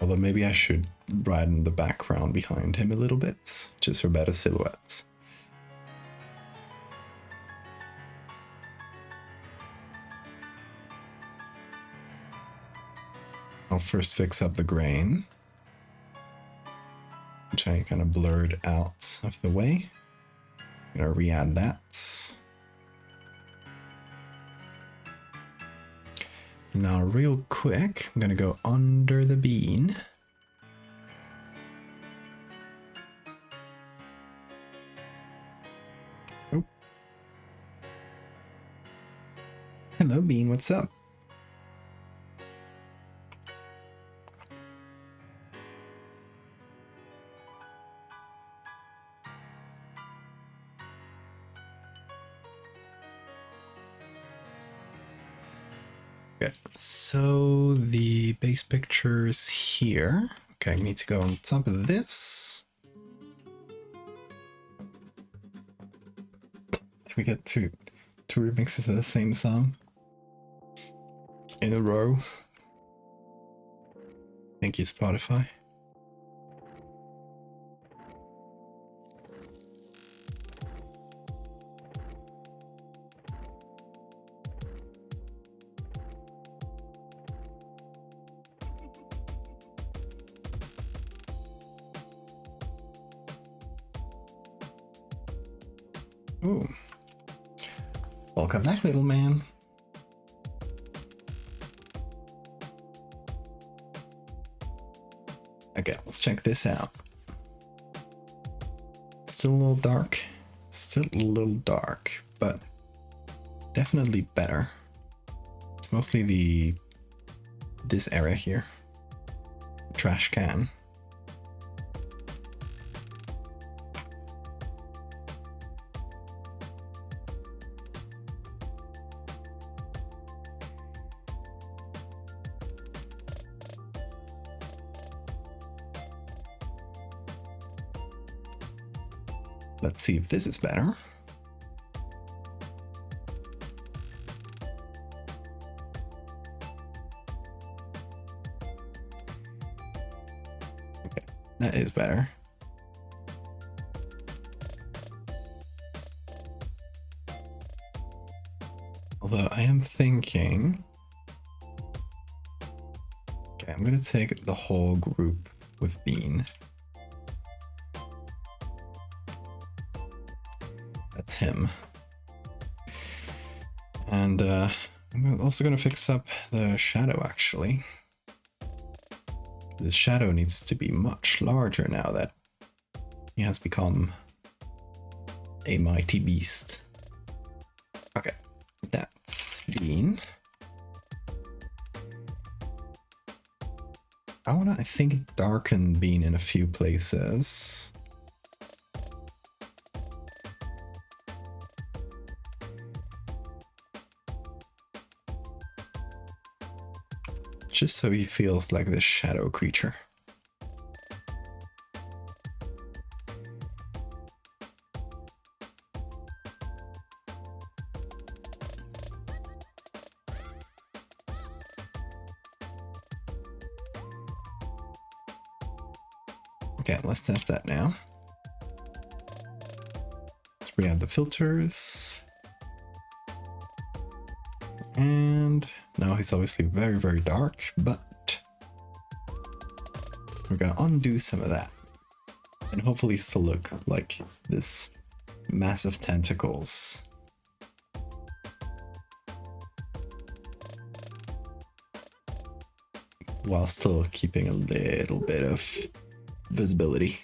Although maybe I should brighten the background behind him a little bit, just for better silhouettes. I'll first fix up the grain, which I kind of blurred out of the way. I'm gonna re-add that. Now real quick, I'm gonna go under the bean. Oh. Hello, Bean, what's up? Okay, so the base picture is here. Okay, I need to go on top of this. We get two remixes of the same song in a row. Thank you, Spotify. Ooh. Welcome back, little man. Okay, let's check this out. Still a little dark. Still a little dark, but definitely better. It's mostly this area here. Trash can. Let's see if this is better. Okay, that is better. Although I am thinking... Okay, I'm gonna take the whole group with Bean. That's him. And I'm also going to fix up the shadow, actually. The shadow needs to be much larger now that he has become a mighty beast. Okay, that's Bean. I want to, I think, darken Bean in a few places. Just so he feels like this shadow creature. Okay, let's test that now. Let's re-add the filters. And now he's obviously very, very dark, but We're gonna undo some of that. And hopefully still look like this massive tentacles. While still keeping a little bit of visibility.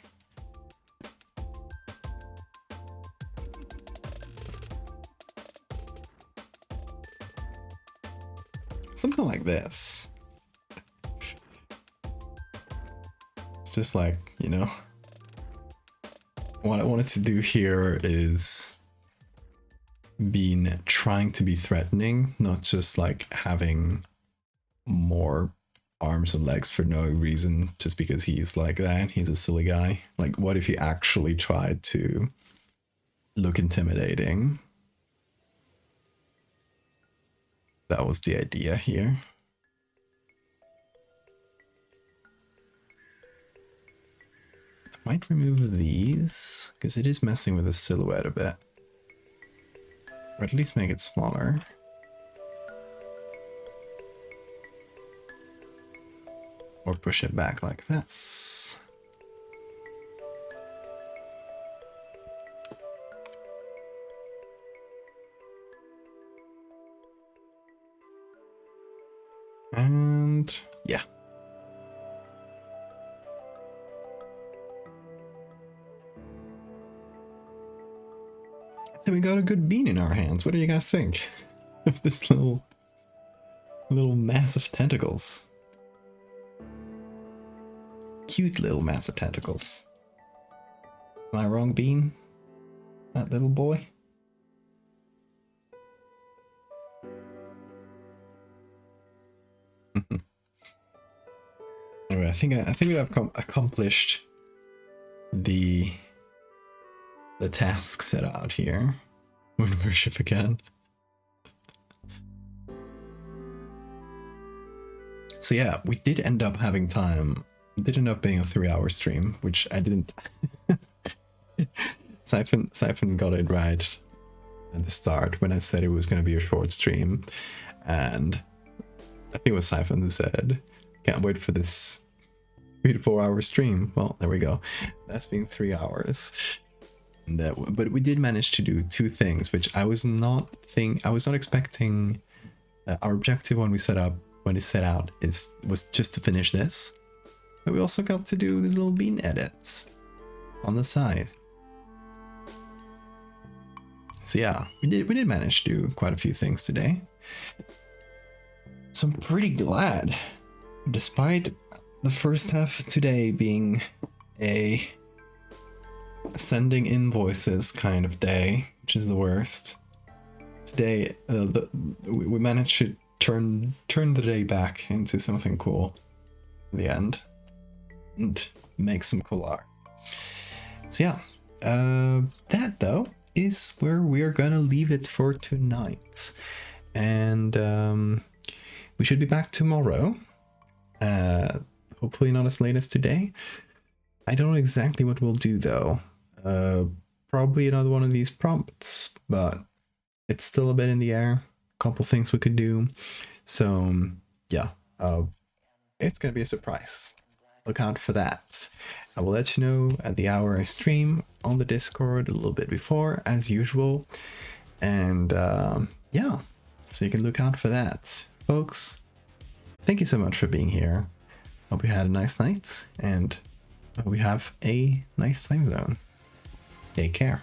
Something like this. It's just like, you know, what I wanted to do here is trying to be threatening, not just like having more arms and legs for no reason just because he's like that. He's a silly guy. Like, what if he actually tried to look intimidating? That was the idea here. I might remove these because it is messing with the silhouette a bit. Or at least make it smaller. Or push it back like this. And yeah. I think we got a good bean in our hands. What do you guys think of this little mass of tentacles? Cute little mass of tentacles. Am I wrong, Bean? That little boy? Anyway, I think we have accomplished the task set out here. Moon worship again. So yeah, we did end up having time. It did end up being a 3-hour stream, which I didn't. Siphon got it right at the start when I said it was going to be a short stream, and I think it was Siphon who said, "Can't wait for this 3 to 4 hour stream." Well, there we go. That's been 3 hours. And, but we did manage to do 2 things, which I was not expecting. Our objective when it set out was just to finish this, but we also got to do these little bean edits on the side. So yeah, we did manage to do quite a few things today. So I'm pretty glad, despite the first half of today being a sending invoices kind of day, which is the worst. Today, we managed to turn the day back into something cool in the end and make some cool art. So yeah, that though is where we are gonna leave it for tonight, and we should be back tomorrow. Hopefully not as late as today. I don't know exactly what we'll do though. Probably another one of these prompts, but it's still a bit in the air. A couple things we could do. So yeah, it's gonna be a surprise. Look out for that. I will let you know at the hour I stream on the Discord a little bit before, as usual. And yeah, so you can look out for that. Folks, thank you so much for being here. Hope you had a nice night, and hope you have a nice time zone. Take care.